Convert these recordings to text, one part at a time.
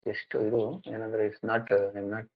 ಎಷ್ಟು ಇದು ಏನಂದ್ರೆ ಇಟ್ಸ್ ನಾಟ್ ನಾಟ್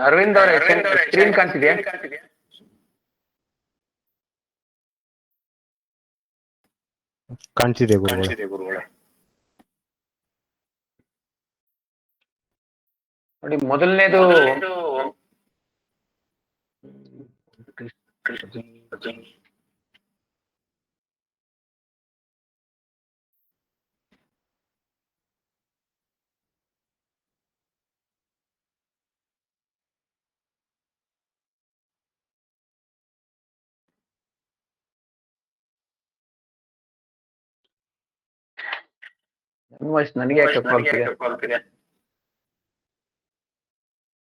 ಅರವಿಂದ್ ಅವರೇ ಸ್ಕ್ರೀನ್ ಕಾಣ್ತಿದ್ಯಾ? ಕಾಣ್ತಿದೆ ಗುರುಗಳೇ. ನೋಡಿ ಮೊದಲನೇದು ನನಗೆ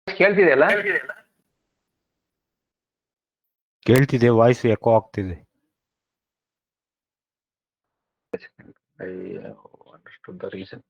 ಕೇಳ್ತಿದೆಯಲ್ಲ? ಕೇಳ್ತಿದೆ, ವಾಯ್ಸ್ ಎಕೋ ಆಗ್ತಿದೆ. I understood the reason.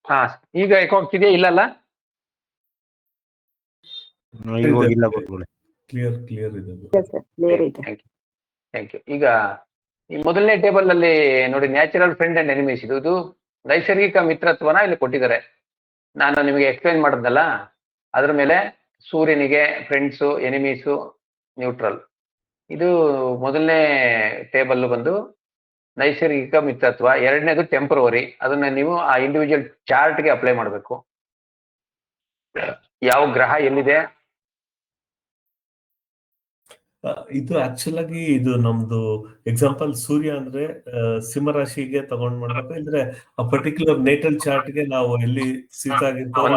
ಹಾ, ಈಗ ಎಕೋ ಆಗ್ತಿದೆಯಾ? ಇಲ್ಲಲ್ಲ? ಇವಾಗಿಲ್ಲ ಗುರುಗಳೇ. ಕ್ಲಿಯರ್ ಇದೆ. Thank you. ಈಗ ಈ ಮೊದಲನೇ ಟೇಬಲ್ ಅಲ್ಲಿ ನೋಡಿ, ನ್ಯಾಚುರಲ್ ಫ್ರೆಂಡ್ ಅಂಡ್ ಎನಿಮೀಸ್ ಇದು ನೈಸರ್ಗಿಕ ಮಿತ್ರತ್ವನ ಇಲ್ಲಿ ಕೊಟ್ಟಿದ್ದಾರೆ. ನಾನು ನಿಮಗೆ ಎಕ್ಸ್ಪ್ಲೈನ್ ಮಾಡಿದ್ನಲ್ಲ, ಅದ್ರ ಮೇಲೆ ಸೂರ್ಯನಿಗೆ ಫ್ರೆಂಡ್ಸು, ಎನಿಮೀಸು, ನ್ಯೂಟ್ರಲ್. ಇದು ಮೊದಲನೇ ಟೇಬಲ್ ಬಂದು ನೈಸರ್ಗಿಕ ಮಿತ್ರತ್ವ. ಎರಡನೇದು ಟೆಂಪರವರಿ. ಅದನ್ನ ನೀವು ಆ ಇಂಡಿವಿಜುವಲ್ ಚಾರ್ಟ್ಗೆ ಅಪ್ಲೈ ಮಾಡಬೇಕು. ಯಾವ ಗ್ರಹ ಎಲ್ಲಿದೆ, ಇದು ಆಕ್ಚುಲ್ ಆಗಿ ಇದು ನಮ್ದು ಎಕ್ಸಾಂಪಲ್ ಸೂರ್ಯ ಅಂದ್ರೆ ಸಿಂಹ ರಾಶಿಗೆ ತಗೊಂಡ್ ಮಾಡ್ಬೇಕು, ಇದ್ರೆ ಆ ಪರ್ಟಿಕ್ಯುಲರ್ ನೇಟಲ್ ಚಾರ್ಟ್ ಗೆ ನಾವು ಎಲ್ಲಿ ಸ್ಥಿತ ಆಗಿರ್ತೀವೋ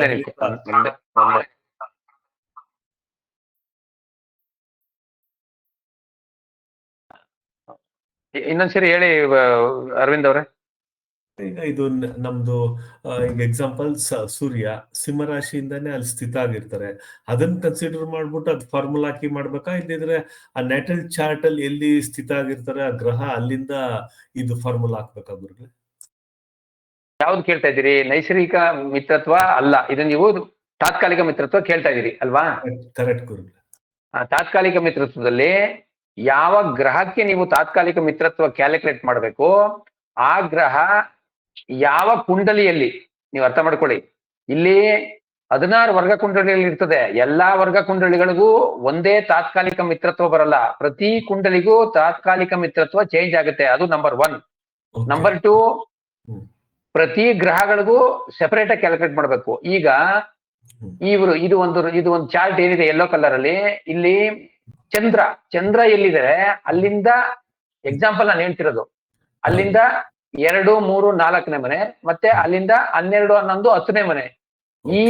ಇನ್ನೊಂದ್ಸರಿ ಹೇಳಿ ಅರವಿಂದ್ ಅವರೇ. ಈಗ ಇದು ನಮ್ದು ಈಗ ಎಕ್ಸಾಂಪಲ್ ಸೂರ್ಯ ಸಿಂಹ ರಾಶಿಯಿಂದಾನೇ ಅಲ್ಲಿ ಸ್ಥಿತ ಆಗಿರ್ತಾರೆ. ಅದನ್ನ ಕನ್ಸಿಡರ್ ಮಾಡ್ಬಿಟ್ಟು ಅದು ಫಾರ್ಮುಲಾ ಹಾಕಿ ಮಾಡ್ಬೇಕಾ, ಇಲ್ಲಿದ್ರೆ ಆ ನ್ಯಾಟಲ್ ಚಾರ್ಟ್ ಅಲ್ಲಿ ಎಲ್ಲಿ ಸ್ಥಿತ ಆಗಿರ್ತಾರೆ ಆ ಗ್ರಹ ಅಲ್ಲಿಂದ ಇದು ಫಾರ್ಮುಲಾ ಹಾಕ್ಬೇಕಾ ಗುರುಗಳೇ? ಯಾವ್ದು ಕೇಳ್ತಾ ಇದ್ದೀರಿ? ನೈಸರ್ಗಿಕ ಮಿತ್ರತ್ವ ಅಲ್ಲ, ಇದನ್ನ ನೀವು ತಾತ್ಕಾಲಿಕ ಮಿತ್ರತ್ವ ಕೇಳ್ತಾ ಇದ್ದೀರಿ ಅಲ್ವಾ? ಕರೆಕ್ಟ್ ಗುರುಗಳೇ. ತಾತ್ಕಾಲಿಕ ಮಿತ್ರತ್ವದಲ್ಲಿ ಯಾವ ಗ್ರಹಕ್ಕೆ ನೀವು ತಾತ್ಕಾಲಿಕ ಮಿತ್ರತ್ವ ಕ್ಯಾಲ್ಕುಲೇಟ್ ಮಾಡಬೇಕು, ಆ ಗ್ರಹ ಯಾವ ಕುಂಡಲಿಯಲ್ಲಿ, ನೀವು ಅರ್ಥ ಮಾಡ್ಕೊಳ್ಳಿ, ಇಲ್ಲಿ 16 ವರ್ಗ ಕುಂಡಲಿಯಲ್ಲಿ ಇರ್ತದೆ. ಎಲ್ಲಾ ವರ್ಗ ಕುಂಡಲಿಗಳಿಗೂ ಒಂದೇ ತಾತ್ಕಾಲಿಕ ಮಿತ್ರತ್ವ ಬರಲ್ಲ. ಪ್ರತಿ ಕುಂಡಲಿಗೂ ತಾತ್ಕಾಲಿಕ ಮಿತ್ರತ್ವ ಚೇಂಜ್ ಆಗುತ್ತೆ. ಅದು ನಂಬರ್ 1. ನಂಬರ್ 2, ಪ್ರತಿ ಗ್ರಹಗಳಿಗೂ ಸೆಪರೇಟ್ ಆಗಿ ಕ್ಯಾಲ್ಕುಲೇಟ್ ಮಾಡಬೇಕು. ಈಗ ಇದು ಒಂದು ಚಾರ್ಟ್ ಏನಿದೆ ಯೆಲ್ಲೋ ಕಲರ್ ಅಲ್ಲಿ, ಇಲ್ಲಿ ಚಂದ್ರ ಎಲ್ಲಿದೆ ಅಲ್ಲಿಂದ ಎಕ್ಸಾಂಪಲ್ ನಾನು ಹೇಳ್ತಿರೋದು, ಅಲ್ಲಿಂದ 2, 3, 4ನೇ ಮನೆ, ಮತ್ತೆ ಅಲ್ಲಿಂದ 12, 11, 10ನೇ ಮನೆ. ಈ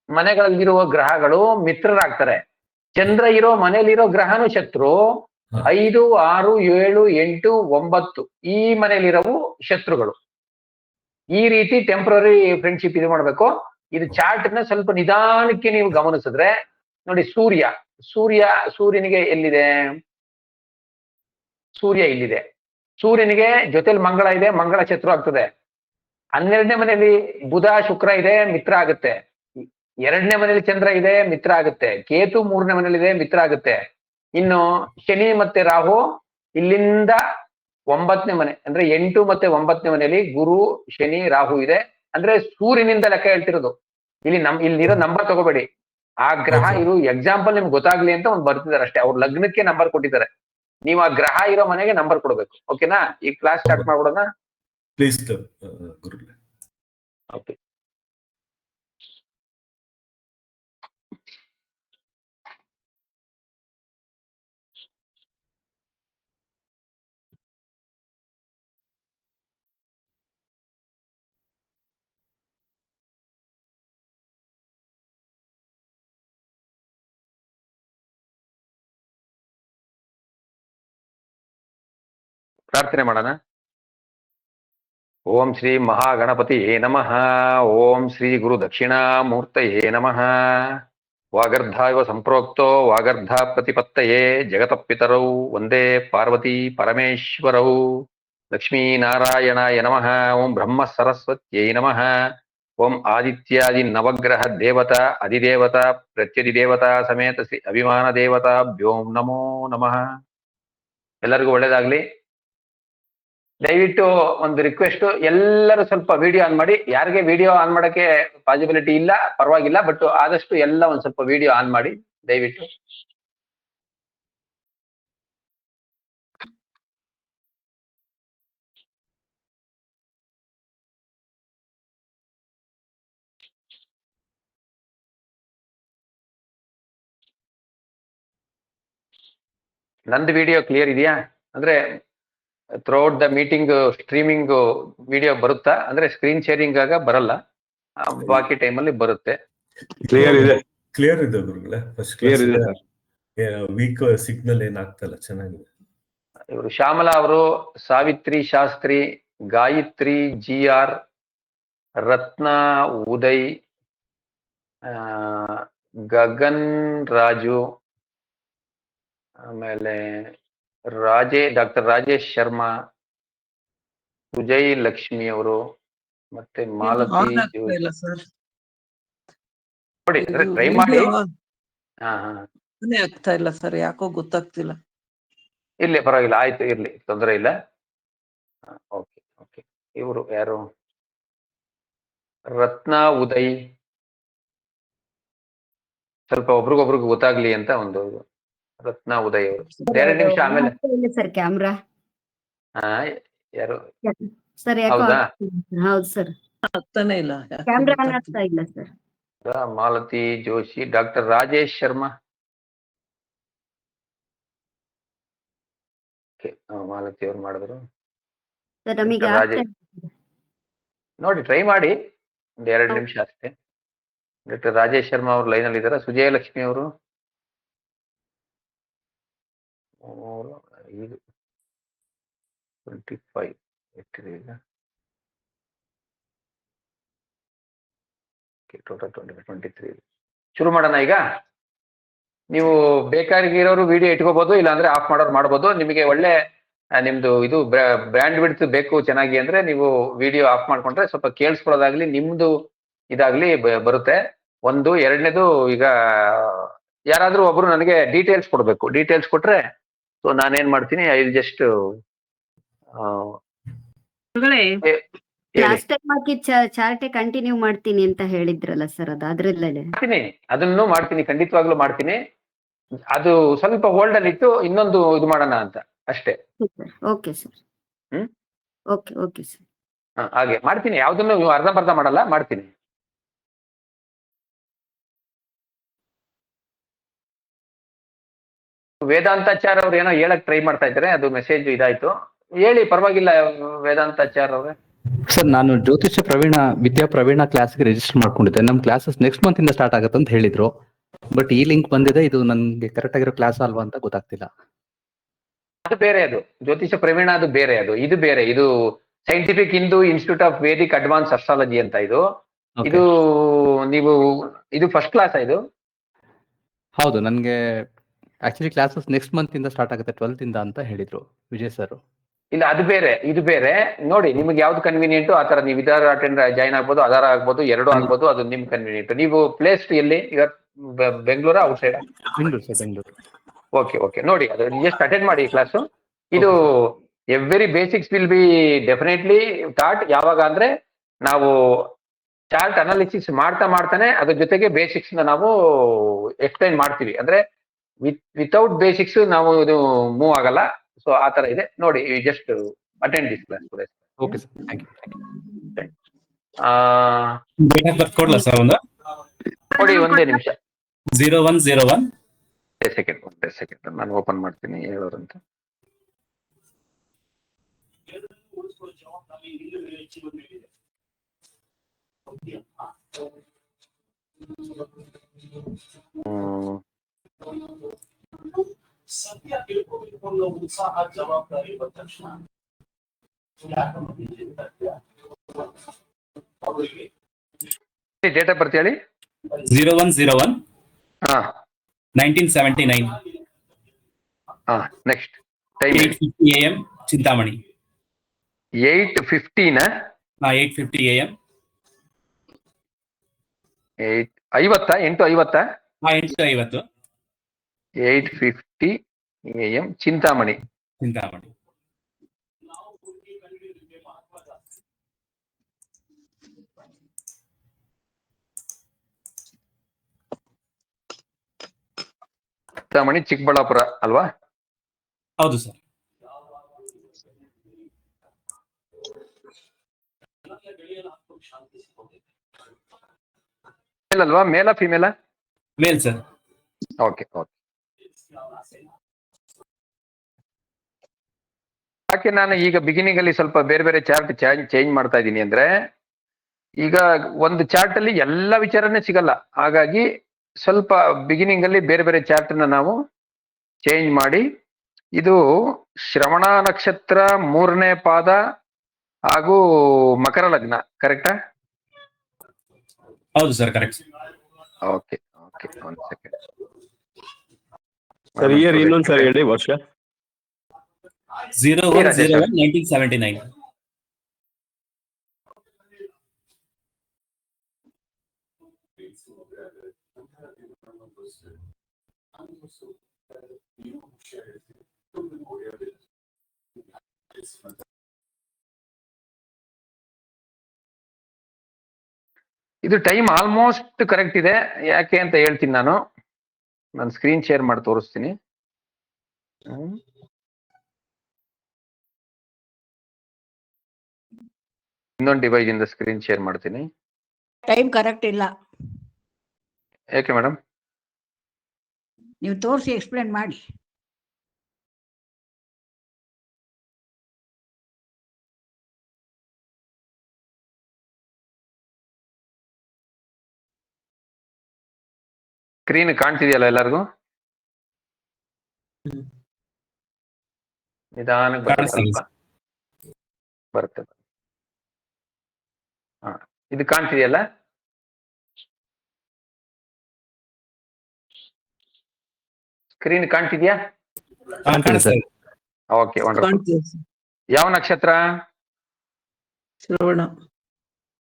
ಮನೆಗಳಲ್ಲಿರುವ ಗ್ರಹಗಳು ಮಿತ್ರರಾಗ್ತಾರೆ. ಚಂದ್ರ ಇರೋ ಮನೆಯಲ್ಲಿರೋ ಗ್ರಹನು ಶತ್ರು. 5, 6, 7, 8, 9 ಈ ಮನೆಯಲ್ಲಿರೋವು ಶತ್ರುಗಳು. ಈ ರೀತಿ ಟೆಂಪರರಿ ಫ್ರೆಂಡ್ಶಿಪ್ ಇದು ಮಾಡ್ಬೇಕು. ಇದು ಚಾರ್ಟ್ ನ ಸ್ವಲ್ಪ ನಿಧಾನಕ್ಕೆ ನೀವು ಗಮನಿಸಿದ್ರೆ ನೋಡಿ, ಸೂರ್ಯನಿಗೆ ಎಲ್ಲಿದೆ? ಸೂರ್ಯ ಇಲ್ಲಿದೆ. ಸೂರ್ಯನಿಗೆ ಜೊತೆಲಿ ಮಂಗಳ ಇದೆ, ಮಂಗಳ ಶತ್ರು ಆಗ್ತದೆ. 12ನೇ ಮನೆಯಲ್ಲಿ ಬುಧ ಶುಕ್ರ ಇದೆ, ಮಿತ್ರ ಆಗುತ್ತೆ. 2ನೇ ಮನೆಯಲ್ಲಿ ಚಂದ್ರ ಇದೆ, ಮಿತ್ರ ಆಗುತ್ತೆ. ಕೇತು 3ನೇ ಮನೆಯಲ್ಲಿ ಇದೆ, ಮಿತ್ರ ಆಗುತ್ತೆ. ಇನ್ನು ಶನಿ ಮತ್ತೆ ರಾಹು ಇಲ್ಲಿಂದ 9ನೇ ಮನೆ ಅಂದ್ರೆ 8 ಮತ್ತೆ 9ನೇ ಮನೆಯಲ್ಲಿ ಗುರು, ಶನಿ, ರಾಹು ಇದೆ. ಅಂದ್ರೆ ಸೂರ್ಯನಿಂದ ಲೆಕ್ಕ ಹೇಳ್ತಿರೋದು. ಇಲ್ಲಿರೋ ನಂಬರ್ ತಗೋಬೇಡಿ. ಆ ಗ್ರಹ ಇದು ಎಕ್ಸಾಂಪಲ್ ನಿಮ್ಗೆ ಗೊತ್ತಾಗ್ಲಿ ಅಂತ ಒಂದು ಬರ್ತಿದ್ದಾರೆ ಅಷ್ಟೇ. ಅವ್ರ ಲಗ್ನಕ್ಕೆ ನಂಬರ್ ಕೊಟ್ಟಿದ್ದಾರೆ. ನೀವು ಆ ಗ್ರಹ ಇರೋ ಮನೆಗೆ ನಂಬರ್ ಕೊಡ್ಬೇಕು. ಓಕೆನಾ? ಈ ಕ್ಲಾಸ್ ಸ್ಟಾರ್ಟ್ ಮಾಡ್ಬಿಡೋಣ ಪ್ಲೀಸ್ ಗುರುಗಳೇ. ಓಕೆ. ಪ್ರಾರ್ಥನೆ ಮಾಡೋಣ. ಓಂ ಶ್ರೀ ಮಹಾಗಣಪತಿಯೇ ನಮಃ. ಓಂ ಶ್ರೀ ಗುರು ದಕ್ಷಿಣಾಮೂರ್ತಯೇ ನಮಃ. ವಾಗರ್ಧಾವ ಸಂಪ್ರೋಕ್ತೋ ವಾಗರ್ಧ ಪ್ರತಿಪತ್ತಯೇ ಜಗತಪಿತರೌ ವಂದೇ ಪಾರ್ವತಿ ಪರಮೇಶ್ವರೌ. ಲಕ್ಷ್ಮೀನಾರಾಯಣಾಯ ನಮಃ. ಓಂ ಬ್ರಹ್ಮ ಸರಸ್ವತ್ಯೈ ನಮಃ. ಓಂ ಆದಿತ್ಯಾದಿ ನವಗ್ರಹ ದೇವತಾ ಅಧಿದೇವತಾ ಪ್ರತ್ಯಧಿದೇವತಾ ಸಮೇತ ಶ್ರೀ ಅಭಿಮಾನ ದೇವತಾಭ್ಯೋಂ ನಮೋ ನಮಃ. ಎಲ್ಲರಿಗೂ ಒಳ್ಳೇದಾಗ್ಲಿ. ದಯವಿಟ್ಟು ಒಂದು ರಿಕ್ವೆಸ್ಟ್, ಎಲ್ಲರೂ ಸ್ವಲ್ಪ ವಿಡಿಯೋ ಆನ್ ಮಾಡಿ. ಯಾರಿಗೆ ವಿಡಿಯೋ ಆನ್ ಮಾಡಕ್ಕೆ ಪಾಸಿಬಿಲಿಟಿ ಇಲ್ಲ ಪರವಾಗಿಲ್ಲ, ಬಟ್ ಆದಷ್ಟು ಎಲ್ಲ ಒಂದ್ ಸ್ವಲ್ಪ ವಿಡಿಯೋ ಆನ್ ಮಾಡಿ ದಯವಿಟ್ಟು. ನಂದು ವಿಡಿಯೋ ಕ್ಲಿಯರ್ ಇದೆಯಾ? ಅಂದ್ರೆ throughout the meeting streaming video ಬರುತ್ತಾ? ಅಂದ್ರೆ ಸ್ಕ್ರೀನ್ ಶೇರಿಂಗ್ ಆಗ ಬರಲ್ಲ, ಬಾಕಿ ಟೈಮಲ್ಲಿ ಬರುತ್ತೆ. ಕ್ಲಿಯರ್ ಇದೆ, ಕ್ಲಿಯರ್ ಇದೆ ಗುರುಗಳೇ. ಫಸ್ಟ್ ಕ್ಲಿಯರ್ ಕ್ಲಾಸ್ ಇದೆ ಇದೆ. ಸರ್. ವೀಕ್ ಸಿಗ್ನಲ್ ಏನಾಗ್ತಲ್ಲ, ಚೆನ್ನಾಗಿದೆ. ಇವರು ಶ್ಯಾಮಲಾ ಅವರು, ಸಾವಿತ್ರಿ ಶಾಸ್ತ್ರಿ, ಗಾಯತ್ರಿ GR, ರತ್ನ ಉದಯ್, ಗಗನ್ ರಾಜು, ಆಮೇಲೆ ಡಾಕ್ಟರ್ ರಾಜೇಶ್ ಶರ್ಮಾ, ಸುಜಯ್ ಲಕ್ಷ್ಮಿ ಅವರು, ಮತ್ತೆ ಮಾಲತಿ ಇಲ್ಲ ಸರ್, ನೋಡಿ ಅಂದ್ರೆ ಟ್ರೈ ಮಾಡಿ. ಆಗ್ತಾ ಇಲ್ಲ ಸರ್, ಯಾಕೋ ಗೊತ್ತಾಗ್ತಿಲ್ಲ. ಇರ್ಲಿ ಪರವಾಗಿಲ್ಲ, ಆಯ್ತು, ಇರ್ಲಿ, ತೊಂದರೆ ಇಲ್ಲ. Okay okay. ಇವರು ಯಾರು? ರತ್ನ ಉದಯ್. ಸ್ವಲ್ಪ ಒಬ್ರಿಗೊಬ್ರಿಗೆ ಗೊತ್ತಾಗ್ಲಿ ಅಂತ ಒಂದು ರತ್ನ ಉದಯ್ ಅವರು. 2 ನಿಮಿಷ ಆಮೇಲೆ. ಸರ್ ಕ್ಯಾಮ್ರಾ ಯಾರು? ಸರ್ ಹೌದಾ? ಹೌದು ಸರ್, ಆಗ್ತಾನೆ ಇಲ್ಲ. ಕ್ಯಾಮ್ರಾ ಆನ್ ಆಗ್ತಾ ಇಲ್ಲ ಸರ್. ಮಾಲತಿ ಜೋಶಿ, ಡಾಕ್ಟರ್ ರಾಜೇಶ್ ಶರ್ಮಾ. ಮಾಲತಿ ಅವ್ರು ಮಾಡಿದ್ರು. ಸರ್ ನಮಗೆ ನೋಡಿ ಟ್ರೈ ಮಾಡಿ, ಒಂದ್ 2 ನಿಮಿಷ ಅಷ್ಟೇ. ಡಾಕ್ಟರ್ ರಾಜೇಶ್ ಶರ್ಮಾ ಅವ್ರು ಲೈನ್ ಅಲ್ಲಿ ಇದಾರೆ. ಸುಜಯ ಲಕ್ಷ್ಮಿ ಅವರು 25 ಎಷ್ಟಿದೆ ಈಗ? ಟೋಟಲ್ 23. ಶುರು ಮಾಡೋಣ ಈಗ. ನೀವು ಬೇಕಾಗಿರೋರು ವಿಡಿಯೋ ಇಟ್ಕೋಬಹುದು, ಇಲ್ಲಾಂದ್ರೆ ಆಫ್ ಮಾಡೋರು ಮಾಡ್ಬೋದು. ನಿಮಗೆ ಒಳ್ಳೆ ನಿಮ್ದು ಇದು ಬ್ರ್ಯಾಂಡ್ ವಿಡ್ತ್ ಬೇಕು ಚೆನ್ನಾಗಿ ಅಂದ್ರೆ ನೀವು ವಿಡಿಯೋ ಆಫ್ ಮಾಡ್ಕೊಂಡ್ರೆ ಸ್ವಲ್ಪ ಕೇಳಿಸ್ಕೊಳ್ಳೋದಾಗ್ಲಿ, ನಿಮ್ದು ಇದಾಗ್ಲಿ ಬರುತ್ತೆ. ಒಂದು. ಎರಡನೇದು, ಈಗ ಯಾರಾದ್ರೂ ಒಬ್ರು ನನಗೆ ಡೀಟೇಲ್ಸ್ ಕೊಡ್ಬೇಕು. ಡೀಟೇಲ್ಸ್ ಕೊಟ್ರೆ ಸೊ ನಾನೇನ್ ಮಾಡ್ತೀನಿ, I will just last time ಹಾಕಿ ಚಾರ್ಟೆ ಕಂಟಿನ್ಯೂ ಮಾಡ್ತೀನಿ ಅಂತ ಹೇಳಿದ್ರಲ್ಲ ಸರ್, ಅದು ಅದ್ರಲ್ಲೇ ಮಾಡ್ತೀನಿ, ಅದನ್ನು ಮಾಡ್ತೀನಿ, ಖಂಡಿತವಾಗ್ಲೂ ಮಾಡ್ತೀನಿ. ಅದು ಸ್ವಲ್ಪ ಹೋಲ್ಡ್ ಅಲ್ಲಿ ಇಟ್ಟು ಇನ್ನೊಂದು ಇದು ಮಾಡೋಣ ಅಂತ ಅಷ್ಟೇ. Okay sir. Okay okay sir. ಹಾಗೆ ಮಾಡ್ತೀನಿ, ಯಾವ್ದನ್ನು ಅರ್ಧಂಬರ್ಧ ಮಾಡಲ್ಲ, ಮಾಡ್ತೀನಿ. ವೇದಾಂತಾಚಾರ್ ಅವ್ರು ಏನೋ ಹೇಳಕ್ ಟ್ರೈ ಮಾಡ್ತಾ ಇದ್ದಾರೆ, ಅದು ಮೆಸೇಜ್ ಇದಾಯ್ತು. ಹೇಳಿ, ಪರವಾಗಿಲ್ಲ ವೇದಾಂತಾಚಾರ್ ಅವ್ರೆ. ಸರ್, ನಾನು ಜ್ಯೋತಿಷ್ಯ ವಿದ್ಯಾ ಪ್ರವೀಣ ಕ್ಲಾಸ್ಗೆ ರಿಜಿಸ್ಟರ್ ಮಾಡ್ಕೊಂಡಿದ್ದೆ. ನಮ್ಮ ಕ್ಲಾಸಸ್ ನೆಕ್ಸ್ಟ್ ಮಂತ್ ಇಂದ ಸ್ಟಾರ್ಟ್ ಆಗುತ್ತೆ ಅಂತ ಹೇಳಿದ್ರು. ಬಟ್ ಈ ಲಿಂಕ್ ಬಂದಿದೆ, ಇದು ನನ್ಗೆ ಕರೆಕ್ಟ್ ಆಗಿರೋ ಕ್ಲಾಸ್ ಅಲ್ವಾ ಅಂತ ಗೊತ್ತಾಗ್ತಿಲ್ಲ. ಅದು ಬೇರೆ, ಅದು ಜ್ಯೋತಿಷ ಪ್ರವೀಣ, ಅದು ಬೇರೆ, ಇದು ಬೇರೆ. ಇದು scientific Hindu institute of Vedic advance astrology ಅಂತ ಇದು. ಇದು ನೀವು ಇದು ಫಸ್ಟ್ ಕ್ಲಾಸ್ ಇದು? ಹೌದು, ನನ್ಗೆ ಆಕ್ಚುಲಿ ಕ್ಲಾಸಸ್ ನೆಕ್ಸ್ಟ್ ಮಂತ್ ಇಂದ ಸ್ಟಾರ್ಟ್ ಆಗುತ್ತೆ, 12th ಇಂದ ಅಂತ ಹೇಳಿದ್ರು ವಿಜಯ್ ಸರ್. ಇಲ್ಲ, ಅದು ಬೇರೆ, ಇದು ಬೇರೆ. ನೋಡಿ, ನಿಮ್ಗೆ ಯಾವ್ದು ಕನ್ವೀನಿಯಂಟ್ ಆ ತರ ನೀವು ಇದರ ಅಟೆಂಡ್ ಜಾಯ್ನ್ ಆಗ್ಬೋದು, ಅದರ ಆಗ್ಬೋದು, ಎರಡು ಆಗ್ಬೋದು, ಅದು ನಿಮ್ ಕನ್ವೀನಿಯಂಟ್. ನೀವು ಪ್ಲೇಸ್ ಎಲ್ಲಿ ಈಗ? Bengaluru out side? Bengaluru. Okay okay. ನೋಡಿ, ಅದು ಜಸ್ಟ್ ಅಟೆಂಡ್ ಮಾಡಿ ಕ್ಲಾಸು. ಇದು every basics will be definitely taught. ಯಾವಾಗ ಅಂದ್ರೆ ನಾವು ಚಾರ್ಟ್ ಅನಾಲಿಸಿಸ್ ಮಾಡ್ತಾನೆ ಅದ್ರ ಜೊತೆಗೆ ಬೇಸಿಕ್ಸ್ ನಾವು ಎಕ್ಸ್ಪ್ಲೈನ್ ಮಾಡ್ತೀವಿ. ಅಂದ್ರೆ ವಿತೌಟ್ ಬೇಸಿಕ್ಸ್ ನಾವು ಇದು ಮೂವ್ ಆಗಲ್ಲ. ಸೊ ಆ ತರ ಇದೆ ನೋಡಿ. Just attend this class. Okay sir, thank you. ಬರ್ಕೊಡ್ಲಾ ಸರ್? ನೋಡಿ, ಒಂದೇ ನಿಮಿಷ. 0101 ಒಂದೇ ಸೆಕೆಂಡ್ ನಾನು ಓಪನ್ ಮಾಡ್ತೀನಿ ಹೇಳೋರಂತ. ಸತ್ಯ ತಿಳ್ಕೊಬೇಕು ಅನ್ನೋ ಉತ್ಸಾಹ, ಜವಾಬ್ದಾರಿ ಬಂದ ತಕ್ಷಣ ಡೇಟ್ ಆಫ್ ಬರ್ತ್ ಹೇಳಿ. 0101 ಹಾ 1979 ಹಾ next time 8:50 AM Chintamani. 8:15 8:50 AM 8:50 8:50 8:50 AM Chintamani. Chintamani. Chintamani Chikkaballapur ಅಲ್ವಾ? ಹೌದು ಸರ್. ಅಲ್ವಾ, male female? Male sir. Okay okay. ಯಾಕೆ ನಾನು ಈಗ ಬಿಗಿನಿಂಗ್ ಅಲ್ಲಿ ಸ್ವಲ್ಪ ಬೇರೆ ಬೇರೆ ಚಾರ್ಟ್ ಚೇಂಜ್ ಮಾಡ್ತಾ ಇದ್ದೀನಿ ಅಂದ್ರೆ, ಈಗ ಒಂದು ಚಾರ್ಟ್ ಅಲ್ಲಿ ಎಲ್ಲ ವಿಚಾರನೇ ಸಿಗಲ್ಲ. ಹಾಗಾಗಿ ಸ್ವಲ್ಪ ಬಿಗಿನಿಂಗ್ ಅಲ್ಲಿ ಬೇರೆ ಬೇರೆ ಚಾರ್ಟ್ ನಾವು ಚೇಂಜ್ ಮಾಡಿ, ಇದು ಶ್ರವಣ ನಕ್ಷತ್ರ 3ನೇ ಪಾದ ಹಾಗೂ ಮಕರ ಲಗ್ನ, ಕರೆಕ್ಟಾ? ಹೌದು ಸರ್, ಕರೆಕ್ಟ್. ಓಕೆ ಓಕೆ, ಒಂದ್ ಸೆಕೆಂಡ್ ಸರ್ ಇಯರ್ ಇನ್ನೊಂದ್ ಸರಿ ಹೇಳಿ, ವರ್ಷ. 0101 1979. ಇದು ಟೈಮ್ ಆಲ್ಮೋಸ್ಟ್ ಕರೆಕ್ಟ್ ಇದೆ. ಯಾಕೆ ಅಂತ ಹೇಳ್ತೀನಿ. ನಾನು ಸ್ಕ್ರೀನ್ ಶೇರ್ ಮಾಡಿ ತೋರಿಸ್ತೀನಿ. ಇನ್ನೊಂದು ಡಿವೈಸ್ ಇಂದ ಸ್ಕ್ರೀನ್ ಶೇರ್ ಮಾಡ್ತೀನಿ. ಟೈಮ್ ಕರೆಕ್ಟ್ ಇಲ್ಲ, ಯಾಕೆ ಮೇಡಮ್? ನೀವು ತೋರಿಸಿ ಎಕ್ಸ್ಪ್ಲೇನ್ ಮಾಡಿ. ಸ್ಕ್ರೀನ್ ಕಾಣ್ತಿದೆಯಲ್ಲ ಎಲ್ಲರಿಗೂ? ನಿಧಾನಕ್ಕೆ ಬರುತ್ತೆ. ಹಾ, ಇದು ಕಾಣ್ತಿದೆಯಲ್ಲ? ಸ್ಕ್ರೀನ್ ಕಾಣ್ತಿದ್ಯಾ? Okay, wonderful. ಯಾವ ನಕ್ಷತ್ರ? ಶ್ರವಣ.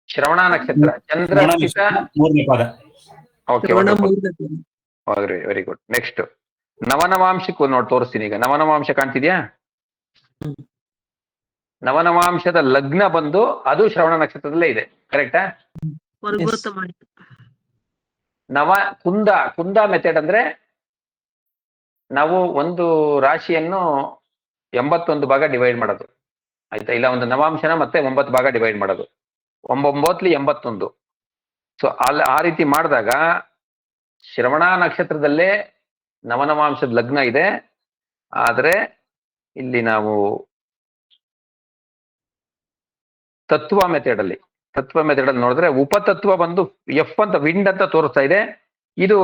ಶ್ರವಣ ನಕ್ಷತ್ರ, ಚಂದ್ರ ಸ್ಥಿತ 3ನೇ ಪಾದ. Okay, very good. ನೆಕ್ಸ್ಟ್ ನವನವಾಂಶಕ್ಕೂ ನೋಡಿ ತೋರಿಸ್ತೀನಿ. ಈಗ ನವನವಾಂಶ ಕಾಣ್ತಿದ್ಯಾ? ನವನವಾಂಶದ ಲಗ್ನ ಬಂದು ಅದು ಶ್ರವಣ ನಕ್ಷತ್ರದಲ್ಲೇ ಇದೆ, ಕರೆಕ್ಟಾ? ಕುಂದ ಮೆಥಡ್ ಅಂದ್ರೆ ನಾವು ಒಂದು ರಾಶಿಯನ್ನು 81 ಭಾಗ ಡಿವೈಡ್ ಮಾಡೋದು, ಆಯ್ತಾ? ಇಲ್ಲ, ಒಂದು ನವಾಂಶನ ಮತ್ತೆ 9 ಭಾಗ ಡಿವೈಡ್ ಮಾಡೋದು, 9 81. ಸೊ ಆ ರೀತಿ ಮಾಡಿದಾಗ ಶ್ರವಣ ನಕ್ಷತ್ರದಲ್ಲೇ ನವನವಾಂಶದ ಲಗ್ನ ಇದೆ. ಆದ್ರೆ ಇಲ್ಲಿ ನಾವು ತತ್ವ ಮೆಥಡ್ ಅಲ್ಲಿ ನೋಡಿದ್ರೆ ಉಪತತ್ವ ಬಂದು ಎಫ್ ಅಂತ ವಿಂಡ್ ಅಂತ ತೋರಿಸ್ತಾ ಇದೆ. ಇದು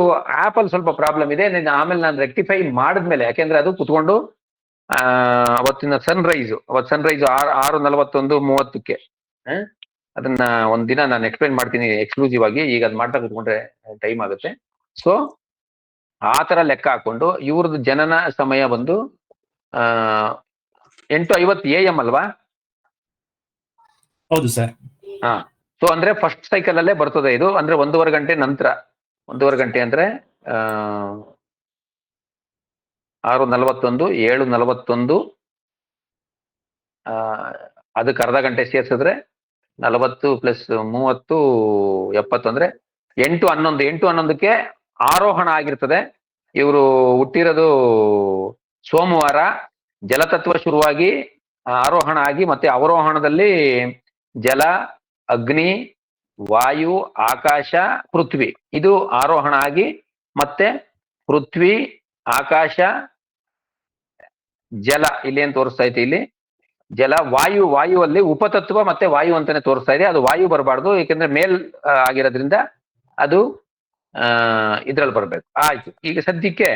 ಆಪಲ್ ಸ್ವಲ್ಪ ಪ್ರಾಬ್ಲಮ್ ಇದೆ. ಆಮೇಲೆ ನಾನು ರೆಕ್ಟಿಫೈ ಮಾಡಿದ್ಮೇಲೆ, ಯಾಕೆಂದ್ರೆ ಅದು ಕುತ್ಕೊಂಡು ಅವತ್ತಿನ ಸನ್ರೈಸ್ 6:41:30 ಅದನ್ನ ಒಂದಿನ ನಾನು ಎಕ್ಸ್ಪ್ಲೈನ್ ಮಾಡ್ತೀನಿ ಎಕ್ಸ್ಕ್ಲೂಸಿವ್ ಆಗಿ. ಈಗ ಅದ್ ಮಾಡ್ತಾ ಕುತ್ಕೊಂಡ್ರೆ ಟೈಮ್ ಆಗುತ್ತೆ. ಸೊ ಆ ತರ ಲೆಕ್ಕ ಹಾಕೊಂಡು ಇವ್ರದ್ದು ಜನನ ಸಮಯ ಬಂದು 8:50 AM ಅಲ್ವಾ? ಹೌದು ಸರ್. ಹಾ, ಸೊ ಅಂದ್ರೆ ಫಸ್ಟ್ ಸೈಕಲ್ ಅಲ್ಲೇ ಬರ್ತದೆ ಇದು. ಅಂದ್ರೆ 1.5 ಗಂಟೆ ನಂತರ, 1.5 ಗಂಟೆ ಅಂದ್ರೆ 6:41, 7:41, ಅದಕ್ಕೆ ಅರ್ಧ ಗಂಟೆ ಸೇರಿಸಿದ್ರೆ 40 + 30 70 ಅಂದ್ರೆ 8:11. 8:11ಕ್ಕೆ ಆರೋಹಣ ಆಗಿರ್ತದೆ. ಇವರು ಹುಟ್ಟಿರೋದು ಸೋಮವಾರ. ಜಲತತ್ವ ಶುರುವಾಗಿ ಆರೋಹಣ ಆಗಿ ಮತ್ತೆ ಅವರೋಹಣದಲ್ಲಿ ಜಲ, ಅಗ್ನಿ, ವಾಯು, ಆಕಾಶ, ಪೃಥ್ವಿ, ಇದು ಆರೋಹಣ ಆಗಿ ಮತ್ತೆ ಪೃಥ್ವಿ, ಆಕಾಶ, ಜಲ ಇಲ್ಲಿ ಏನ್ ತೋರಿಸ್ತಾ ಐತಿ, ಇಲ್ಲಿ ಜಲ, ವಾಯುವಲ್ಲಿ ಉಪತತ್ವ ಮತ್ತೆ ವಾಯು ಅಂತಾನೆ ತೋರಿಸ್ತಾ ಇದೆ. ಅದು ವಾಯು ಬರಬಾರ್ದು, ಯಾಕಂದ್ರೆ ಮೇಲ್ ಆಗಿರೋದ್ರಿಂದ ಅದು ಇದ್ರಲ್ಲಿ ಬರ್ಬೇಕು. ಆಯ್ತು, ಈಗ ಸದ್ಯಕ್ಕೆ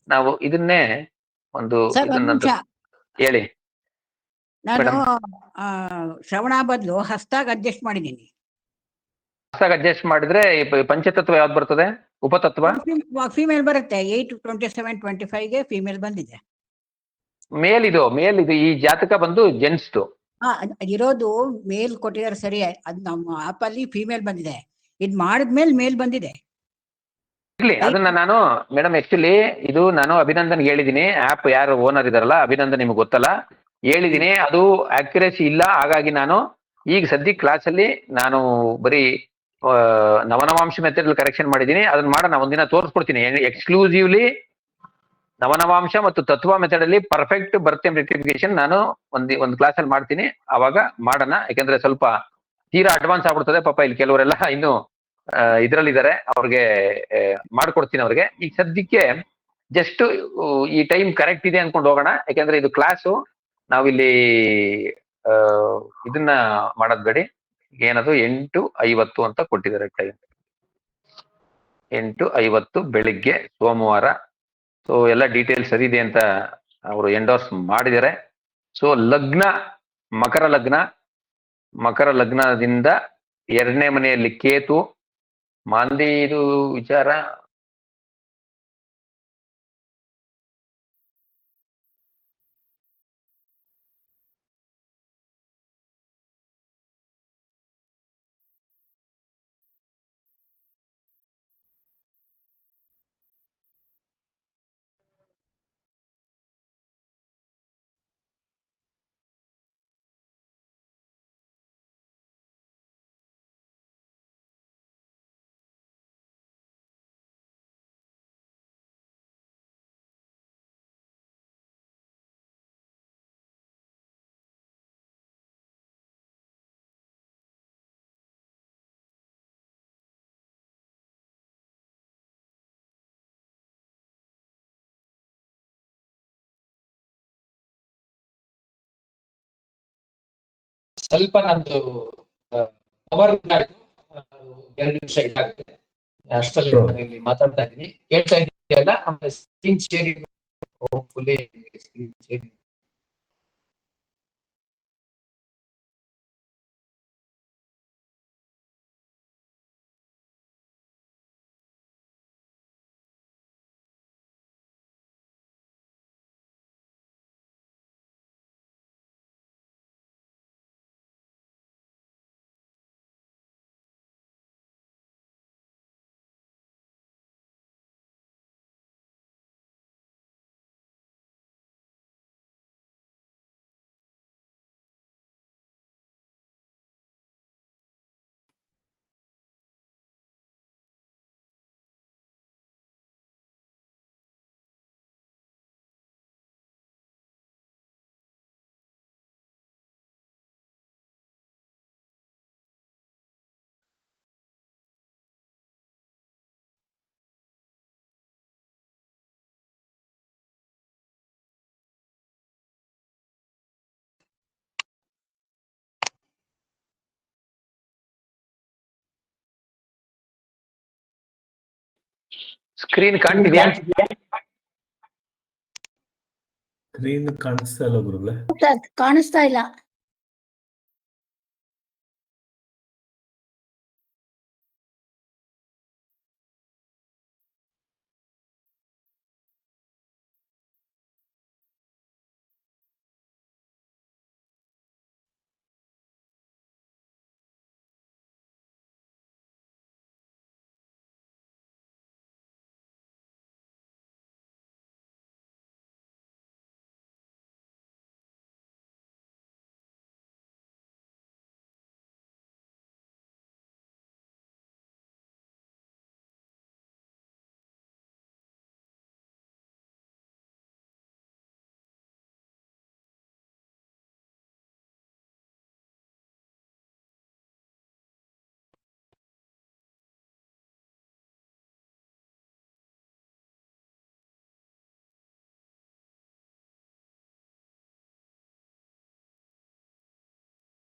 ನಾವು ಇದನ್ನೇ ಒಂದು ಸರ್, ಒಂದ್ ನಿಮಿಷ. ಹೇಳಿ. ನಾನು Madam. ಶ್ರವಣ ಬದಲು ಹಸ್ತಾಗ್ ಅಡ್ಜಸ್ಟ್ ಮಾಡಿದ್ದೀನಿ. ಅಡ್ಜಸ್ಟ್ ಮಾಡಿದ್ರೆ ಪಂಚತತ್ವ ಯಾವ್ದು ಬರ್ತದೆ? ಉಪತತ್ವ ಫಿಮೇಲ್ ಬರುತ್ತೆ. 8/27/25 ಫಿಮೇಲ್ ಬಂದಿದೆ. ಮೇಲ್ ಇದು ಈ ಜಾತಕ ಬಂದು ಜೆಂಟ್ಸ್ದು. ಇರೋದು ಮೇಲ್ ಕೊಟ್ಟಿದ್ದಾರೆ ಸರಿ, ಅದ್ ನಮ್ಮ ಆಪ್ ಅಲ್ಲಿ ಫಿಮೇಲ್ ಬಂದಿದೆ. ಇದ್ ಮಾಡಿದ್ಮೇಲೆ ಮೇಲ್ ಬಂದಿದೆ. ಇರ್ಲಿ, ಅದನ್ನ ನಾನು ಮೇಡಮ್ ಆಕ್ಚುಲಿ ಇದು ನಾನು ಅಭಿನಂದನ್ ಹೇಳಿದೀನಿ. ಆಪ್ ಯಾರು ಓನರ್ ಇದಾರಲ್ಲ ಅಭಿನಂದನ್, ನಿಮ್ಗೆ ಗೊತ್ತಲ್ಲ, ಹೇಳಿದೀನಿ. ಅದು ಆಕ್ಯುರೇಸಿ ಇಲ್ಲ. ಹಾಗಾಗಿ ನಾನು ಈಗ ಸದ್ಯಕ್ಕೆ ಕ್ಲಾಸ್ ಅಲ್ಲಿ ನಾನು ಬರೀ ನವನವಾಂಶ ಮೆಥಡ್ ಕರೆಕ್ಷನ್ ಮಾಡಿದೀನಿ. ಅದನ್ನ ಮಾಡೋಣ, ಒಂದಿನ ತೋರಿಸ್ಕೊಡ್ತೀನಿ. ಎಕ್ಸ್ಕ್ಲೂಸಿವ್ಲಿ ನವನವಾಂಶ ಮತ್ತು ತತ್ವ ಮೆಥಡ್ ಅಲ್ಲಿ ಪರ್ಫೆಕ್ಟ್ ಬರ್ತ್ ರೆಕ್ಟಿಫಿಕೇಶನ್ ನಾನು ಒಂದು ಕ್ಲಾಸ್ ಅಲ್ಲಿ ಮಾಡ್ತೀನಿ. ಅವಾಗ ಮಾಡೋಣ. ಯಾಕಂದ್ರೆ ಸ್ವಲ್ಪ ತೀರಾ ಅಡ್ವಾನ್ಸ್ ಆಗ್ಬಿಡ್ತದೆ. ಪಾಪ ಇಲ್ಲಿ ಕೆಲವರೆಲ್ಲ ಇನ್ನು ಇದ್ರಲ್ಲಿದ್ದಾರೆ, ಅವ್ರಿಗೆ ಮಾಡ್ಕೊಡ್ತೀನಿ ಅವ್ರಿಗೆ. ಈಗ ಸದ್ಯಕ್ಕೆ ಜಸ್ಟ್ ಈ ಟೈಮ್ ಕರೆಕ್ಟ್ ಇದೆ ಅನ್ಕೊಂಡು ಹೋಗೋಣ. ಯಾಕಂದ್ರೆ ಇದು ಕ್ಲಾಸು ನಾವಿಲ್ಲಿ ಇದನ್ನ ಮಾಡೋದ್ ಬೇಡಿ. ಏನದು 8:50 ಅಂತ ಕೊಟ್ಟಿದ್ದಾರೆ ಟೈಮ್. 8:50 ಬೆಳಿಗ್ಗೆ ಸೋಮವಾರ. ಸೊ ಎಲ್ಲ ಡೀಟೇಲ್ಸ್ ಸರಿ ಇದೆ ಅಂತ ಅವರು ಎಂಡೋರ್ಸ್ ಮಾಡಿದ್ದಾರೆ. ಸೊ ಲಗ್ನ ಮಕರ ಲಗ್ನದಿಂದ 2ನೇ ಮನೆಯಲ್ಲಿ ಕೇತು, ಮಾಂದಿ ಇದು ವಿಚಾರ ಸ್ವಲ್ಪ ನಂದು ಪವರ್ 2 ನಿಮಿಷ ಇದಾಗುತ್ತೆ. ಅಷ್ಟರಲ್ಲಿ ನಾನು ಇಲ್ಲಿ ಮಾತಾಡ್ತಾ ಇದ್ದೀನಿ. ಕೇಳ್ತಾ ಇದೆಯಲ್ಲ, ಆಮೇಲೆ screen sharing hopefully screen sharing screen ಕಾಣ್ತಿದ್ಯಾ? ಸ್ಕ್ರೀನ್ ಕಾಣಿಸ್ತಾ ಇಲ್ಲ ಗುರುಗಳೇ. ಕಾಣಿಸ್ತಾ ಇಲ್ಲ.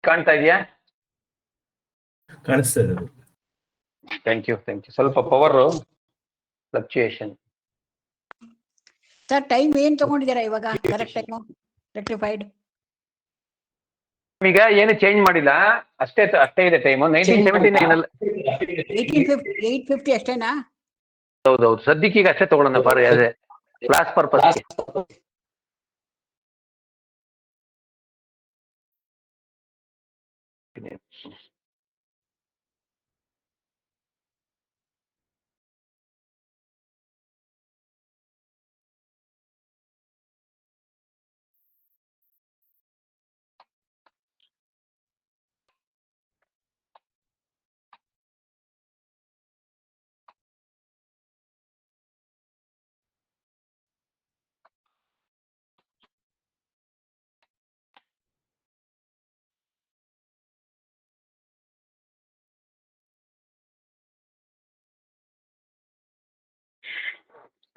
ಕಾಣ್ತಾ ಇದೆಯಾ? ಕಾಣಿಸ್ತಾ ಇದೆ. Thank you. ಸ್ವಲ್ಪ ಪವರ್ ಫ್ಲಕ್ಚುಯೇಷನ್. ಸರ್ ಟೈಮ್ ಏನ್ ತಗೊಂಡಿದ್ದೀರಾ ಇವಾಗ? ಕರೆಕ್ಟ್ ಟೈಮು ರೆಕ್ಟಿಫೈಡ್ ಈಗ ಏನು ಚೇಂಜ್ ಮಾಡಿಲ್ಲ, ಅಷ್ಟೇ ಇದೆ ಟೈಮು. 1979 ಅಲ್ಲಿ 850 ಅಷ್ಟೇನಾ? ಹೌದೌದು, ಸದ್ಯಕ್ಕೆ ಈಗ ಅಷ್ಟೇ ತಗೊಳ್ಳೋಣ ಫಾರ್ ಕ್ಲಾಸ್ ಪರ್ಪಸ್.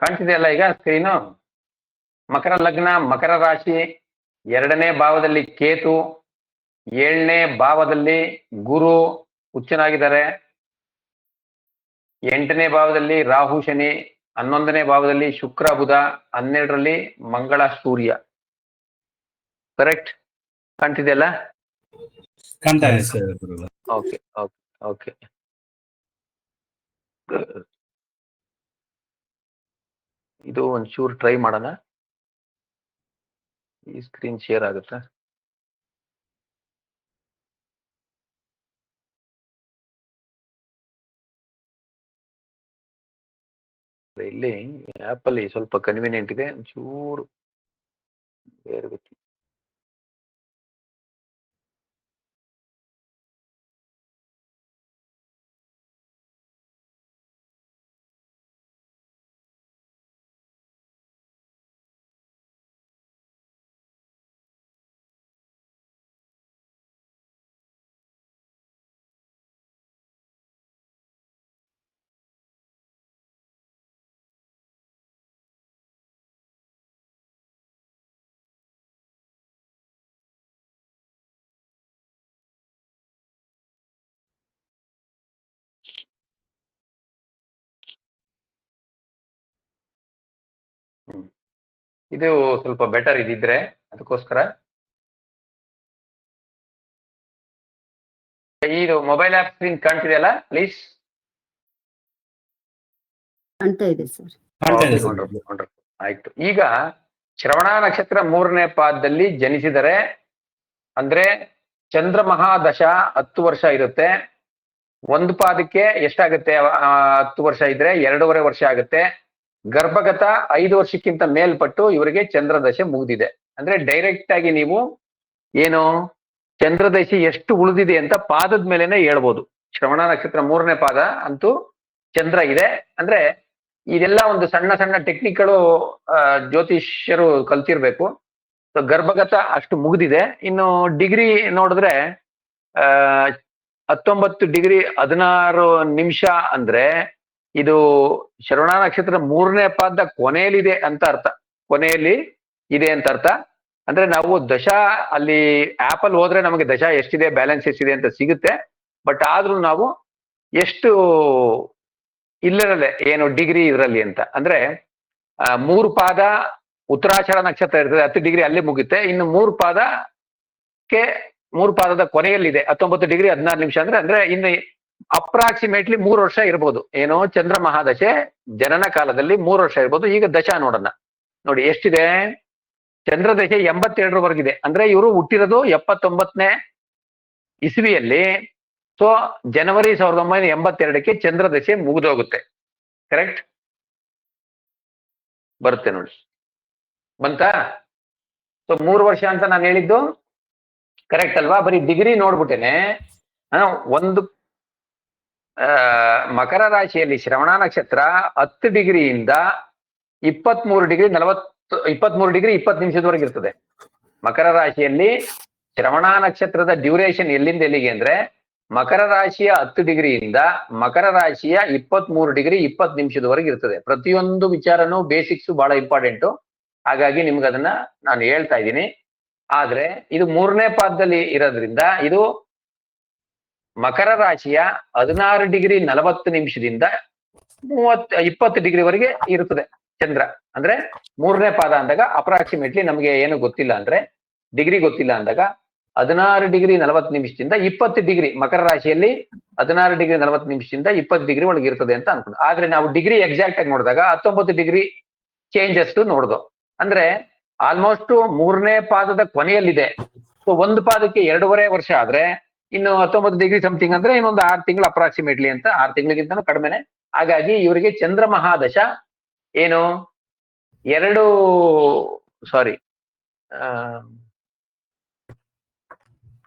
ಕಾಣ್ತಿದೆಯಲ್ಲ ಈಗ ಸ್ಕ್ರೀನು? ಮಕರ ಲಗ್ನ, ಮಕರ ರಾಶಿ, 2ನೇ ಭಾವದಲ್ಲಿ ಕೇತು, 7ನೇ ಭಾವದಲ್ಲಿ ಗುರು ಉಚ್ಚನಾಗಿದ್ದಾರೆ, 8ನೇ ಭಾವದಲ್ಲಿ ರಾಹು ಶನಿ, 11ನೇ ಭಾವದಲ್ಲಿ ಶುಕ್ರ ಬುಧ, 12ರಲ್ಲಿ ಮಂಗಳ ಸೂರ್ಯ. ಕರೆಕ್ಟ್? ಕಾಣ್ತಿದೆಯಲ್ಲ? ಕಾಣ್ತಾ ಇದೆ ಸರ್. Okay okay okay. ಇದು ಒಂಚೂರು ಟ್ರೈ ಮಾಡೋಣ. ಈ ಸ್ಕ್ರೀನ್ ಶೇರ್ ಆಗುತ್ತಾ? ಇಲ್ಲಿ ಆಪ್ ಅಲ್ಲಿ ಸ್ವಲ್ಪ ಕನ್ವೀನಿಯಂಟ್ ಇದೆ, ಒಂಚೂರು ಬೇರೆ ಗೊತ್ತಿಲ್ಲ. ಇದು ಸ್ವಲ್ಪ ಬೆಟರ್ ಇದಿದ್ರೆ ಅದಕ್ಕೋಸ್ಕರ. ಇದು ಮೊಬೈಲ್ ಆಪ್ ಸ್ಕ್ರೀನ್ ಕಾಣ್ತಿದೆಯಲ್ಲ ಪ್ಲೀಸ್? ಕಾಣ್ತಾ ಇದೆ ಸರ್. ಕಾಣ್ತಾ ಇದೆ ಸರ್. ಆಯ್ತು. ಈಗ ಶ್ರವಣ ನಕ್ಷತ್ರ 3ನೇ ಪಾದದಲ್ಲಿ ಜನಿಸಿದರೆ ಅಂದ್ರೆ ಚಂದ್ರ ಮಹಾದಶ 10 ವರ್ಷ ಇರುತ್ತೆ. ಒಂದು ಪಾದಕ್ಕೆ ಎಷ್ಟಾಗುತ್ತೆ? 10 ವರ್ಷ ಇದ್ರೆ 2.5 ವರ್ಷ ಆಗುತ್ತೆ. ಗರ್ಭಗತ 5 ವರ್ಷಕ್ಕಿಂತ ಮೇಲ್ಪಟ್ಟು ಇವರಿಗೆ ಚಂದ್ರದಶೆ ಮುಗಿದಿದೆ. ಅಂದ್ರೆ ಡೈರೆಕ್ಟ್ ಆಗಿ ನೀವು ಏನು ಚಂದ್ರದಶೆ ಎಷ್ಟು ಉಳಿದಿದೆ ಅಂತ ಪಾದದ ಮೇಲೆನೆ ಹೇಳ್ಬೋದು. ಶ್ರವಣ ನಕ್ಷತ್ರ 3ನೇ ಪಾದ ಅಂತೂ ಚಂದ್ರ ಇದೆ. ಅಂದ್ರೆ ಇದೆಲ್ಲ ಒಂದು ಸಣ್ಣ ಸಣ್ಣ ಟೆಕ್ನಿಕ್ಗಳು ಜ್ಯೋತಿಷ್ಯರು ಕಲ್ತಿರ್ಬೇಕು. ಸೊ ಗರ್ಭಗತ ಅಷ್ಟು ಮುಗಿದಿದೆ. ಇನ್ನು ಡಿಗ್ರಿ ನೋಡಿದ್ರೆ 19 ಡಿಗ್ರಿ 16 ನಿಮಿಷ ಅಂದ್ರೆ ಇದು ಶ್ರವಣ ನಕ್ಷತ್ರ 3ನೇ ಪಾದ ಕೊನೆಯಲ್ಲಿದೆ ಅಂತ ಅರ್ಥ. ಕೊನೆಯಲ್ಲಿ ಇದೆ ಅಂತ ಅರ್ಥ. ಅಂದ್ರೆ ನಾವು ದಶಾ ಅಲ್ಲಿ ಆಪ್ ಅಲ್ಲಿ ಹೋದ್ರೆ ನಮಗೆ ದಶಾ ಎಷ್ಟಿದೆ, ಬ್ಯಾಲೆನ್ಸ್ ಎಷ್ಟಿದೆ ಅಂತ ಸಿಗುತ್ತೆ. ಬಟ್ ಆದ್ರೂ ನಾವು ಎಷ್ಟು ಇಲ್ಲರಲ್ಲೇ ಏನು ಡಿಗ್ರಿ ಇದರಲ್ಲಿ ಅಂತ ಅಂದ್ರೆ 3 ಪಾದ ಉತ್ತರಾಷಾಢ ನಕ್ಷತ್ರ ಇರ್ತದೆ, 10 ಡಿಗ್ರಿ ಅಲ್ಲೇ ಮುಗುತ್ತೆ. ಇನ್ನು 3 ಪಾದದ ಕೊನೆಯಲ್ಲಿದೆ 19 ಡಿಗ್ರಿ 16 ನಿಮಿಷ ಅಂದ್ರೆ ಇನ್ನು ಅಪ್ರಾಕ್ಸಿಮೇಟ್ಲಿ 3 ವರ್ಷ ಇರ್ಬೋದು. ಏನೋ ಚಂದ್ರ ಮಹಾದಶೆ ಜನನ ಕಾಲದಲ್ಲಿ 3 ವರ್ಷ ಇರ್ಬೋದು. ಈಗ ದಶಾ ನೋಡೋಣ. ನೋಡಿ ಎಷ್ಟಿದೆ? ಚಂದ್ರದಶೆ 82ರವರೆಗಿದೆ. ಅಂದ್ರೆ ಇವರು ಹುಟ್ಟಿರೋದು 79ನೇ ಇಸ್ವಿಯಲ್ಲಿ. ಸೊ ಜನವರಿ 1982ಕ್ಕೆ ಚಂದ್ರದಶೆ ಮುಗಿದೋಗುತ್ತೆ. ಕರೆಕ್ಟ್? ಬರುತ್ತೆ ನೋಡಿ. ಬಂತಾ? ಸೊ 3 ವರ್ಷ ಅಂತ ನಾನು ಹೇಳಿದ್ದು ಕರೆಕ್ಟ್ ಅಲ್ವಾ? ಬರೀ ಡಿಗ್ರಿ ನೋಡ್ಬಿಟ್ಟೇನೆ. ಒಂದು ಮಕರ ರಾಶಿಯಲ್ಲಿ ಶ್ರವಣ ನಕ್ಷತ್ರ 10 ಡಿಗ್ರಿಯಿಂದ 23 ಡಿಗ್ರಿ 23 ಡಿಗ್ರಿ 20 ನಿಮಿಷದವರೆಗೆ ಇರ್ತದೆ. ಮಕರ ರಾಶಿಯಲ್ಲಿ ಶ್ರವಣ ನಕ್ಷತ್ರದ ಡ್ಯೂರೇಷನ್ ಎಲ್ಲಿಂದ ಎಲ್ಲಿಗೆ ಅಂದ್ರೆ ಮಕರ ರಾಶಿಯ 10 ಡಿಗ್ರಿಯಿಂದ ಮಕರ ರಾಶಿಯ 23 ಡಿಗ್ರಿ 20 ನಿಮಿಷದವರೆಗೆ ಇರ್ತದೆ. ಪ್ರತಿಯೊಂದು ವಿಚಾರನೂ ಬೇಸಿಕ್ಸ್ ಬಹಳ ಇಂಪಾರ್ಟೆಂಟು. ಹಾಗಾಗಿ ನಿಮ್ಗೆ ಅದನ್ನ ನಾನು ಹೇಳ್ತಾ ಇದ್ದೀನಿ. ಆದ್ರೆ ಇದು 3ನೇ ಪಾದದಲ್ಲಿ ಇರೋದ್ರಿಂದ ಇದು ಮಕರ ರಾಶಿಯ 16 ಡಿಗ್ರಿ 40 ನಿಮಿಷದಿಂದ 20 ಡಿಗ್ರಿವರೆಗೆ ಇರುತ್ತದೆ ಚಂದ್ರ. ಅಂದ್ರೆ 3ನೇ ಪಾದ ಅಂದಾಗ ಅಪ್ರಾಕ್ಸಿಮೇಟ್ಲಿ ನಮ್ಗೆ ಏನು ಗೊತ್ತಿಲ್ಲ ಅಂದ್ರೆ ಡಿಗ್ರಿ ಗೊತ್ತಿಲ್ಲ ಅಂದಾಗ 16°40 20° ಮಕರ ರಾಶಿಯಲ್ಲಿ 16°40 20° ಒಳಗೆ ಇರ್ತದೆ ಅಂತ ಅನ್ಕೊಂಡು. ಆದ್ರೆ ನಾವು ಡಿಗ್ರಿ ಎಕ್ಸಾಕ್ಟ್ ಆಗಿ ನೋಡಿದಾಗ 19° ಚೇಂಜಸ್ ನೋಡ್ದು. ಅಂದ್ರೆ ಆಲ್ಮೋಸ್ಟ್ 3ನೇ ಪಾದದ ಕೊನೆಯಲ್ಲಿದೆ. ಸೊ ಒಂದು ಪಾದಕ್ಕೆ 2.5 ವರ್ಷ ಆದ್ರೆ ಇನ್ನು 19° ಸಮಥಿಂಗ್ ಅಂದ್ರೆ ಇನ್ನೊಂದು 6 ತಿಂಗಳು ಅಪ್ರಾಕ್ಸಿಮೇಟ್ಲಿ ಅಂತ, 6 ತಿಂಗಳಿಗಿಂತ ಕಡಿಮೆನೆ. ಹಾಗಾಗಿ ಇವರಿಗೆ ಚಂದ್ರ ಮಹಾದಶ ಏನು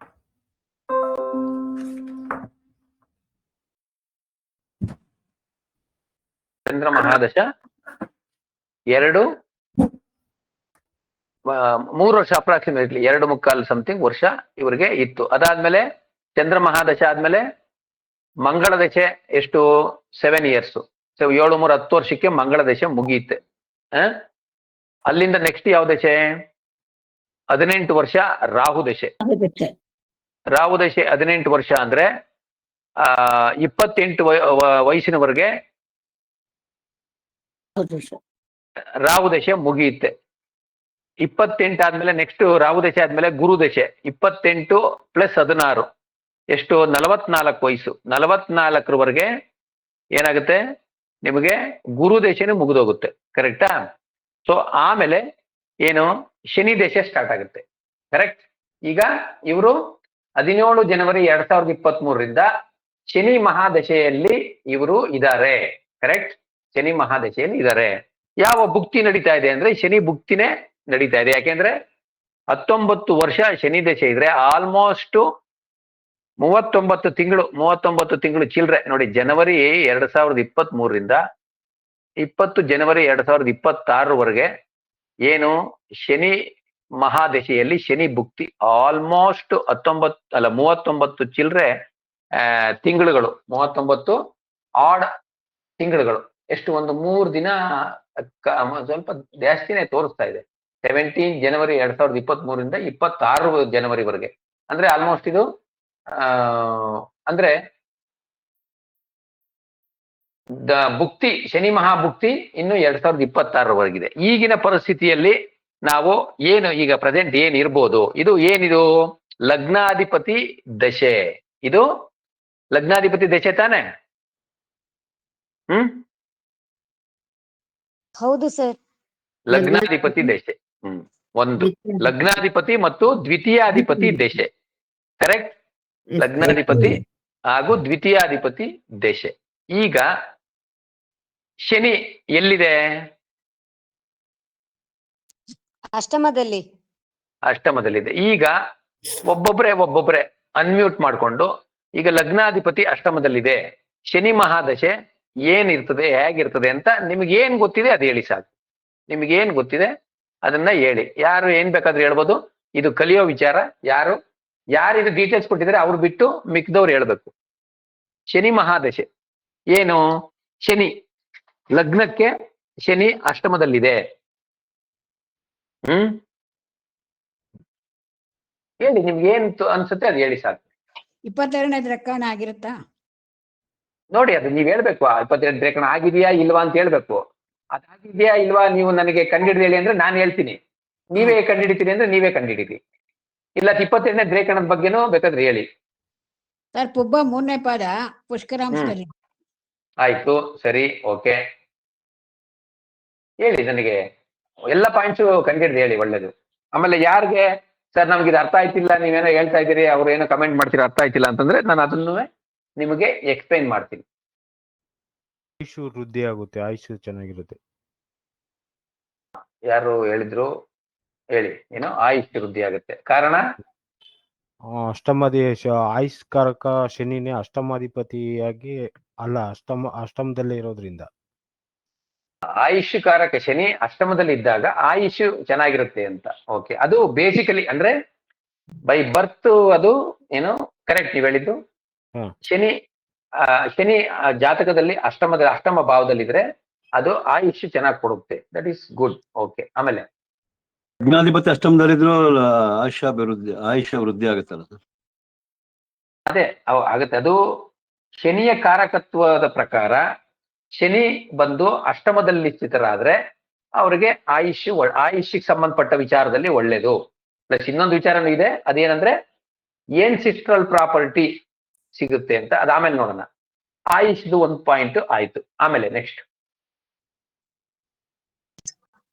ಚಂದ್ರ ಮಹಾದಶ 3 ವರ್ಷ ಅಪ್ರಾಕ್ಸಿಮೇಟ್ಲಿ 2.25 ಸಮಥಿಂಗ್ ವರ್ಷ ಇವರಿಗೆ ಇತ್ತು. ಅದಾದ್ಮೇಲೆ ಚಂದ್ರ ಮಹಾದಶ ಆದ್ಮೇಲೆ ಮಂಗಳ ದಶೆ ಎಷ್ಟು 7 ಇಯರ್ಸ್. 7 3 10 ವರ್ಷಕ್ಕೆ ಮಂಗಳ ದಶೆ ಮುಗಿಯುತ್ತೆ. ಅಲ್ಲಿಂದ ನೆಕ್ಸ್ಟ್ ಯಾವ ದಶೆ 18 ವರ್ಷ ರಾಹು ದಶೆ. ರಾಹು ದಶೆ 18 ವರ್ಷ ಅಂದ್ರೆ 28 ವಯಸ್ಸಿನವರೆಗೆ ರಾಹು ದಶೆ ಮುಗಿಯುತ್ತೆ. 28 ಆದ್ಮೇಲೆ ನೆಕ್ಸ್ಟ್ ರಾಹು ದಶೆ ಆದ್ಮೇಲೆ ಗುರು ದಶೆ 28 + 16 ಎಷ್ಟು 44 ವಯಸ್ಸು. 44ರವರೆಗೆ ಏನಾಗುತ್ತೆ ನಿಮಗೆ ಗುರು ದಶೆನೂ ಮುಗಿದೋಗುತ್ತೆ. ಕರೆಕ್ಟಾ? ಸೊ ಆಮೇಲೆ ಏನು ಶನಿ ದಶೆ ಸ್ಟಾರ್ಟ್ ಆಗುತ್ತೆ. ಕರೆಕ್ಟ್? ಈಗ ಇವರು 17 ಜನವರಿ 2023ರಿಂದ ಶನಿ ಮಹಾದಶೆಯಲ್ಲಿ ಇವರು ಇದ್ದಾರೆ. ಕರೆಕ್ಟ್? ಶನಿ ಮಹಾದಶೆಯಲ್ಲಿ ಇದ್ದಾರೆ. ಯಾವ ಭುಕ್ತಿ ನಡೀತಾ ಇದೆ ಅಂದ್ರೆ ಶನಿ ಭುಕ್ತಿನೇ ನಡೀತಾ ಇದೆ. ಯಾಕೆಂದ್ರೆ 19 ವರ್ಷ ಶನಿ ದಶೆ ಇದ್ರೆ ಆಲ್ಮೋಸ್ಟ್ 39 ತಿಂಗಳು ಚಿಲ್ರೆ ನೋಡಿ. ಜನವರಿ 2023ರಿಂದ 20 ಜನವರಿ 2026ವರೆಗೆ ಏನು ಶನಿ ಮಹಾದಶೆಯಲ್ಲಿ ಶನಿ ಭುಕ್ತಿ ಆಲ್ಮೋಸ್ಟ್ 39 ಚಿಲ್ರೆ ತಿಂಗಳುಗಳು, 39 ಆಡ್ ತಿಂಗಳುಗಳು. ಎಷ್ಟು ಒಂದು 3 ದಿನ ಸ್ವಲ್ಪ ಜಾಸ್ತಿನೇ ತೋರಿಸ್ತಾ ಇದೆ. 17 ಜನವರಿ 2023ರಿಂದ 26 ಜನವರಿವರೆಗೆ ಅಂದ್ರೆ ಆಲ್ಮೋಸ್ಟ್ ಇದು ಅಂದ್ರೆ ಭುಕ್ತಿ ಶನಿ ಮಹಾಭುಕ್ತಿ ಇನ್ನು 2026ರವರೆಗಿದೆ. ಈಗಿನ ಪರಿಸ್ಥಿತಿಯಲ್ಲಿ ನಾವು ಏನು ಈಗ ಪ್ರೆಸೆಂಟ್ ಏನ್ ಇರ್ಬೋದು, ಇದು ಏನಿದು ಲಗ್ನಾಧಿಪತಿ ದಶೆ. ಇದು ಲಗ್ನಾಧಿಪತಿ ದಶೆ ತಾನೆ? ಹೌದು ಸರ್. ಲಗ್ನಾಧಿಪತಿ ದಶೆ. ಒಂದು ಲಗ್ನಾಧಿಪತಿ ಮತ್ತು ದ್ವಿತೀಯಾಧಿಪತಿ ದಶೆ. ಕರೆಕ್ಟ್? ಲಗ್ನಾಧಿಪತಿ ಹಾಗೂ ದ್ವಿತೀಯಾಧಿಪತಿ ದಶೆ. ಈಗ ಶನಿ ಎಲ್ಲಿದೆ? ಅಷ್ಟಮದಲ್ಲಿದೆ. ಈಗ ಒಬ್ಬೊಬ್ರೆ ಅನ್ಮ್ಯೂಟ್ ಮಾಡ್ಕೊಂಡು ಈಗ ಲಗ್ನಾಧಿಪತಿ ಅಷ್ಟಮದಲ್ಲಿದೆ, ಶನಿ ಮಹಾದಶೆ ಏನಿರ್ತದೆ ಹೇಗಿರ್ತದೆ ಅಂತ ನಿಮ್ಗೆ ಏನ್ ಗೊತ್ತಿದೆ ಅದು ಹೇಳಿ ಸಾಕು. ನಿಮ್ಗೆ ಏನ್ ಗೊತ್ತಿದೆ ಅದನ್ನ ಹೇಳಿ. ಯಾರು ಏನ್ ಬೇಕಾದ್ರೂ ಹೇಳ್ಬೋದು. ಇದು ಕಲಿಯೋ ವಿಚಾರ. ಯಾರು ಇದು ಡೀಟೇಲ್ಸ್ ಕೊಟ್ಟಿದ್ದಾರೆ ಅವ್ರು ಬಿಟ್ಟು ಮಿಕ್ದವ್ರು ಹೇಳ್ಬೇಕು. ಶನಿ ಮಹಾದಶೆ ಏನು? ಶನಿ ಲಗ್ನಕ್ಕೆ ಶನಿ ಅಷ್ಟಮದಲ್ಲಿದೆ. ಹೇಳಿ ನಿಮ್ಗೆ ಏನ್ ಅನ್ಸುತ್ತೆ ಅದು ಹೇಳಿ ಸಾಕು. 22ನೇ ದ್ರಕಣ ಆಗಿರುತ್ತಾ ನೋಡಿ, ಅದು ನೀವ್ ಹೇಳ್ಬೇಕು. 22 ದ್ರೇಕಣ ಆಗಿದೆಯಾ ಇಲ್ವಾ ಅಂತ ಹೇಳ್ಬೇಕು. ಅದಾಗಿದ್ಯಾ ಇಲ್ವಾ ನೀವು ನನಗೆ ಕಂಡಿಡಿದು ಹೇಳಿ ಅಂದ್ರೆ ನಾನು ಹೇಳ್ತೀನಿ. ನೀವೇ ಕಂಡಿಡಿತೀರಿ ಅಂದ್ರೆ ನೀವೇ ಕಂಡಿಡಿರಿ. ಇಲ್ಲ 22ನೇ ದ್ರೇಕಣದ ಬಗ್ಗೆನೂ ಬೇಕಾದ್ರೆ ಹೇಳಿ. ಸರ್ ಪುಬ್ಬ 3ನೇ ಪಾದ ಪುಷ್ಕರಾಂಶದಲ್ಲಿ. ಆಯ್ತು, ಸರಿ, ಓಕೆ. ಹೇಳಿ ನನಗೆ ಎಲ್ಲ ಪಾಯಿಂಟ್ಸ್ ಕಂಡಿಡಿದು ಹೇಳಿ, ಒಳ್ಳೇದು. ಆಮೇಲೆ ಯಾರಿಗೆ ಸರ್ ನಮ್ಗೆ ಇದು ಅರ್ಥ ಆಯ್ತಿಲ್ಲ, ನೀವೇನೋ ಹೇಳ್ತಾ ಇದ್ದೀರಿ, ಅವ್ರು ಏನೋ ಕಮೆಂಟ್ ಮಾಡ್ತೀರಾ ಅರ್ಥ ಆಯ್ತಿಲ್ಲ ಅಂತಂದ್ರೆ ನಾನು ಅದನ್ನು ನಿಮಗೆ ಎಕ್ಸ್ಪ್ಲೈನ್ ಮಾಡ್ತೀನಿ. ಆಯುಷು ವೃದ್ಧಿ ಆಗುತ್ತೆ, ಆಯುಷು ಚೆನ್ನಾಗಿರುತ್ತೆ. ಯಾರು ಹೇಳಿದ್ರು ಹೇಳಿ. ಏನೋ ಆಯುಷ್ ವೃದ್ಧಿ ಆಗುತ್ತೆ. ಕಾರಣ ಆಯುಷ್ಕಾರಕ ಶನಿನೇ ಅಷ್ಟಮಾಧಿಪತಿಯಾಗಿ ಅಲ್ಲ, ಅಷ್ಟಮದಲ್ಲೇ ಇರೋದ್ರಿಂದ. ಆಯುಷ್ ಕಾರಕ ಶನಿ ಅಷ್ಟಮದಲ್ಲಿ ಇದ್ದಾಗ ಆಯುಷ್ ಚೆನ್ನಾಗಿರುತ್ತೆ ಅಂತ. ಓಕೆ, ಅದು ಬೇಸಿಕಲಿ ಅಂದ್ರೆ ಬೈ ಬರ್ತ್ ಅದು ಏನು ಕರೆಕ್ಟ್ ನೀವು ಹೇಳಿದ್ದು. ಶನಿ ಜಾತಕದಲ್ಲಿ ಅಷ್ಟಮ ಭಾವದಲ್ಲಿದ್ರೆ ಅದು ಆಯುಷ್ ಚೆನ್ನಾಗಿ ಕೊಡುತ್ತೆ. That is good. ಓಕೆ, ಆಮೇಲೆ ಲಗ್ನಾಧಿಪತಿ ಅಷ್ಟಮದಲ್ಲಿದ್ರು ಆಯುಷ್ಯ ವೃದ್ಧಿ ಆಗುತ್ತಲ್ಲ ಸರ್? ಅದೇ ಆಗುತ್ತೆ. ಅದು ಶನಿಯ ಕಾರಕತ್ವದ ಪ್ರಕಾರ ಶನಿ ಬಂದು ಅಷ್ಟಮದಲ್ಲಿ ಸ್ಥಿತರಾದ್ರೆ ಅವ್ರಿಗೆ ಆಯುಷ್ಗೆ ಸಂಬಂಧಪಟ್ಟ ವಿಚಾರದಲ್ಲಿ ಒಳ್ಳೇದು. ಪ್ಲಸ್ ಇನ್ನೊಂದು ವಿಚಾರನೂ ಇದೆ. ಅದೇನಂದ್ರೆ ಏನ್ಸಿಸ್ಟ್ರಲ್ ಪ್ರಾಪರ್ಟಿ ಸಿಗುತ್ತೆ ಅಂತ ಅದು ಆಮೇಲೆ ನೋಡೋಣ. ಆಯುಷ್ದು 1 ಪಾಯಿಂಟ್ ಆಯ್ತು. ಆಮೇಲೆ ನೆಕ್ಸ್ಟ್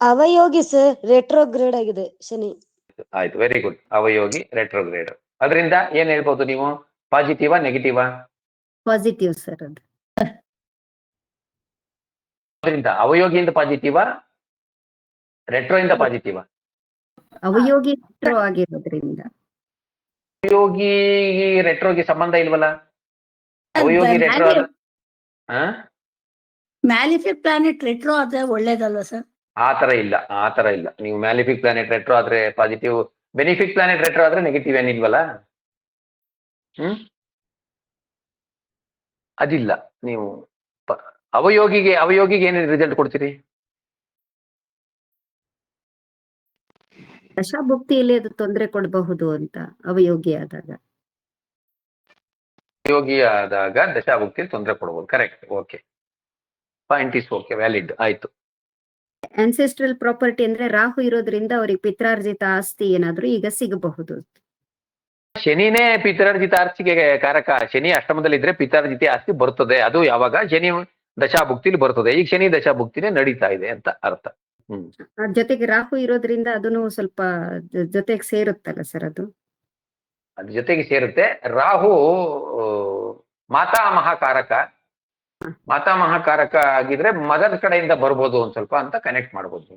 ಅವಯೋಗಿ ಸರ್ ರೆಟ್ರೋಗ್ರೇಡ್ ಆಗಿದೆ ಶನಿ. ಆಯ್ತು, ವೆರಿ ಗುಡ್. ಅವಯೋಗಿ ರೆಟ್ರೋಗ್ರೇಡ್. ಅದರಿಂದ ಏನ್ ಹೇಳ್ಬೋದು ನೀವು? ಪಾಸಿಟಿವಾ ನೆಗೆಟಿವಾ? ಪಾಸಿಟಿವ್ ಸರ್ ಅದು. ಅದರಿಂದ ಅವಯೋಗಿಯಿಂದ ಪಾಸಿಟಿವಾ ರೆಟ್ರೋ ಇಂದ ಪಾಸಿಟಿವಾ? ಅವಯೋಗಿ ರೆಟ್ರೋ ಆಗಿರೋದ್ರಿಂದ. ಅವಯೋಗಿ ರೆಟ್ರೋಗೆ ಸಂಬಂಧ ಇಲ್ವಲ್ಲ? ಅವಯೋಗಿ ರೆಟ್ರೋ ಮ್ಯಾಲಿಫಿಕ್ ಪ್ಲಾನೆಟ್ ರೆಟ್ರೋ ಆದ್ರೆ ಒಳ್ಳೇದಲ್ವಾ ಸರ್? ಆತರ ಇಲ್ಲ. ನೀವು ಮ್ಯಾಲಿಫಿಕ್ ಪ್ಲಾನೆಟ್ ರೆಟ್ರೋ ಆದ್ರೆ ಪಾಸಿಟಿವ್, ಬೆನಿಫಿಕ್ ಪ್ಲಾನೆಟ್ ರೆಟ್ರೋ ಆದ್ರೆ ನೆಗೆಟಿವ್ ಏನಿಲ್ವಲ್ಲ. ಅದಿಲ್ಲ. ನೀವು ಅವಯೋಗಿಗೆ ಏನೇನು ರಿಸಲ್ಟ್ ಕೊಡ್ತೀರಿ? ದಶಾಭುಕ್ತಿಯಲ್ಲಿ ಅದು ತೊಂದರೆ ಕೊಡಬಹುದು ಅಂತ ಅವಯೋಗಿ ಆದಾಗ. ಯೋಗಿ ಆದಾಗ ದಶಾಭುಕ್ತಿಯಲ್ಲಿ ತೊಂದರೆ ಕೊಡಬಹುದು. Correct. Okay, point is okay, valid. ಆಯ್ತು. ಆನ್ಸೆಸ್ಟ್ರಲ್ ಪ್ರಾಪರ್ಟಿ ಅಂದ್ರೆ ರಾಹು ಇರೋದ್ರಿಂದ ಅವ್ರಿಗೆ ಪಿತ್ರಾರ್ಜಿತ ಆಸ್ತಿ ಏನಾದ್ರೂ ಈಗ ಸಿಗಬಹುದು. ಶನಿನೇ ಪಿತ್ರಾರ್ಜಿತ ಆಸ್ತಿಗೆ ಕಾರಕ. ಶನಿ ಅಷ್ಟಮದಲ್ಲಿ ಇದ್ರೆ ಪಿತ್ರಾರ್ಜಿತ ಆಸ್ತಿ ಬರ್ತದೆ. ಅದು ಯಾವಾಗ? ಶನಿ ದಶಾಭುಕ್ತಿಲಿ ಬರ್ತದೆ. ಈಗ ಶನಿ ದಶಾಭುಕ್ತಿನೇ ನಡೀತಾ ಇದೆ ಅಂತ ಅರ್ಥ. ಜೊತೆಗೆ ರಾಹು ಇರೋದ್ರಿಂದ ಅದನ್ನು ಸ್ವಲ್ಪ ಜೊತೆಗೆ ಸೇರುತ್ತಲ್ಲ ಸರ್ ಅದು? ಅದ್ರ ಜೊತೆಗೆ ಸೇರುತ್ತೆ. ರಾಹು ಮಾತಾಮಹಾಕಾರಕ. ಮಾತಾಮಹಾಕಾರಕ ಆಗಿದ್ರೆ ಮದರ್ ಕಡೆಯಿಂದ ಬರ್ಬೋದು ಒಂದ್ ಸ್ವಲ್ಪ ಅಂತ ಕನೆಕ್ಟ್ ಮಾಡ್ಬೋದು.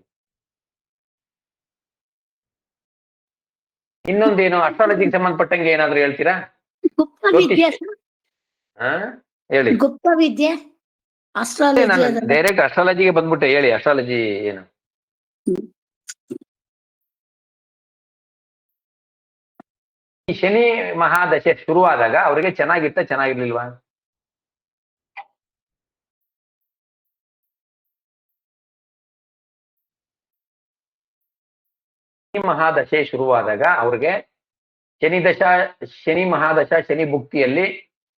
ಇನ್ನೊಂದೇನು ಅಸ್ಟ್ರಾಲಜಿಗೆ ಸಂಬಂಧಪಟ್ಟಂಗೆ ಏನಾದ್ರು ಹೇಳ್ತೀರಾ? ಗುಪ್ತ ವಿದ್ಯೆ ಹೇಳಿ. ಗುಪ್ತ ವಿದ್ಯೆ ಅಸ್ಟ್ರಾಲಜಿ ಡೈರೆಕ್ಟ್ ಅಸ್ಟ್ರಾಲಜಿಗೆ ಬಂದ್ಬಿಟ್ಟೆ. ಹೇಳಿ ಅಸ್ಟ್ರಾಲಜಿ ಏನು? ಈ ಶನಿ ಮಹಾದಶೆ ಶುರುವಾದಾಗ ಅವ್ರಿಗೆ ಚೆನ್ನಾಗಿರ್ಲಿಲ್ವಾ? ಶನಿ ಮಹಾದಶೆ ಶುರುವಾದಾಗ ಅವ್ರಿಗೆ ಶನಿ ಮಹಾದಶ ಶನಿ ಭುಕ್ತಿಯಲ್ಲಿ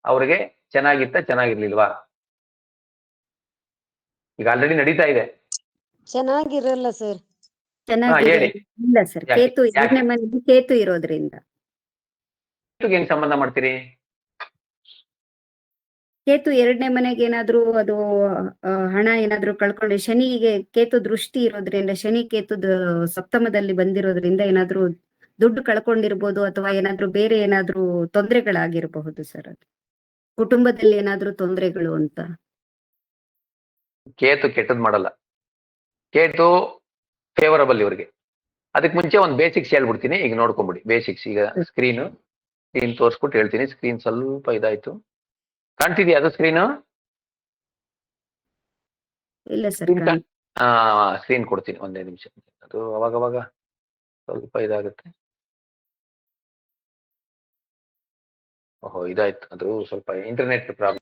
ಅವ್ರಿಗೆ ಚೆನ್ನಾಗಿರ್ಲಿಲ್ವಾ? ಈಗ ಆಲ್ರೆಡಿ ನಡೀತಾ ಇದೆ. ಚೆನ್ನಾಗಿರಲ್ಲ ಸರ್. ಹೇಳಿ. ಇಲ್ಲ ಸರ್, ಕೇತು 2ನೇ ಮನೆಗೆ ಕೇತು ಇರೋದ್ರಿಂದ. ಏನ್ ಸಂಬಂಧ ಮಾಡ್ತೀರಿ? ಕೇತು 2ನೇ ಮನೆಗೆ ಏನಾದ್ರೂ ಅದು ಹಣ ಏನಾದ್ರೂ ಕಳ್ಕೊಂಡು, ಶನಿಗೆ ಕೇತು ದೃಷ್ಟಿ ಇರೋದ್ರಿಂದ, ಶನಿ ಕೇತುದ ಸಪ್ತಮದಲ್ಲಿ ಬಂದಿರೋದ್ರಿಂದ ಏನಾದ್ರೂ ದುಡ್ಡು ಕಳ್ಕೊಂಡಿರ್ಬೋದು, ಅಥವಾ ಏನಾದ್ರೂ ಬೇರೆ ಏನಾದ್ರೂ ತೊಂದರೆಗಳಾಗಿರಬಹುದು ಸರ್. ಅದು ಕುಟುಂಬದಲ್ಲಿ ಏನಾದ್ರೂ ತೊಂದರೆಗಳು ಅಂತ. ಕೇತು ಕೆಟ್ಟದ್ ಮಾಡಲ್ಲ. ಕೇತು ಫೇವರಬಲ್ ಇವ್ರಿಗೆ. ಅದಕ್ಕೆ ಮುಂಚೆ ಒಂದು ಬೇಸಿಕ್ಸ್ ಹೇಳ್ಬಿಡ್ತೀನಿ, ಈಗ ನೋಡ್ಕೊಂಬಿಡಿ. ಬೇಸಿಕ್ಸ್ ಈಗ ಸ್ಕ್ರೀನ್ ತೋರಿಸ್ಬಿಟ್ಟು ಹೇಳ್ತೀನಿ. ಸ್ಕ್ರೀನ್ ಸ್ವಲ್ಪ ಇದಾಯ್ತು, ಕಾಣ್ತಿದ್ಯಾ ಅದು ಸ್ಕ್ರೀನು? ಇಲ್ಲ ಸರ್, ಸ್ಕ್ರೀನ್ ಕೊಡ್ತೀನಿ, ಒಂದೇ ನಿಮಿಷ. ಅದು ಅವಾಗವಾಗ ಸ್ವಲ್ಪ ಇದಾಗುತ್ತೆ. ಓಹೋ, ಇದಾಯ್ತು. ಅದು ಸ್ವಲ್ಪ ಇಂಟರ್ನೆಟ್ ಪ್ರಾಬ್ಲಮ್.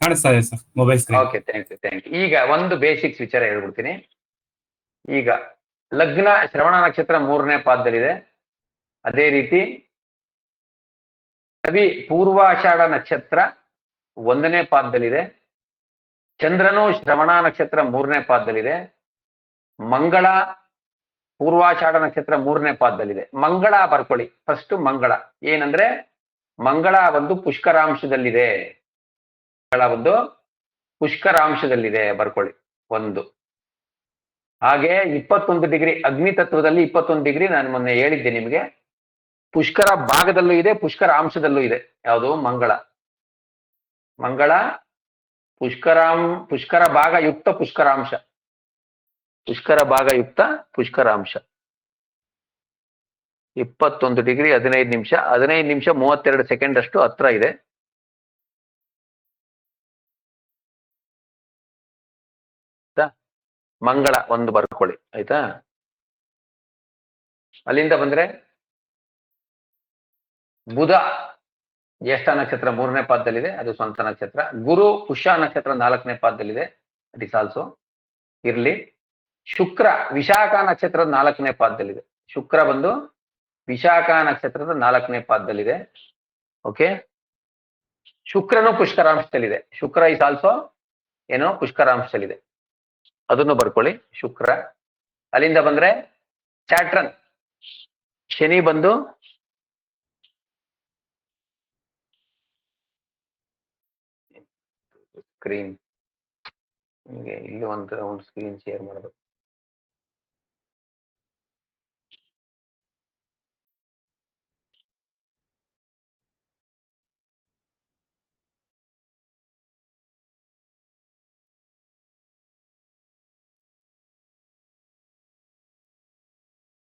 ಕಾಣಿಸ್ತಾ ಇದೆ sir mobile screen. Okay, thank you. ಈಗ ಒಂದು ಬೇಸಿಕ್ಸ್ ವಿಚಾರ ಹೇಳ್ಬಿಡ್ತೀನಿ. ಈಗ ಲಗ್ನ ಶ್ರವಣ ನಕ್ಷತ್ರ 3ನೇ ಪಾದದಲ್ಲಿದೆ. ಅದೇ ರೀತಿ ರವಿ ಪೂರ್ವಾಷಾಢ ನಕ್ಷತ್ರ 1ನೇ ಪಾದದಲ್ಲಿದೆ. ಚಂದ್ರನು ಶ್ರವಣ ನಕ್ಷತ್ರ 3ನೇ ಪಾದದಲ್ಲಿದೆ. ಮಂಗಳ ಪೂರ್ವಾಷಾಢ ನಕ್ಷತ್ರ 3ನೇ ಪಾದದಲ್ಲಿದೆ. ಮಂಗಳ ಬರ್ಕೊಳ್ಳಿ. ಫಸ್ಟ್ ಮಂಗಳ ಏನಂದ್ರೆ ಮಂಗಳ ಒಂದು ಪುಷ್ಕರಾಂಶದಲ್ಲಿದೆ. ಮಂಗಳ ಒಂದು ಪುಷ್ಕರಾಂಶದಲ್ಲಿದೆ ಬರ್ಕೊಳ್ಳಿ ಒಂದು. ಹಾಗೆ 21 ಡಿಗ್ರಿ ಅಗ್ನಿ ತತ್ವದಲ್ಲಿ 21 ಡಿಗ್ರಿ ನಾನು ಮೊನ್ನೆ ಹೇಳಿದ್ದೆ ನಿಮಗೆ. ಪುಷ್ಕರ ಭಾಗದಲ್ಲೂ ಇದೆ, ಪುಷ್ಕರ ಅಂಶದಲ್ಲೂ ಇದೆ. ಯಾವುದು? ಮಂಗಳ. ಮಂಗಳ ಪುಷ್ಕರ ಭಾಗ ಯುಕ್ತ ಪುಷ್ಕರಾಂಶ. ಪುಷ್ಕರ ಭಾಗ ಯುಕ್ತ ಪುಷ್ಕರಾಂಶ. 21 ಡಿಗ್ರಿ 15 ನಿಮಿಷ 32 ಸೆಕೆಂಡ್ ಅಷ್ಟು ಹತ್ರ ಇದೆ. ಮಂಗಳ ಒಂದು ಬರ್ಕೊಳ್ಳಿ ಆಯ್ತಾ. ಅಲ್ಲಿಂದ ಬಂದ್ರೆ ಬುಧ ಜ್ಯೇಷ್ಠ ನಕ್ಷತ್ರ 3ನೇ ಪಾದದಲ್ಲಿದೆ, ಅದು ಸ್ವಂತ ನಕ್ಷತ್ರ. ಗುರು ಪುಷ್ಯ ನಕ್ಷತ್ರ 4ನೇ ಪಾದದಲ್ಲಿದೆ, ಇಟ್ ಇಸ್ ಆಲ್ಸೋ ಇರ್ಲಿ. ಶುಕ್ರ ವಿಶಾಖ ನಕ್ಷತ್ರದ 4ನೇ ಪಾದದಲ್ಲಿದೆ. ಶುಕ್ರ ಬಂದು ವಿಶಾಖ ನಕ್ಷತ್ರದ 4ನೇ ಪಾದದಲ್ಲಿದೆ. ಓಕೆ, ಶುಕ್ರನು ಪುಷ್ಕರಾಂಶದಲ್ಲಿದೆ. ಶುಕ್ರ ಇಸ್ ಆಲ್ಸೋ ಏನೋ ಪುಷ್ಕರಾಂಶದಲ್ಲಿದೆ, ಅದನ್ನು ಬರ್ಕೊಳ್ಳಿ ಶುಕ್ರ. ಅಲ್ಲಿಂದ ಬಂದ್ರೆ ಸ್ಯಾಟ್ರನ್ ಶನಿ ಬಂದು ಸ್ಕ್ರೀನ್ ನಿಮಗೆ ಇಲ್ಲಿ ಒಂದು ಸ್ಕ್ರೀನ್ ಶೇರ್ ಮಾಡಬೇಕು.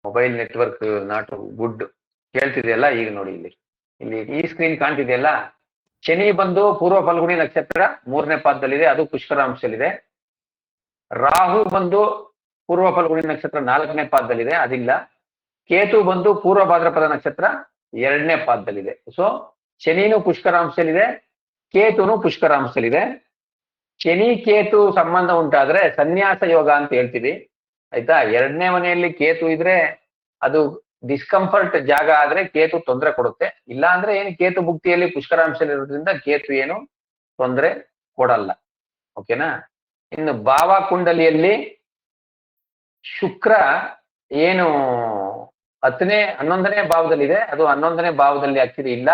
ಮೊಬೈಲ್ ನೆಟ್ವರ್ಕ್ ನಾಟ್ ಗುಡ್ ಕೇಳ್ತಿದೆಯಲ್ಲ. ಈಗ ನೋಡಿ ಇಲ್ಲಿ ಈ ಸ್ಕ್ರೀನ್ ಕಾಣ್ತಿದೆಯಲ್ಲ. ಶನಿ ಬಂದು ಪೂರ್ವ ಫಲ್ಗುಣಿ ನಕ್ಷತ್ರ 3ನೇ ಪಾದದಲ್ಲಿದೆ, ಅದು ಪುಷ್ಕರಾಂಶದಲ್ಲಿದೆ. ರಾಹು ಬಂದು ಪೂರ್ವ ಫಲ್ಗುಣಿ ನಕ್ಷತ್ರ 4ನೇ ಪಾದದಲ್ಲಿದೆ, ಅದಿಲ್ಲ. ಕೇತು ಬಂದು ಪೂರ್ವ ಭಾದ್ರಪದ ನಕ್ಷತ್ರ 2ನೇ ಪಾದದಲ್ಲಿದೆ. ಸೊ ಶನಿನೂ ಪುಷ್ಕರಾಂಶದಲ್ಲಿದೆ, ಕೇತುನು ಪುಷ್ಕರಾಂಶದಲ್ಲಿದೆ. ಶನಿ ಕೇತು ಸಂಬಂಧ ಉಂಟಾದ್ರೆ ಸನ್ಯಾಸ ಯೋಗ ಅಂತ ಹೇಳ್ತೀವಿ ಆಯ್ತಾ. 2ನೇ ಮನೆಯಲ್ಲಿ ಕೇತು ಇದ್ರೆ ಅದು ಡಿಸ್ಕಂಫರ್ಟ್ ಜಾಗ ಆದ್ರೆ ಕೇತು ತೊಂದರೆ ಕೊಡುತ್ತೆ. ಇಲ್ಲ ಅಂದ್ರೆ ಏನು ಕೇತು ಭುಕ್ತಿಯಲ್ಲಿ ಪುಷ್ಕರಾಂಶದಲ್ಲಿರೋದ್ರಿಂದ ಕೇತು ಏನು ತೊಂದರೆ ಕೊಡಲ್ಲ. ಓಕೆನಾ. ಇನ್ನು ಭಾವ ಕುಂಡಲಿಯಲ್ಲಿ ಶುಕ್ರ ಏನು 11ನೇ ಭಾವದಲ್ಲಿದೆ, ಅದು 11ನೇ ಭಾವದಲ್ಲಿ ಆಕ್ಚುಲಿ ಇಲ್ಲ,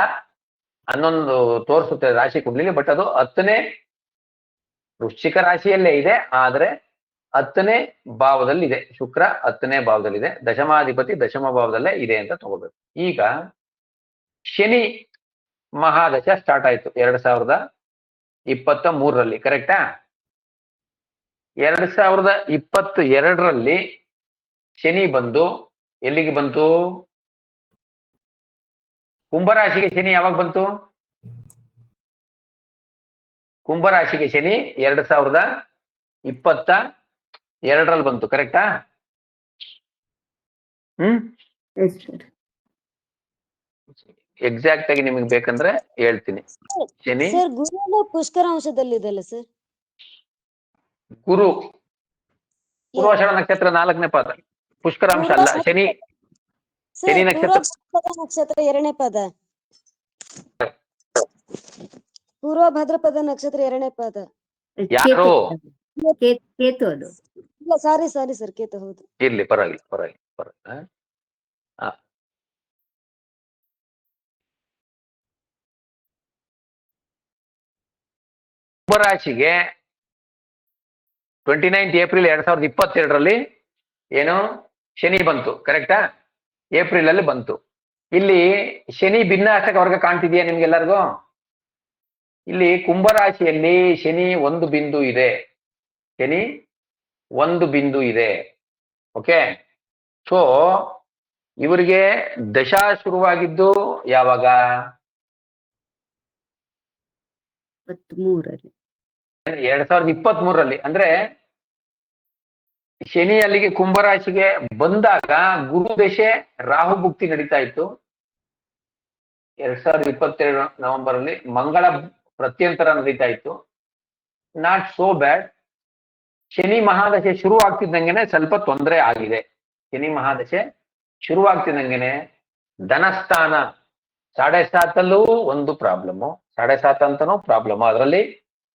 11 ತೋರಿಸುತ್ತೆ ರಾಶಿ ಕುಂಡಲಿ. ಬಟ್ ಅದು 10ನೇ ವೃಶ್ಚಿಕ ರಾಶಿಯಲ್ಲೇ ಇದೆ, ಆದ್ರೆ 10ನೇ ಭಾವದಲ್ಲಿ ಇದೆ. ಶುಕ್ರ 10ನೇ ಭಾವದಲ್ಲಿದೆ, ದಶಮಾಧಿಪತಿ ದಶಮ ಭಾವದಲ್ಲೇ ಇದೆ ಅಂತ ತಗೋಬೇಕು. ಈಗ ಶನಿ ಮಹಾದಶ ಸ್ಟಾರ್ಟ್ ಆಯ್ತು 2023ರಲ್ಲಿ, ಕರೆಕ್ಟಾ. 2022ರಲ್ಲಿ ಶನಿ ಬಂದು ಎಲ್ಲಿಗೆ ಬಂತು? ಕುಂಭರಾಶಿಗೆ ಶನಿ ಯಾವಾಗ ಬಂತು? ಕುಂಭರಾಶಿಗೆ ಶನಿ 2022ರಲ್ಲಿ ಬಂತು, ಕರೆಕ್ಟಾ? ಎಕ್ಸಾಕ್ಟ್ ಆಗಿ ನಿಮಗೆ ಬೇಕಂದ್ರೆ ಹೇಳ್ತೀನಿ. ಶನಿ ಪುಷ್ಕರಾಂಶದಲ್ಲಿದೆಲ್ಲ ಸರ್. ಗುರು ಪೂರ್ವಾಷಾಢ ನಕ್ಷತ್ರ 4ನೇ ಪಾದ, ಪುಷ್ಕರಾಂಶ ಅಲ್ಲ. ಶನಿ ನಕ್ಷತ್ರ ನಕ್ಷತ್ರ 2ನೇ ಪಾದ, ಪೂರ್ವ ಭಾದ್ರಪದ ನಕ್ಷತ್ರ 2ನೇ ಪಾದ. ಯಾರು? ಕೇತು ಅದು. ಇಲ್ಲ ಸಾರಿ ಸರ್, ಕೇತು ಹೌದು. ಇರ್ಲಿ, ಪರವಾಗಿಲ್ಲ. ಕುಂಭರಾಶಿಗೆ 29 ಏಪ್ರಿಲ್ 2022ರಲ್ಲಿ ಏನು ಶನಿ ಬಂತು, ಕರೆಕ್ಟಾ? ಏಪ್ರಿಲ್ ಅಲ್ಲಿ ಬಂತು. ಇಲ್ಲಿ ಶನಿ ಭಿನ್ನಾಷ್ಟಕ ವರ್ಗ ಕಾಣ್ತಿದೆಯಾ ನಿಮ್ಗೆಲ್ಲರಿಗೂ? ಇಲ್ಲಿ ಕುಂಭರಾಶಿಯಲ್ಲಿ ಶನಿ ಒಂದು ಬಿಂದು ಇದೆ, ಶನಿ ಒಂದು ಬಿಂದು ಇದೆ. ಓಕೆ, ಸೊ ಇವರಿಗೆ ದಶಾ ಶುರುವಾಗಿದ್ದು ಯಾವಾಗ? 2023ರಲ್ಲಿ. ಅಂದ್ರೆ ಶನಿ ಅಲ್ಲಿಗೆ ಕುಂಭರಾಶಿಗೆ ಬಂದಾಗ ಗುರು ದಶೆ ರಾಹು ಭುಕ್ತಿ ನಡೀತಾ ಇತ್ತು. 2022 ನವೆಂಬರ್ ಅಲ್ಲಿ ಮಂಗಳ ಪ್ರತ್ಯಂತರ ನಡೀತಾ ಇತ್ತು. Not so bad. ಶನಿ ಮಹಾದಶೆ ಶುರು ಆಗ್ತಿದ್ದಂಗೆನೆ ಸ್ವಲ್ಪ ತೊಂದರೆ ಆಗಿದೆ. ಶನಿ ಮಹಾದಶೆ ಶುರುವಾಗ್ತಿದ್ದಂಗೆನೆ ಧನಸ್ಥಾನ 7.5 ಒಂದು ಪ್ರಾಬ್ಲಮ್, 7.5 ಅಂತಾನೂ ಪ್ರಾಬ್ಲಮ್. ಅದರಲ್ಲಿ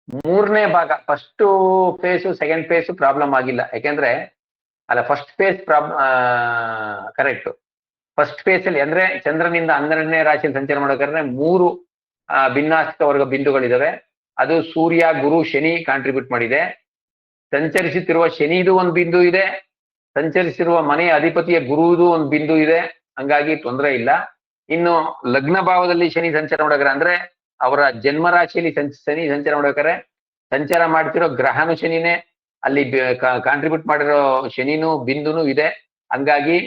3ನೇ ಭಾಗ first phase second phase problem ಆಗಿಲ್ಲ. ಯಾಕೆಂದ್ರೆ ಅಲ್ಲ first phase correct. First phase ಅಲ್ಲಿ ಅಂದ್ರೆ ಚಂದ್ರನಿಂದ 12ನೇ ರಾಶಿಯಲ್ಲಿ ಸಂಚಾರ ಮಾಡಬೇಕಾದ್ರೆ 3 ಭಿನ್ನಾಸ್ತಿಕ ವರ್ಗ ಬಿಂದುಗಳಿದಾವೆ. ಅದು ಸೂರ್ಯ, ಗುರು, ಶನಿ ಕಾಂಟ್ರಿಬ್ಯೂಟ್ ಮಾಡಿದೆ. ಸಂಚರಿಸುತ್ತಿರುವ ಶನಿದು ಒಂದು ಬಿಂದು ಇದೆ, ಸಂಚರಿಸಿರುವ ಮನೆಯ ಅಧಿಪತಿಯ ಗುರುವುದು ಒಂದು ಬಿಂದು ಇದೆ, ಹಂಗಾಗಿ ತೊಂದರೆ ಇಲ್ಲ. ಇನ್ನು ಲಗ್ನ ಭಾವದಲ್ಲಿ ಶನಿ ಸಂಚಾರ ಮಾಡಬೇಕಾರೆ ಅಂದ್ರೆ ಅವರ ಜನ್ಮ ರಾಶಿಯಲ್ಲಿ ಶನಿ ಸಂಚಾರ ಮಾಡ್ಬೇಕಾದ್ರೆ ಸಂಚಾರ ಮಾಡ್ತಿರೋ ಗ್ರಹನು ಶನಿನೇ, ಅಲ್ಲಿ ಕಾಂಟ್ರಿಬ್ಯೂಟ್ ಮಾಡಿರೋ ಶನಿನೂ ಬಿಂದುನು ಇದೆ, ಹಂಗಾಗಿ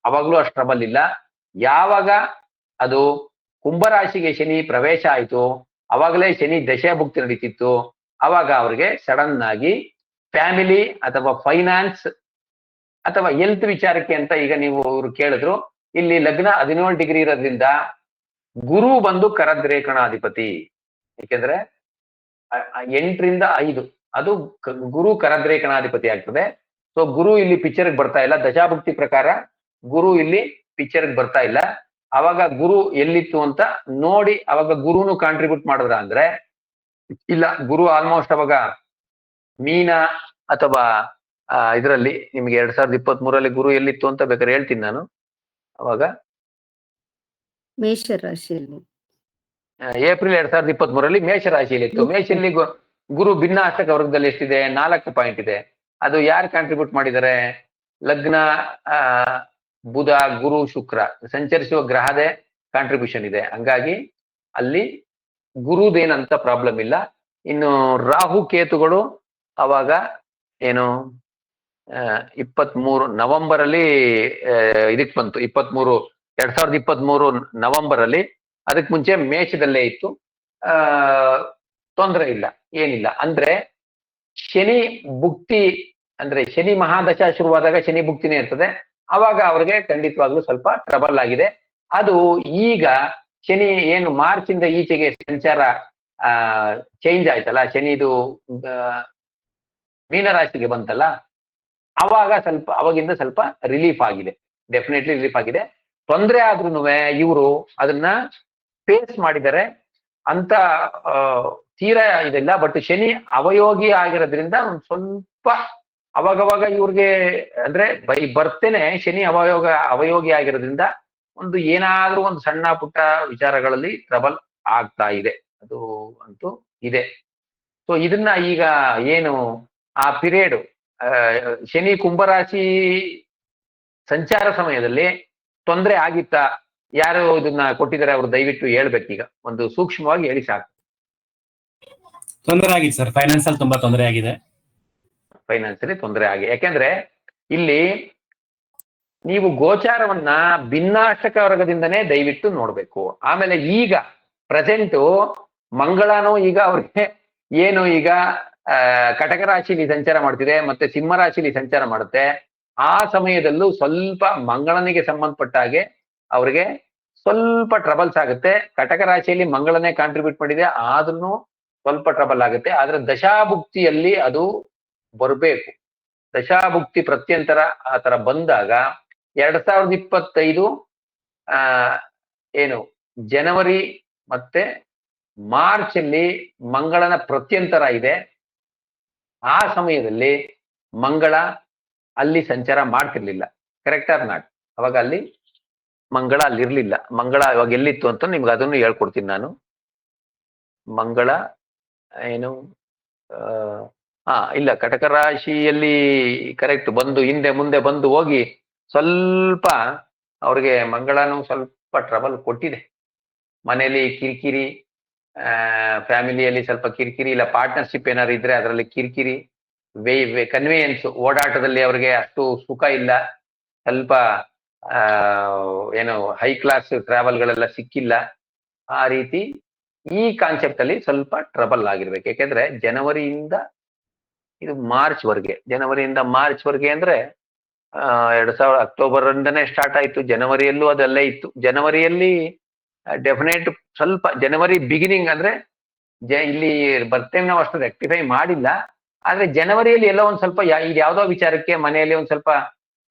ಅವಾಗ್ಲೂ ಅಷ್ಟು ಟ್ರಬಲ್ ಇಲ್ಲ. ಯಾವಾಗ ಅದು ಕುಂಭರಾಶಿಗೆ ಶನಿ ಪ್ರವೇಶ ಆಯ್ತು, ಅವಾಗಲೇ ಶನಿ ದಶೆ ಭುಕ್ತಿ ನಡೀತಿತ್ತು, ಅವಾಗ ಅವ್ರಿಗೆ ಸಡನ್ ಆಗಿ ಫ್ಯಾಮಿಲಿ ಅಥವಾ ಫೈನಾನ್ಸ್ ಅಥವಾ ಹೆಲ್ತ್ ವಿಚಾರಕ್ಕೆ ಅಂತ ಈಗ ನೀವು ಇವ್ರು ಕೇಳಿದ್ರು, ಇಲ್ಲಿ ಲಗ್ನ 17 ಡಿಗ್ರಿ ಇರೋದ್ರಿಂದ ಗುರು ಬಂದು ಕರದ್ರೇಖಣಾಧಿಪತಿ, ಯಾಕೆಂದ್ರೆ 8 ರಿಂದ 5 ಅದು ಗುರು ಕರದ್ರೇಖಣಾಧಿಪತಿ ಆಗ್ತದೆ. ಸೊ ಗುರು ಇಲ್ಲಿ ಪಿಕ್ಚರ್ಗೆ ಬರ್ತಾ ಇಲ್ಲ, ದಶಾಭುಕ್ತಿ ಪ್ರಕಾರ ಗುರು ಇಲ್ಲಿ ಪಿಕ್ಚರ್ಗೆ ಬರ್ತಾ ಇಲ್ಲ. ಅವಾಗ ಗುರು ಎಲ್ಲಿತ್ತು ಅಂತ ನೋಡಿ ಅವಾಗ ಗುರುನು ಕಾಂಟ್ರಿಬ್ಯೂಟ್ ಮಾಡಿದ್ರ ಅಂದ್ರೆ ಇಲ್ಲ, ಗುರು ಆಲ್ಮೋಸ್ಟ್ ಅವಾಗ ಮೀನ ಅಥವಾ ಇದರಲ್ಲಿ ನಿಮ್ಗೆ 2023 ಗುರು ಎಲ್ಲಿತ್ತು ಅಂತ ಬೇಕಾದ್ರೆ ಹೇಳ್ತೀನಿ ನಾನು. ಅವಾಗ ಮೇಷ ರಾಶಿಯಲ್ಲಿ ಏಪ್ರಿಲ್ 2023 ಮೇಷ ರಾಶಿಯಲ್ಲಿ ಇತ್ತು. ಮೇಷಲ್ಲಿ ಗುರು ಭಿನ್ನಾಷ್ಟಕ ವರ್ಗದಲ್ಲಿ ಎಷ್ಟಿದೆ? 4 ಪಾಯಿಂಟ್ ಇದೆ. ಅದು ಯಾರು ಕಾಂಟ್ರಿಬ್ಯೂಟ್ ಮಾಡಿದ್ದಾರೆ? ಲಗ್ನ, ಬುಧ, ಗುರು, ಶುಕ್ರ ಸಂಚರಿಸುವ ಗ್ರಹದೇ ಕಾಂಟ್ರಿಬ್ಯೂಷನ್ ಇದೆ, ಹಂಗಾಗಿ ಅಲ್ಲಿ ಗುರುದೇನಂತ ಪ್ರಾಬ್ಲಮ್ ಇಲ್ಲ. ಇನ್ನು ರಾಹು ಕೇತುಗಳು ಅವಾಗ ಏನು 23 ನವೆಂಬರ್ ಅಲ್ಲಿ ಇದಕ್ ಬಂತು, 2023 ನವೆಂಬರ್ ಅಲ್ಲಿ. ಅದಕ್ಕೆ ಮುಂಚೆ ಮೇಷದಲ್ಲೇ ಇತ್ತು, ತೊಂದರೆ ಇಲ್ಲ, ಏನಿಲ್ಲ. ಅಂದ್ರೆ ಶನಿ ಭುಕ್ತಿ ಅಂದ್ರೆ ಶನಿ ಮಹಾದಶ ಶುರುವಾದಾಗ ಶನಿ ಭುಕ್ತಿನೇ ಇರ್ತದೆ, ಅವಾಗ ಅವ್ರಿಗೆ ಖಂಡಿತವಾಗ್ಲೂ ಸ್ವಲ್ಪ ಟ್ರಬಲ್ ಆಗಿದೆ. ಅದು ಈಗ ಶನಿ ಏನು ಮಾರ್ಚ್ ಇಂದ ಈಚೆಗೆ ಸಂಚಾರ ಚೇಂಜ್ ಆಯ್ತಲ್ಲ, ಶನಿದು ಮೀನರಾಶಿಗೆ ಬಂತಲ್ಲ, ಅವಾಗಿಂದ ಸ್ವಲ್ಪ ರಿಲೀಫ್ ಆಗಿದೆ, ಡೆಫಿನೆಟ್ಲಿ ರಿಲೀಫ್ ಆಗಿದೆ. ತೊಂದರೆ ಆದ್ರೂ ಇವರು ಅದನ್ನ ಫೇಸ್ ಮಾಡಿದ್ದಾರೆ ಅಂತ ತೀರಾ ಇದಿಲ್ಲ. ಬಟ್ ಶನಿ ಅವಯೋಗಿ ಆಗಿರೋದ್ರಿಂದ ಒಂದ್ ಸ್ವಲ್ಪ ಅವಾಗವಾಗ ಇವ್ರಿಗೆ ಅಂದ್ರೆ ಬರ್ತೇನೆ ಶನಿ ಅವಯೋಗಿ ಆಗಿರೋದ್ರಿಂದ ಏನಾದ್ರೂ ಒಂದು ಸಣ್ಣ ಪುಟ್ಟ ವಿಚಾರಗಳಲ್ಲಿ ಟ್ರಬಲ್ ಆಗ್ತಾ ಇದೆ, ಅದು ಅಂತೂ ಇದೆ. ಸೊ ಇದನ್ನ ಈಗ ಏನು ಆ ಪಿರಿಯಡ್ ಶನಿ ಕುಂಭರಾಶಿ ಸಂಚಾರ ಸಮಯದಲ್ಲಿ ತೊಂದರೆ ಆಗಿತ್ತಾ? ಯಾರು ಇದನ್ನ ಕೊಟ್ಟಿದ್ದಾರೆ ಅವ್ರು ದಯವಿಟ್ಟು ಹೇಳ್ಬೇಕೀಗ, ಒಂದು ಸೂಕ್ಷ್ಮವಾಗಿ ಹೇಳಿ ಸಾಕು. ತೊಂದರೆ ಆಗಿದೆ ಸರ್, ಫೈನಾನ್ಸ್ ಅಲ್ಲಿ ತುಂಬಾ ತೊಂದರೆ ಆಗಿದೆ. ಫೈನಾನ್ಸಿಯಲಿ ತೊಂದರೆ ಆಗಿ, ಯಾಕೆಂದ್ರೆ ಇಲ್ಲಿ ನೀವು ಗೋಚಾರವನ್ನ ಭಿನ್ನಾಷ್ಟಕ ವರ್ಗದಿಂದನೇ ದಯವಿಟ್ಟು ನೋಡ್ಬೇಕು. ಆಮೇಲೆ ಈಗ ಪ್ರೆಸೆಂಟು ಮಂಗಳನು ಈಗ ಅವ್ರಿಗೆ ಏನು ಈಗ ಕಟಕ ರಾಶಿಲಿ ಸಂಚಾರ ಮಾಡ್ತಿದೆ, ಮತ್ತೆ ಸಿಂಹ ರಾಶಿಲಿ ಸಂಚಾರ ಮಾಡುತ್ತೆ. ಆ ಸಮಯದಲ್ಲೂ ಸ್ವಲ್ಪ ಮಂಗಳನಿಗೆ ಸಂಬಂಧಪಟ್ಟ ಹಾಗೆ ಅವ್ರಿಗೆ ಸ್ವಲ್ಪ ಟ್ರಬಲ್ಸ್ ಆಗುತ್ತೆ. ಕಟಕ ರಾಶಿಯಲ್ಲಿ ಮಂಗಳನೇ ಕಾಂಟ್ರಿಬ್ಯೂಟ್ ಮಾಡಿದೆ, ಆದ್ರೂ ಸ್ವಲ್ಪ ಟ್ರಬಲ್ ಆಗುತ್ತೆ. ಆದ್ರೆ ದಶಾಭುಕ್ತಿಯಲ್ಲಿ ಅದು ಬರ್ಬೇಕು. ದಶಾಭುಕ್ತಿ ಪ್ರತ್ಯಂತರ ಆ ತರ ಬಂದಾಗ 2025 ಏನು ಜನವರಿ ಮತ್ತೆ ಮಾರ್ಚ್ ಅಲ್ಲಿ ಮಂಗಳನ ಪ್ರತ್ಯಂತರ ಇದೆ. ಆ ಸಮಯದಲ್ಲಿ ಮಂಗಳ ಅಲ್ಲಿ ಸಂಚಾರ ಮಾಡ್ತಿರ್ಲಿಲ್ಲ, ಕರೆಕ್ಟ್ ಆರ್ ನಾಟ್? ಅವಾಗ ಅಲ್ಲಿ ಮಂಗಳ ಅಲ್ಲಿರ್ಲಿಲ್ಲ. ಮಂಗಳ ಇವಾಗ ಎಲ್ಲಿತ್ತು ಅಂತ ನಿಮ್ಗೆ ಅದನ್ನು ಹೇಳ್ಕೊಡ್ತೀನಿ ನಾನು. ಮಂಗಳ ಏನು ಇಲ್ಲ, ಕಟಕ ರಾಶಿಯಲ್ಲಿ ಕರೆಕ್ಟ್ ಬಂದು ಹಿಂದೆ ಮುಂದೆ ಬಂದು ಹೋಗಿ ಸ್ವಲ್ಪ ಅವ್ರಿಗೆ ಮಂಗಳನು ಸ್ವಲ್ಪ ಟ್ರಬಲ್ ಕೊಟ್ಟಿದೆ. ಮನೆಯಲ್ಲಿ ಕಿರಿಕಿರಿ, ಫ್ಯಾಮಿಲಿಯಲ್ಲಿ ಸ್ವಲ್ಪ ಕಿರಿಕಿರಿ, ಇಲ್ಲ ಪಾರ್ಟ್ನರ್ಶಿಪ್ ಏನಾದ್ರು ಇದ್ರೆ ಅದರಲ್ಲಿ ಕಿರಿಕಿರಿ, ಕನ್ವೇಯನ್ಸ್ ಓಡಾಟದಲ್ಲಿ ಅವ್ರಿಗೆ ಅಷ್ಟು ಸುಖ ಇಲ್ಲ, ಸ್ವಲ್ಪ ಏನು ಹೈ ಕ್ಲಾಸ್ ಟ್ರಾವೆಲ್ಗಳೆಲ್ಲ ಸಿಕ್ಕಿಲ್ಲ. ಆ ರೀತಿ ಈ ಕಾನ್ಸೆಪ್ಟ್ ಅಲ್ಲಿ ಸ್ವಲ್ಪ ಟ್ರಬಲ್ ಆಗಿರ್ಬೇಕು. ಯಾಕೆಂದ್ರೆ ಜನವರಿಯಿಂದ ಇದು ಮಾರ್ಚ್ ವರ್ಗೆ ಅಂದ್ರೆ 2000 ಅಕ್ಟೋಬರ್ ಇಂದನೇ ಸ್ಟಾರ್ಟ್ ಆಯ್ತು. ಜನವರಿಯಲ್ಲೂ ಅದೆಲ್ಲ ಇತ್ತು. ಜನವರಿಯಲ್ಲಿ ಡೆಫಿನೆಟ್ ಸ್ವಲ್ಪ ಜನವರಿ ಬಿಗಿನಿಂಗ್ ಅಂದ್ರೆ ಇಲ್ಲಿ ಬರ್ತೇವೆ, ನಾವು ಅಷ್ಟು ರೆಕ್ಟಿಫೈ ಮಾಡಿಲ್ಲ. ಆದ್ರೆ ಜನವರಿಯಲ್ಲಿ ಎಲ್ಲ ಒಂದ್ ಸ್ವಲ್ಪ ಇದು ಯಾವ್ದೋ ವಿಚಾರಕ್ಕೆ ಮನೆಯಲ್ಲಿ ಒಂದ್ ಸ್ವಲ್ಪ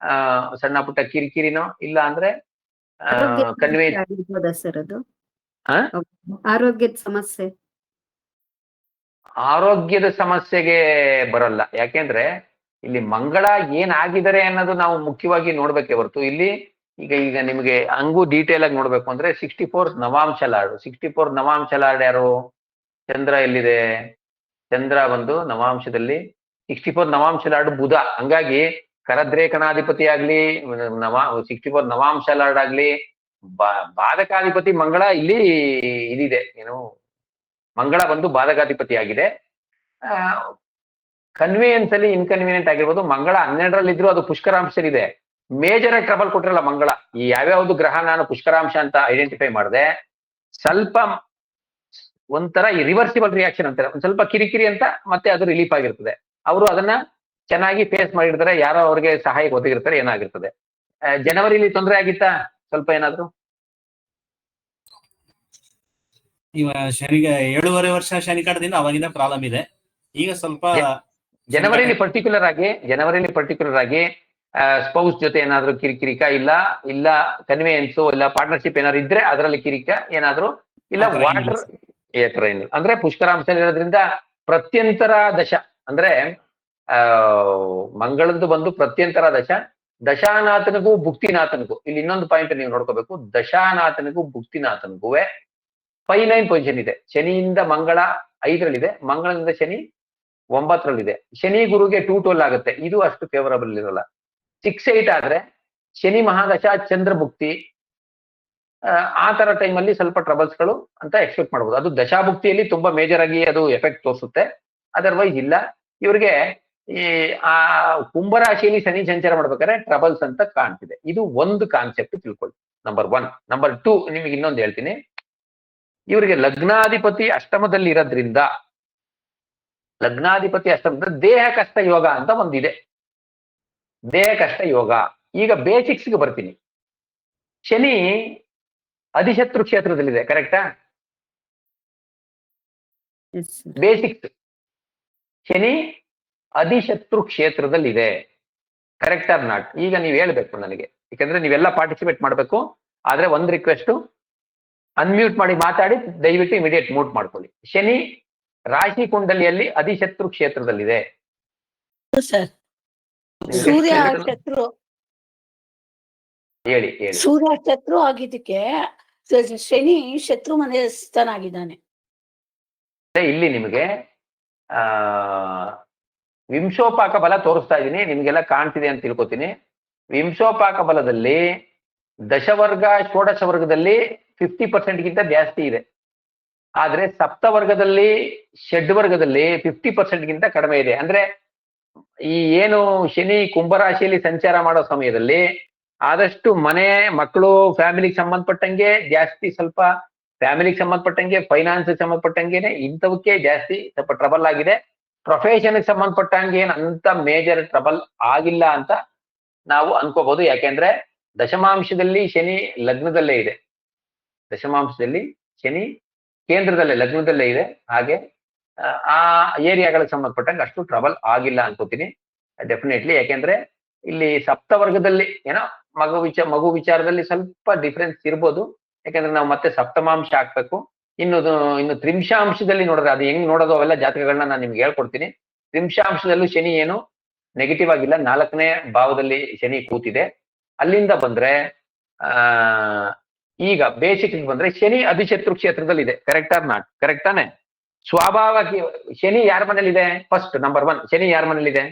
ಸಣ್ಣ ಪುಟ್ಟ ಕಿರಿಕಿರಿನೋ ಇಲ್ಲ ಅಂದ್ರೆ ಸರ್ ಅದು ಆರೋಗ್ಯದ ಸಮಸ್ಯೆ, ಆರೋಗ್ಯದ ಸಮಸ್ಯೆಗೆ ಬರಲ್ಲ. ಯಾಕೆಂದ್ರೆ ಇಲ್ಲಿ ಮಂಗಳ ಏನಾಗಿದ್ದಾರೆ ಅನ್ನೋದು ನಾವು ಮುಖ್ಯವಾಗಿ ನೋಡ್ಬೇಕೆ ಹೊರತು ಇಲ್ಲಿ ಈಗ ನಿಮಗೆ ಹಂಗೂ ಡೀಟೇಲ್ ಆಗಿ ನೋಡ್ಬೇಕು ಅಂದ್ರೆ 64 ನವಾಂಶ ಲಾರ್ಡ್. 64 ನವಾಂಶ ಲಾರ್ಡ್ ಯಾರು? ಚಂದ್ರ ಎಲ್ಲಿದೆ? ಚಂದ್ರ ಬಂದು ನವಾಂಶದಲ್ಲಿ 64 ನವಾಂಶ ಲಾರ್ಡ್ ಬುಧ. ಹಂಗಾಗಿ ಕರದ್ರೇಖನಾಧಿಪತಿ ಆಗ್ಲಿ 64 ನವಾಂಶ ಲಾರ್ಡ್ ಆಗ್ಲಿ ಬಾಧಕಾಧಿಪತಿ ಮಂಗಳ ಇಲ್ಲಿ ಇದಿದೆ. ಏನು ಮಂಗಳ ಬಂದು ಬಾಧಕಾಧಿಪತಿ ಆಗಿದೆ. ಕನ್ವೀನಿಯನ್ಸ್ ಅಲ್ಲಿ ಇನ್ಕನ್ವೀನಿಯಂಟ್ ಆಗಿರ್ಬೋದು. ಮಂಗಳ 12ರಲ್ಲಿ ಇದ್ರು ಅದು ಪುಷ್ಕರಾಂಶದಲ್ಲಿದೆ. ಮೇಜರ್ ಆಗಿ ಟ್ರಬಲ್ ಕೊಟ್ಟಿರಲ್ಲ ಮಂಗಳ. ಈ ಯಾವ್ಯಾವ್ದು ಗ್ರಹ ನಾನು ಪುಷ್ಕರಾಂಶ ಅಂತ ಐಡೆಂಟಿಫೈ ಮಾಡಿದೆ, ಸ್ವಲ್ಪ ಒಂಥರ ಈ ರಿವರ್ಸಿಬಲ್ ರಿಯಾಕ್ಷನ್ ಅಂತಾರೆ, ಒಂದ್ ಸ್ವಲ್ಪ ಕಿರಿಕಿರಿ ಅಂತ ಮತ್ತೆ ಅದು ರಿಲೀಫ್ ಆಗಿರ್ತದೆ. ಅವರು ಅದನ್ನ ಚೆನ್ನಾಗಿ ಫೇಸ್ ಮಾಡಿರ್ತಾರೆ, ಯಾರೋ ಅವ್ರಿಗೆ ಸಹಾಯ ಒದಗಿರ್ತಾರೆ, ಏನಾಗಿರ್ತದೆ. ಜನವರಿಲಿ ತೊಂದರೆ ಆಗಿತ್ತಾ ಸ್ವಲ್ಪ ಏನಾದ್ರು? ಇವ ಶನಿಗೆ 7.5 ವರ್ಷ ಶನಿ ಕಾಟದಿಂದ ಅವಾಗಿಂದ ಪ್ರಾಬ್ಲಮ್ ಇದೆ. ಈಗ ಸ್ವಲ್ಪ ಜನವರಿಲಿ ಪರ್ಟಿಕ್ಯುಲರ್ ಆಗಿ ಸ್ಪೌಸ್ ಜೊತೆ ಏನಾದ್ರು ಕಿರಿಕಿರಿಕ ಇಲ್ಲ ಕನ್ವೇಯನ್ಸ್ ಇಲ್ಲ ಪಾರ್ಟ್ನರ್ಶಿಪ್ ಏನಾದ್ರು ಇದ್ರೆ ಅದರಲ್ಲಿ ಕಿರಿಕ ಏನಾದ್ರು ಇಲ್ಲ ವಾಟರ್ ಅಂದ್ರೆ ಪುಷ್ಕರಾಂಶ ಇರೋದ್ರಿಂದ ಪ್ರತ್ಯಂತರ ದಶ ಅಂದ್ರೆ ಮಂಗಳದ್ದು ಬಂದು ಪ್ರತ್ಯಂತರ ದಶ. ದಶಾನಾಥನಿಗೂ ಭುಕ್ತಿನಾಥನಿಗೂ ಇಲ್ಲಿ ಇನ್ನೊಂದು ಪಾಯಿಂಟ್ ನೀವು ನೋಡ್ಕೋಬೇಕು. ದಶಾನಾಥನಿಗೂ ಭುಕ್ತಿನಾಥನಿಗೂ 5-9 ಪೊಸಿಷನ್ ಇದೆ. ಶನಿಯಿಂದ ಮಂಗಳ 5ರಲ್ಲಿದೆ, ಮಂಗಳದಿಂದ ಶನಿ 9ರಲ್ಲಿದೆ. ಶನಿ ಗುರುಗೆ 2-12 ಆಗುತ್ತೆ, ಇದು ಅಷ್ಟು ಫೇವರಬಲ್ ಇರಲ್ಲ. 6-8 ಆದ್ರೆ ಶನಿ ಮಹಾದಶ ಚಂದ್ರ ಭುಕ್ತಿ, ಆ ತರ ಟೈಮಲ್ಲಿ ಸ್ವಲ್ಪ ಟ್ರಬಲ್ಸ್ಗಳು ಅಂತ ಎಕ್ಸ್ಪೆಕ್ಟ್ ಮಾಡ್ಬೋದು. ಅದು ದಶಾಭುಕ್ತಿಯಲ್ಲಿ ತುಂಬಾ ಮೇಜರ್ ಆಗಿ ಅದು ಎಫೆಕ್ಟ್ ತೋರಿಸುತ್ತೆ, ಅದರ್ವೈಸ್ ಇಲ್ಲ. ಇವ್ರಿಗೆ ಈ ಆ ಕುಂಭರಾಶಿಯಲ್ಲಿ ಶನಿ ಸಂಚಾರ ಮಾಡ್ಬೇಕಾದ್ರೆ ಟ್ರಬಲ್ಸ್ ಅಂತ ಕಾಣ್ತಿದೆ. ಇದು ಒಂದು ಕಾನ್ಸೆಪ್ಟ್ ತಿಳ್ಕೊಳ್ಳಿ, ನಂಬರ್ 1. ನಂಬರ್ 2 ನಿಮಗೆ ಇನ್ನೊಂದು ಹೇಳ್ತೀನಿ. ಇವರಿಗೆ ಲಗ್ನಾಧಿಪತಿ ಅಷ್ಟಮದಲ್ಲಿ ಇರೋದ್ರಿಂದ ದೇಹ ಕಷ್ಟ ಯೋಗ ಅಂತ ಒಂದಿದೆ. ದೇಹ ಕಷ್ಟ ಯೋಗ. ಈಗ ಬೇಸಿಕ್ಸ್ಗೆ ಬರ್ತೀನಿ. ಶನಿ ಅಧಿಶತ್ರು ಕ್ಷೇತ್ರದಲ್ಲಿದೆ, ಕರೆಕ್ಟಾ? ಬೇಸಿಕ್ಸ್ ಶನಿ ಅಧಿಶತ್ರು ಕ್ಷೇತ್ರದಲ್ಲಿದೆ, ಕರೆಕ್ಟ್ ಆರ್ ನಾಟ್? ಈಗ ನೀವು ಹೇಳ್ಬೇಕು ನನಗೆ, ಯಾಕಂದ್ರೆ ನೀವೆಲ್ಲ ಪಾರ್ಟಿಸಿಪೇಟ್ ಮಾಡ್ಬೇಕು. ಆದ್ರೆ ಒಂದ್ ರಿಕ್ವೆಸ್ಟ್, ಅನ್ಮ್ಯೂಟ್ ಮಾಡಿ ಮಾತಾಡಿ, ದಯವಿಟ್ಟು ಇಮಿಡಿಯೇಟ್ ಮ್ಯೂಟ್ ಮಾಡ್ಕೊಳ್ಳಿ. ಶನಿ ರಾಶಿ ಕುಂಡಲಿಯಲ್ಲಿ ಅಧಿಶತ್ರು ಕ್ಷೇತ್ರದಲ್ಲಿದೆ. ಸೂರ್ಯ ಶತ್ರು ಹೇಳಿ. ಸೂರ್ಯ ಶತ್ರು ಆಗಿದ್ದಕ್ಕೆ ಶನಿ ಶತ್ರು ಮನೆ ಸ್ಥಾನಾಗಿದ್ದಾನೆ. ಇಲ್ಲಿ ನಿಮಗೆ ವಿಂಶೋಪಾಕ ಬಲ ತೋರಿಸ್ತಾ ಇದ್ದೀನಿ, ನಿಮ್ಗೆಲ್ಲ ಕಾಣ್ತಿದೆ ಅಂತ ತಿಳ್ಕೊತೀನಿ. ವಿಂಶೋಪಾಕ ಬಲದಲ್ಲಿ ದಶವರ್ಗ ಷೋಡಶ ವರ್ಗದಲ್ಲಿ 50% ಜಾಸ್ತಿ ಇದೆ. ಆದ್ರೆ ಸಪ್ತವರ್ಗದಲ್ಲಿ ಷಡ್ವರ್ಗದಲ್ಲಿ 50% ಕಡಿಮೆ ಇದೆ. ಅಂದ್ರೆ ಈ ಏನು ಶನಿ ಕುಂಭರಾಶಿಯಲ್ಲಿ ಸಂಚಾರ ಮಾಡೋ ಸಮಯದಲ್ಲಿ ಆದಷ್ಟು ಮನೆ ಮಕ್ಕಳು ಫ್ಯಾಮಿಲಿಗೆ ಸಂಬಂಧಪಟ್ಟಂಗೆ ಜಾಸ್ತಿ, ಸ್ವಲ್ಪ ಫ್ಯಾಮಿಲಿಗೆ ಸಂಬಂಧಪಟ್ಟಂಗೆ, ಫೈನಾನ್ಸ್ ಸಂಬಂಧಪಟ್ಟಂಗೆನೆ ಇಂಥವಕ್ಕೆ ಜಾಸ್ತಿ ಸ್ವಲ್ಪ ಟ್ರಬಲ್ ಆಗಿದೆ. ಪ್ರೊಫೆಷನ್ಗೆ ಸಂಬಂಧಪಟ್ಟಂಗೆ ಅಂತ ಮೇಜರ್ ಟ್ರಬಲ್ ಆಗಿಲ್ಲ ಅಂತ ನಾವು ಅನ್ಕೋಬಹುದು. ಯಾಕೆಂದ್ರೆ ದಶಮಾಂಶದಲ್ಲಿ ಶನಿ ಲಗ್ನದಲ್ಲೇ ಇದೆ, ದಶಮಾಂಶದಲ್ಲಿ ಶನಿ ಕೇಂದ್ರದಲ್ಲೇ ಲಗ್ನದಲ್ಲೇ ಇದೆ. ಹಾಗೆ ಆ ಏರಿಯಾಗಳಿಗೆ ಸಂಬಂಧಪಟ್ಟಂಗೆ ಅಷ್ಟು ಟ್ರಬಲ್ ಆಗಿಲ್ಲ ಅನ್ಕೋತೀನಿ ಡೆಫಿನೆಟ್ಲಿ. ಯಾಕೆಂದ್ರೆ ಇಲ್ಲಿ ಸಪ್ತವರ್ಗದಲ್ಲಿ ಏನೋ ಮಗು ವಿಚಾರದಲ್ಲಿ ಸ್ವಲ್ಪ ಡಿಫ್ರೆನ್ಸ್ ಇರ್ಬೋದು, ಯಾಕಂದ್ರೆ ನಾವು ಮತ್ತೆ ಸಪ್ತಮಾಂಶ ಹಾಕ್ಬೇಕು. ಇನ್ನು ತ್ರಿಂಶಾಂಶದಲ್ಲಿ ನೋಡಿದ್ರೆ ಅದು ಹೆಂಗ್ ನೋಡೋದು ಅವೆಲ್ಲ ಜಾತಕಗಳನ್ನ ನಾನು ನಿಮ್ಗೆ ಹೇಳ್ಕೊಡ್ತೀನಿ. ತ್ರಿಂಶಾಂಶದಲ್ಲೂ ಶನಿ ಏನು ನೆಗೆಟಿವ್ ಆಗಿಲ್ಲ, 4ನೇ ಭಾವದಲ್ಲಿ ಶನಿ ಕೂತಿದೆ. ಅಲ್ಲಿಂದ ಬಂದ್ರೆ ಈಗ ಬೇಸಿಕ್ ಬಂದ್ರೆ ಶನಿ ಅಧಿಶತ್ರು ಕ್ಷೇತ್ರದಲ್ಲಿ ಇದೆ, ಕರೆಕ್ಟ್ ಆರ್ ನಾಟ್? ಕರೆಕ್ಟ್ ತಾನೆ? ಸ್ವಾಭಾವಿಕ ಶನಿ ಯಾರ ಮನೇಲಿದೆ? ಫಸ್ಟ್ ನಂಬರ್ 1 ಶನಿ ಯಾರ ಮನೇಲಿದೆ?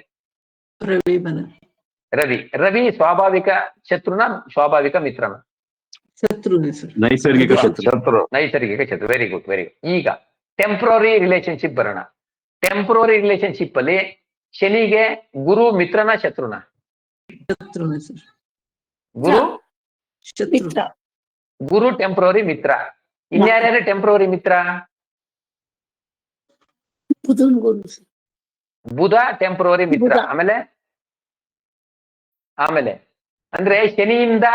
ರವಿ ಸ್ವಾಭಾವಿಕ ಶತ್ರುನ ಸ್ವಾಭಾವಿಕ ಮಿತ್ರನ? ನೈಸರ್ಗಿಕ ಶತ್ರು. ನೈಸರ್ಗಿಕ ಶತ್ರು. Very good. ಈಗ ಟೆಂಪ್ರರಿ ರಿಲೇಶನ್ಶಿಪ್ ಬರೋಣ. ಟೆಂಪ್ರರಿ ರಿಲೇಶನ್ಶಿಪ್ ಅಲ್ಲಿ ಶನಿಗೆ ಗುರು ಮಿತ್ರನ ಶತ್ರುನ? ಗುರು ಟೆಂಪ್ರರಿ ಮಿತ್ರ. ಇನ್ಯಾರ್ಯಾರು ಟೆಂಪ್ರರಿ ಮಿತ್ರ? ಬುಧ ಟೆಂಪ್ರರಿ ಮಿತ್ರ. ಆಮೇಲೆ ಅಂದ್ರೆ ಶನಿಯಿಂದ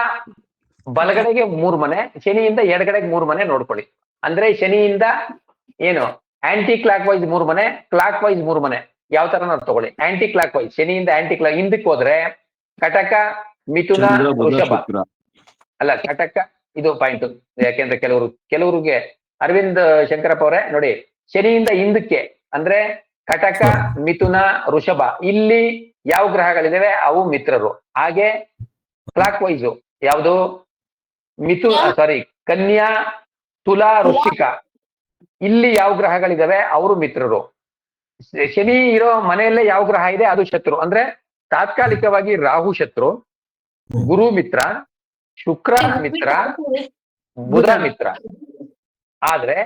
ಬಲಗಡೆಗೆ 3 ಮನೆ, ಶನಿಯಿಂದ ಎಡಗಡೆಗೆ 3 ಮನೆ ನೋಡ್ಕೊಳ್ಳಿ. ಅಂದ್ರೆ ಶನಿಯಿಂದ ಏನು ಆಂಟಿ ಕ್ಲಾಕ್ ವೈಸ್ 3 ಮನೆ, ಕ್ಲಾಕ್ ವೈಸ್ 3 ಮನೆ. ಯಾವ ತರ ನಾವು ತಗೊಳ್ಳಿ. ಆಂಟಿ ಕ್ಲಾಕ್ ವೈಸ್ ಶನಿಯಿಂದ ಆಂಟಿ ಕ್ಲಾಕ್ ಹಿಂದಕ್ಕೆ ಹೋದ್ರೆ ಕಟಕ, ಮಿಥುನ, ವೃಷಭ ಅಲ್ಲ ಕಟಕ. ಇದು ಪಾಯಿಂಟ್. ಯಾಕೆಂದ್ರೆ ಕೆಲವ್ರಿಗೆ ಅರವಿಂದ್ ಶಂಕರಪ್ಪ ಅವರೇ ನೋಡಿ, ಶನಿಯಿಂದ ಹಿಂದಕ್ಕೆ ಅಂದ್ರೆ ಕಟಕ, ಮಿಥುನ, ವೃಷಭ ಇಲ್ಲಿ ಯಾವ ಗ್ರಹಗಳಿದಾವೆ ಅವು ಮಿತ್ರರು. ಹಾಗೆ ಕ್ಲಾಕ್ ವೈಸು ಯಾವುದು ಕನ್ಯಾ, ತುಲಾ, ವೃಶ್ಚಿಕ ಇಲ್ಲಿ ಯಾವ ಗ್ರಹಗಳಿದಾವೆ ಅವರು ಮಿತ್ರರು. ಶನಿ ಇರೋ ಮನೆಯಲ್ಲೇ ಯಾವ ಗ್ರಹ ಇದೆ ಅದು ಶತ್ರು. ಅಂದ್ರೆ ತಾತ್ಕಾಲಿಕವಾಗಿ ರಾಹು ಶತ್ರು, ಗುರು ಮಿತ್ರ, ಶುಕ್ರ ಮಿತ್ರ, ಬುಧ ಮಿತ್ರ. ಆದ್ರೆ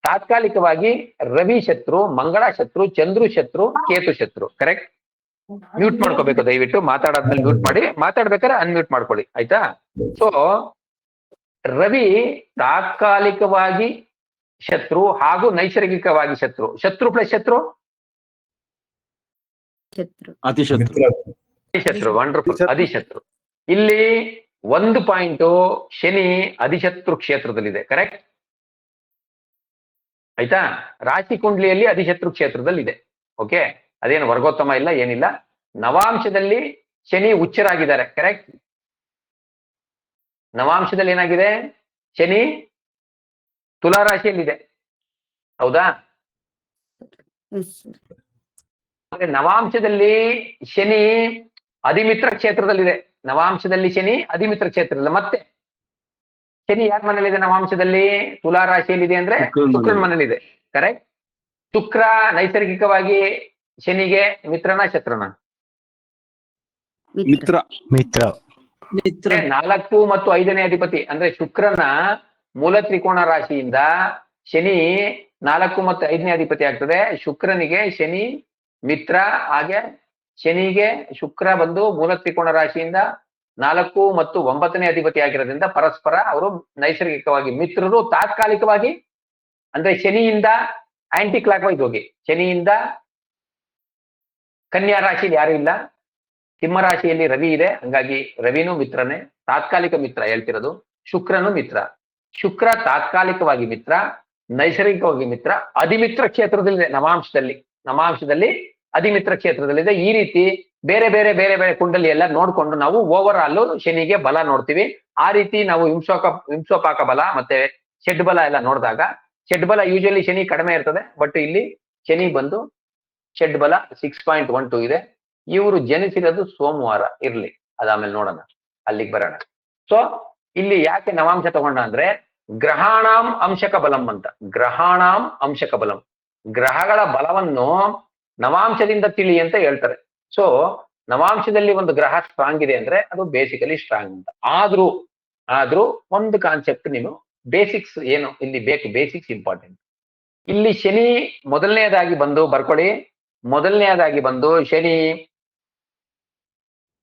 ತಾತ್ಕಾಲಿಕವಾಗಿ ರವಿ ಶತ್ರು, ಮಂಗಳ ಶತ್ರು, ಚಂದ್ರು ಶತ್ರು, ಕೇತು ಶತ್ರು. ಕರೆಕ್ಟ್? ಮ್ಯೂಟ್ ಮಾಡ್ಕೋಬೇಕು ದಯವಿಟ್ಟು. ಮಾತಾಡಾದ್ಮೇಲೆ ಮ್ಯೂಟ್ ಮಾಡಿ, ಮಾತಾಡ್ಬೇಕಾದ್ರೆ ಅನ್ಮ್ಯೂಟ್ ಮಾಡ್ಕೊಳ್ಳಿ, ಆಯ್ತಾ? ಸೊ ರವಿ ತಾತ್ಕಾಲಿಕವಾಗಿ ಶತ್ರು ಹಾಗೂ ನೈಸರ್ಗಿಕವಾಗಿ ಶತ್ರು. ಶತ್ರು ಪ್ಲಸ್ ಶತ್ರು ಅಧಿಶತ್ರು. ವಂಡರ್ಫುಲ್. ಅಧಿಶತ್ರು. ಇಲ್ಲಿ ಒಂದು ಪಾಯಿಂಟು ಶನಿ ಅಧಿಶತ್ರು ಕ್ಷೇತ್ರದಲ್ಲಿದೆ. ಕರೆಕ್ಟ್? ಆಯ್ತಾ? ರಾಶಿ ಕುಂಡ್ಲಿಯಲ್ಲಿ ಅಧಿಶತ್ರು ಕ್ಷೇತ್ರದಲ್ಲಿದೆ. ಓಕೆ, ಅದೇನು ವರ್ಗೋತ್ತಮ ಇಲ್ಲ, ಏನಿಲ್ಲ. ನವಾಂಶದಲ್ಲಿ ಶನಿ ಉಚ್ಚರಾಗಿದ್ದಾರೆ. ಕರೆಕ್ಟ್? ನವಾಂಶದಲ್ಲಿ ಏನಾಗಿದೆ? ಶನಿ ತುಲಾ ರಾಶಿಯಲ್ಲಿದೆ. ಹೌದಾ? ನವಾಂಶದಲ್ಲಿ ಶನಿ ಅಧಿಮಿತ್ರ ಕ್ಷೇತ್ರದಲ್ಲಿದೆ. ನವಾಂಶದಲ್ಲಿ ಶನಿ ಅಧಿಮಿತ್ರ ಕ್ಷೇತ್ರದಲ್ಲಿ. ಮತ್ತೆ ಶನಿ ಯಾರ ಮನೇಲಿದೆ? ನವಾಂಶದಲ್ಲಿ ತುಲಾ ರಾಶಿಯಲ್ಲಿದೆ ಅಂದ್ರೆ ಶುಕ್ರನ ಮನೇಲಿದೆ. ಕರೆಕ್ಟ್? ಶುಕ್ರ ನೈಸರ್ಗಿಕವಾಗಿ ಶನಿಗೆ ಮಿತ್ರನ ಶತ್ರುನ? ಮಿತ್ರ. 4 ಮತ್ತು 5ನೇ ಅಧಿಪತಿ ಅಂದ್ರೆ ಶುಕ್ರನ ಮೂಲ ತ್ರಿಕೋಣ ರಾಶಿಯಿಂದ ಶನಿ 4 ಮತ್ತು 5ನೇ ಅಧಿಪತಿ ಆಗ್ತದೆ. ಶುಕ್ರನಿಗೆ ಶನಿ ಮಿತ್ರ. ಹಾಗೆ ಶನಿಗೆ ಶುಕ್ರ ಬಂದು ಮೂಲ ತ್ರಿಕೋಣ ರಾಶಿಯಿಂದ 4 ಮತ್ತು 9ನೇ ಅಧಿಪತಿ ಆಗಿರೋದ್ರಿಂದ ಪರಸ್ಪರ ಅವರು ನೈಸರ್ಗಿಕವಾಗಿ ಮಿತ್ರರು. ತಾತ್ಕಾಲಿಕವಾಗಿ ಅಂದ್ರೆ ಶನಿಯಿಂದ ಆಂಟಿ ಕ್ಲಾಕ್ ವೈಸ್ ಹೋಗಿ, ಶನಿಯಿಂದ ಕನ್ಯಾ ರಾಶಿಯಲ್ಲಿ ಯಾರು ಇಲ್ಲ, ಸಿಂಹ ರಾಶಿಯಲ್ಲಿ ರವಿ ಇದೆ, ಹಂಗಾಗಿ ರವಿನೂ ಮಿತ್ರನೇ, ತಾತ್ಕಾಲಿಕ ಮಿತ್ರ ಹೇಳ್ತಿರೋದು. ಶುಕ್ರನು ಮಿತ್ರ. ಶುಕ್ರ ತಾತ್ಕಾಲಿಕವಾಗಿ ಮಿತ್ರ, ನೈಸರ್ಗಿಕವಾಗಿ ಮಿತ್ರ, ಅಧಿಮಿತ್ರ ಕ್ಷೇತ್ರದಲ್ಲಿದೆ. ನವಾಂಶದಲ್ಲಿ ಅಧಿಮಿತ್ರ ಕ್ಷೇತ್ರದಲ್ಲಿದೆ. ಈ ರೀತಿ ಬೇರೆ ಬೇರೆ ಬೇರೆ ಬೇರೆ ಕುಂಡಲಿ ಎಲ್ಲ ನೋಡ್ಕೊಂಡು ನಾವು ಓವರ್ ಆಲ್ ಶನಿಗೆ ಬಲ ನೋಡ್ತೀವಿ. ಆ ರೀತಿ ನಾವು ಹಿಂಸೋಪಾಕ ಬಲ ಮತ್ತೆ ಷಡ್ ಬಲ ಎಲ್ಲ ನೋಡಿದಾಗ, ಷಡ್ ಬಲ ಯೂಶಲಿ ಶನಿ ಕಡಿಮೆ ಇರ್ತದೆ, ಬಟ್ ಇಲ್ಲಿ ಶನಿ ಬಂದು ಷಡ್ ಬಲ 6.12 ಇದೆ. ಇವರು ಜನಿಸಿರೋದು ಸೋಮವಾರ. ಇರ್ಲಿ, ಅದಾದ್ಮೇಲೆ ನೋಡೋಣ, ಅಲ್ಲಿಗೆ ಬರೋಣ. ಸೊ ಇಲ್ಲಿ ಯಾಕೆ ನವಾಂಶ ತಗೊಂಡ ಅಂದ್ರೆ ಗ್ರಹಾಣಾಂ ಅಂಶಕ ಬಲಂ ಅಂತ. ಗ್ರಹಾಣಾಂ ಅಂಶಕ ಬಲಂ, ಗ್ರಹಗಳ ಬಲವನ್ನು ನವಾಂಶದಿಂದ ತಿಳಿ ಅಂತ ಹೇಳ್ತಾರೆ. ಸೊ ನವಾಂಶದಲ್ಲಿ ಒಂದು ಗ್ರಹ ಸ್ಟ್ರಾಂಗ್ ಇದೆ ಅಂದ್ರೆ ಅದು ಬೇಸಿಕಲಿ ಸ್ಟ್ರಾಂಗ್ ಅಂತ. ಆದ್ರೂ ಒಂದು ಕಾನ್ಸೆಪ್ಟ್ ನೀವು ಬೇಸಿಕ್ಸ್ ಏನು ಇಲ್ಲಿ ಬೇಕು, ಬೇಸಿಕ್ಸ್ ಇಂಪಾರ್ಟೆಂಟ್. ಇಲ್ಲಿ ಶನಿ ಮೊದಲನೇದಾಗಿ ಬಂದು ಬರ್ಕೊಳ್ಳಿ. ಮೊದಲನೇದಾಗಿ ಬಂದು ಶನಿ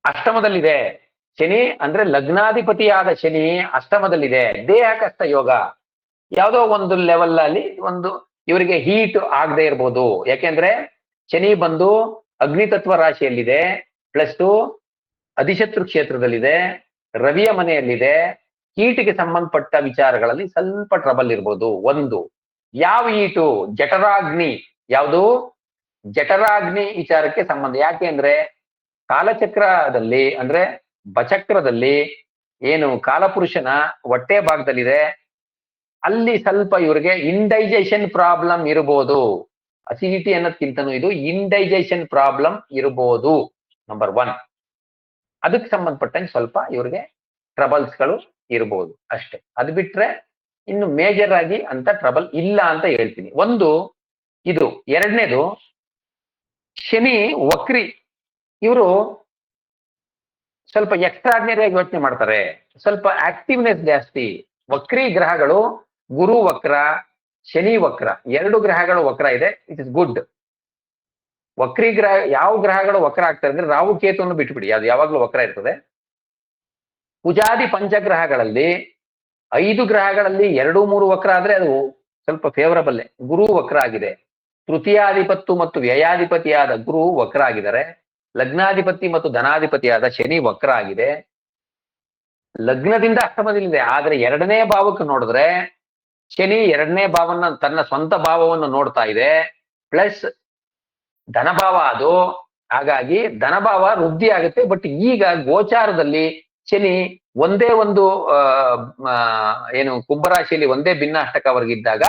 ಅಷ್ಟಮದಲ್ಲಿದೆ. ಶನಿ ಅಂದ್ರೆ ಲಗ್ನಾಧಿಪತಿಯಾದ ಶನಿ ಅಷ್ಟಮದಲ್ಲಿದೆ. ದೇಹ ಕಷ್ಟ ಯೋಗ ಯಾವುದೋ ಒಂದು ಲೆವೆಲ್ ಅಲ್ಲಿ ಒಂದು ಇವರಿಗೆ ಹೀಟ್ ಆಗದೆ ಇರ್ಬೋದು. ಯಾಕೆಂದ್ರೆ ಶನಿ ಬಂದು ಅಗ್ನಿತತ್ವ ರಾಶಿಯಲ್ಲಿದೆ, ಪ್ಲಸ್ ಅಧಿಶತ್ರು ಕ್ಷೇತ್ರದಲ್ಲಿದೆ, ರವಿಯ ಮನೆಯಲ್ಲಿದೆ. ಹೀಟ್ಗೆ ಸಂಬಂಧಪಟ್ಟ ವಿಚಾರಗಳಲ್ಲಿ ಸ್ವಲ್ಪ ಟ್ರಬಲ್ ಇರ್ಬೋದು. ಒಂದು ಯಾವ ಹೀಟು? ಜಠರಾಗ್ನಿ. ಯಾವುದು? ಜಠರಾಗ್ನಿ ವಿಚಾರಕ್ಕೆ ಸಂಬಂಧ. ಯಾಕೆ ಅಂದ್ರೆ ಕಾಲಚಕ್ರದಲ್ಲಿ ಅಂದ್ರೆ ಬಚಕ್ರದಲ್ಲಿ ಏನು ಕಾಲಪುರುಷನ ಹೊಟ್ಟೆ ಭಾಗದಲ್ಲಿದೆ, ಅಲ್ಲಿ ಸ್ವಲ್ಪ ಇವ್ರಿಗೆ ಇಂಡೈಜೆಷನ್ ಪ್ರಾಬ್ಲಮ್ ಇರ್ಬೋದು. ಅಸಿಡಿಟಿ ಅನ್ನೋದಕ್ಕಿಂತನೂ ಇದು ಇಂಡೈಜೆಷನ್ ಪ್ರಾಬ್ಲಮ್ ಇರ್ಬೋದು. ನಂಬರ್ 1. ಅದಕ್ಕೆ ಸಂಬಂಧಪಟ್ಟಂಗೆ ಸ್ವಲ್ಪ ಇವ್ರಿಗೆ ಟ್ರಬಲ್ಸ್ಗಳು ಇರ್ಬೋದು ಅಷ್ಟೇ. ಅದು ಬಿಟ್ರೆ ಇನ್ನು ಮೇಜರ್ ಆಗಿ ಅಂತ ಟ್ರಬಲ್ ಇಲ್ಲ ಅಂತ ಹೇಳ್ತೀನಿ. ಒಂದು ಇದು. ಎರಡನೇದು ಶನಿ ವಕ್ರಿ. ಇವರು ಸ್ವಲ್ಪ ಎಕ್ಸ್ಟ್ರಾರ್ಡಿನರಿಯಾಗಿ ಯೋಚನೆ ಮಾಡ್ತಾರೆ, ಸ್ವಲ್ಪ ಆಕ್ಟಿವ್ನೆಸ್ ಜಾಸ್ತಿ. ವಕ್ರಿ ಗ್ರಹಗಳು ಗುರು ವಕ್ರ, ಶನಿ ವಕ್ರ, 2 ಗ್ರಹಗಳು ವಕ್ರ ಇದೆ. It is good. ವಕ್ರಿ ಗ್ರಹ ಯಾವ ಗ್ರಹಗಳು ವಕ್ರ ಆಗ್ತಾರೆ ಅಂದ್ರೆ ರಾಹು ಕೇತುವನ್ನು ಬಿಟ್ಬಿಡಿ, ಅದು ಯಾವಾಗ್ಲೂ ವಕ್ರ ಇರ್ತದೆ. ಕುಜಾದಿ ಪಂಚಗ್ರಹಗಳಲ್ಲಿ 5 ಗ್ರಹಗಳಲ್ಲಿ 2-3 ವಕ್ರ ಆದ್ರೆ ಅದು ಸ್ವಲ್ಪ ಫೇವರಬಲ್. ಗುರು ವಕ್ರ ಆಗಿದೆ. ತೃತೀಯಾಧಿಪತ್ತು ಮತ್ತು ವ್ಯಯಾಧಿಪತಿಯಾದ ಗುರು ವಕ್ರ ಆಗಿದ್ದಾರೆ. ಲಗ್ನಾಧಿಪತಿ ಮತ್ತು ಧನಾಧಿಪತಿಯಾದ ಶನಿ ವಕ್ರ ಆಗಿದೆ. ಲಗ್ನದಿಂದ ಅಷ್ಟಮದಲ್ಲಿದೆ. ಆದ್ರೆ 2ನೇ ಭಾವಕ್ಕೆ ನೋಡಿದ್ರೆ ಶನಿ 2ನೇ ಭಾವನ ತನ್ನ ಸ್ವಂತ ಭಾವವನ್ನು ನೋಡ್ತಾ ಇದೆ, ಪ್ಲಸ್ ಧನಭಾವ ಅದು. ಹಾಗಾಗಿ ಧನಭಾವ ವೃದ್ಧಿ ಆಗುತ್ತೆ. ಬಟ್ ಈಗ ಗೋಚಾರದಲ್ಲಿ ಶನಿ ಒಂದೇ ಒಂದು ಏನು ಕುಂಭರಾಶಿಯಲ್ಲಿ ಒಂದೇ ಭಿನ್ನಾಷ್ಟಕವರೆಗಿದ್ದಾಗ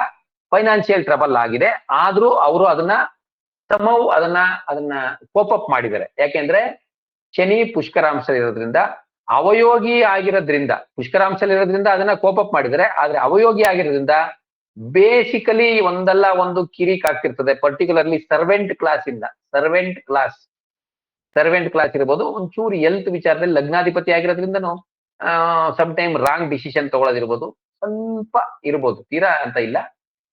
ಫೈನಾನ್ಷಿಯಲ್ ಟ್ರಬಲ್ ಆಗಿದೆ. ಆದ್ರೂ ಅವರು ಅದನ್ನ ಸಮವು ಅದನ್ನ ಕೋಪಪ್ ಮಾಡಿದ್ದಾರೆ. ಯಾಕೆಂದ್ರೆ ಶನಿ ಪುಷ್ಕರಾಂಶ ಇರೋದ್ರಿಂದ, ಅವಯೋಗಿ ಆಗಿರೋದ್ರಿಂದ, ಪುಷ್ಕರಾಂಶ ಇರೋದ್ರಿಂದ ಅದನ್ನ ಕೋಪಪ್ ಮಾಡಿದ್ದಾರೆ. ಆದ್ರೆ ಅವಯೋಗಿ ಆಗಿರೋದ್ರಿಂದ ಬೇಸಿಕಲಿ ಒಂದಲ್ಲ ಒಂದು ಕಿರಿಕ್ ಆಗ್ತಿರ್ತದೆ. ಪರ್ಟಿಕ್ಯುಲರ್ಲಿ ಸರ್ವೆಂಟ್ ಕ್ಲಾಸ್ ಇರ್ಬೋದು. ಒಂಚೂರು ಹೆಲ್ತ್ ವಿಚಾರದಲ್ಲಿ ಲಗ್ನಾಧಿಪತಿ ಆಗಿರೋದ್ರಿಂದನು ಸಮ್ ಟೈಮ್ ರಾಂಗ್ ಡಿಸಿಷನ್ ತಗೊಳ್ಳೋದಿರ್ಬೋದು, ಸ್ವಲ್ಪ ಇರ್ಬೋದು, ತೀರಾ ಅಂತ ಇಲ್ಲ.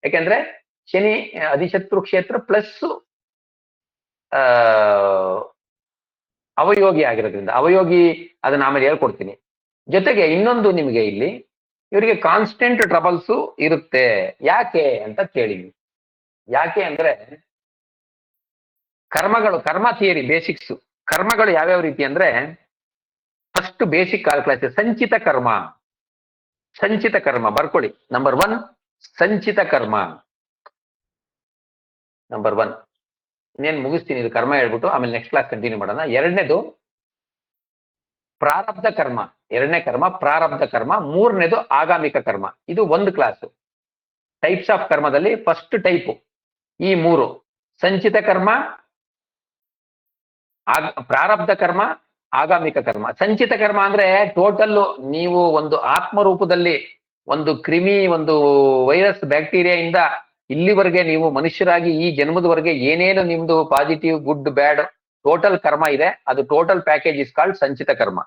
ಯಾಕೆಂದ್ರೆ ಶನಿ ಅಧಿಶತ್ರು ಕ್ಷೇತ್ರ ಪ್ಲಸ್ ಅವಯೋಗಿ ಆಗಿರೋದ್ರಿಂದ, ಅವಯೋಗಿ ಅದನ್ನ ಆಮೇಲೆ ಹೇಳ್ಕೊಡ್ತೀನಿ. ಜೊತೆಗೆ ಇನ್ನೊಂದು ನಿಮಗೆ ಇಲ್ಲಿ ಇವರಿಗೆ ಕಾನ್ಸ್ಟೆಂಟ್ ಟ್ರಬಲ್ಸ್ ಇರುತ್ತೆ. ಯಾಕೆ ಅಂತ ಕೇಳಿ. ಯಾಕೆ ಅಂದ್ರೆ ಕರ್ಮ ಥಿಯರಿ ಬೇಸಿಕ್ಸ್. ಕರ್ಮಗಳು ಯಾವ್ಯಾವ ರೀತಿ ಅಂದ್ರೆ, ಫಸ್ಟ್ ಬೇಸಿಕ್ ಕ್ಲಾಸ್ ಸಂಚಿತ ಕರ್ಮ ಬರ್ಕೊಳ್ಳಿ. ನಂಬರ್ 1 ಸಂಚಿತ ಕರ್ಮ. ನಂಬರ್ 1 ಇನ್ನೇನು ಮುಗಿಸ್ತೀನಿ, ಇದು ಕರ್ಮ ಹೇಳ್ಬಿಟ್ಟು ಆಮೇಲೆ ನೆಕ್ಸ್ಟ್ ಕ್ಲಾಸ್ ಕಂಟಿನ್ಯೂ ಮಾಡೋಣ. ಎರಡನೇದು ಪ್ರಾರಬ್ಧ ಕರ್ಮ, ಎರಡನೇ ಕರ್ಮ ಪ್ರಾರಬ್ಧ ಕರ್ಮ. ಮೂರನೇದು ಆಗಾಮಿಕ ಕರ್ಮ. ಇದು ಒಂದು ಕ್ಲಾಸ್. ಟೈಪ್ಸ್ ಆಫ್ ಕರ್ಮದಲ್ಲಿ ಫಸ್ಟ್ ಟೈಪ್ ಈ ಮೂರು: ಸಂಚಿತ ಕರ್ಮ, ಪ್ರಾರಬ್ಧ ಕರ್ಮ, ಆಗಾಮಿಕ ಕರ್ಮ. ಸಂಚಿತ ಕರ್ಮ ಅಂದ್ರೆ ಟೋಟಲ್ ನೀವು ಒಂದು ಆತ್ಮ ರೂಪದಲ್ಲಿ ಒಂದು ಕ್ರಿಮಿ, ಒಂದು ವೈರಸ್, ಬ್ಯಾಕ್ಟೀರಿಯಾ ಇಂದ ಇಲ್ಲಿವರೆಗೆ ನೀವು ಮನುಷ್ಯರಾಗಿ ಈ ಜನ್ಮದವರೆಗೆ ಏನೇನು ನಿಮ್ದು ಪಾಸಿಟಿವ್, ಗುಡ್, ಬ್ಯಾಡ್ ಟೋಟಲ್ ಕರ್ಮ ಇದೆ, ಅದು ಟೋಟಲ್ ಪ್ಯಾಕೇಜ್ ಇಸ್ ಕಾಲ್ಡ್ ಸಂಚಿತ ಕರ್ಮ.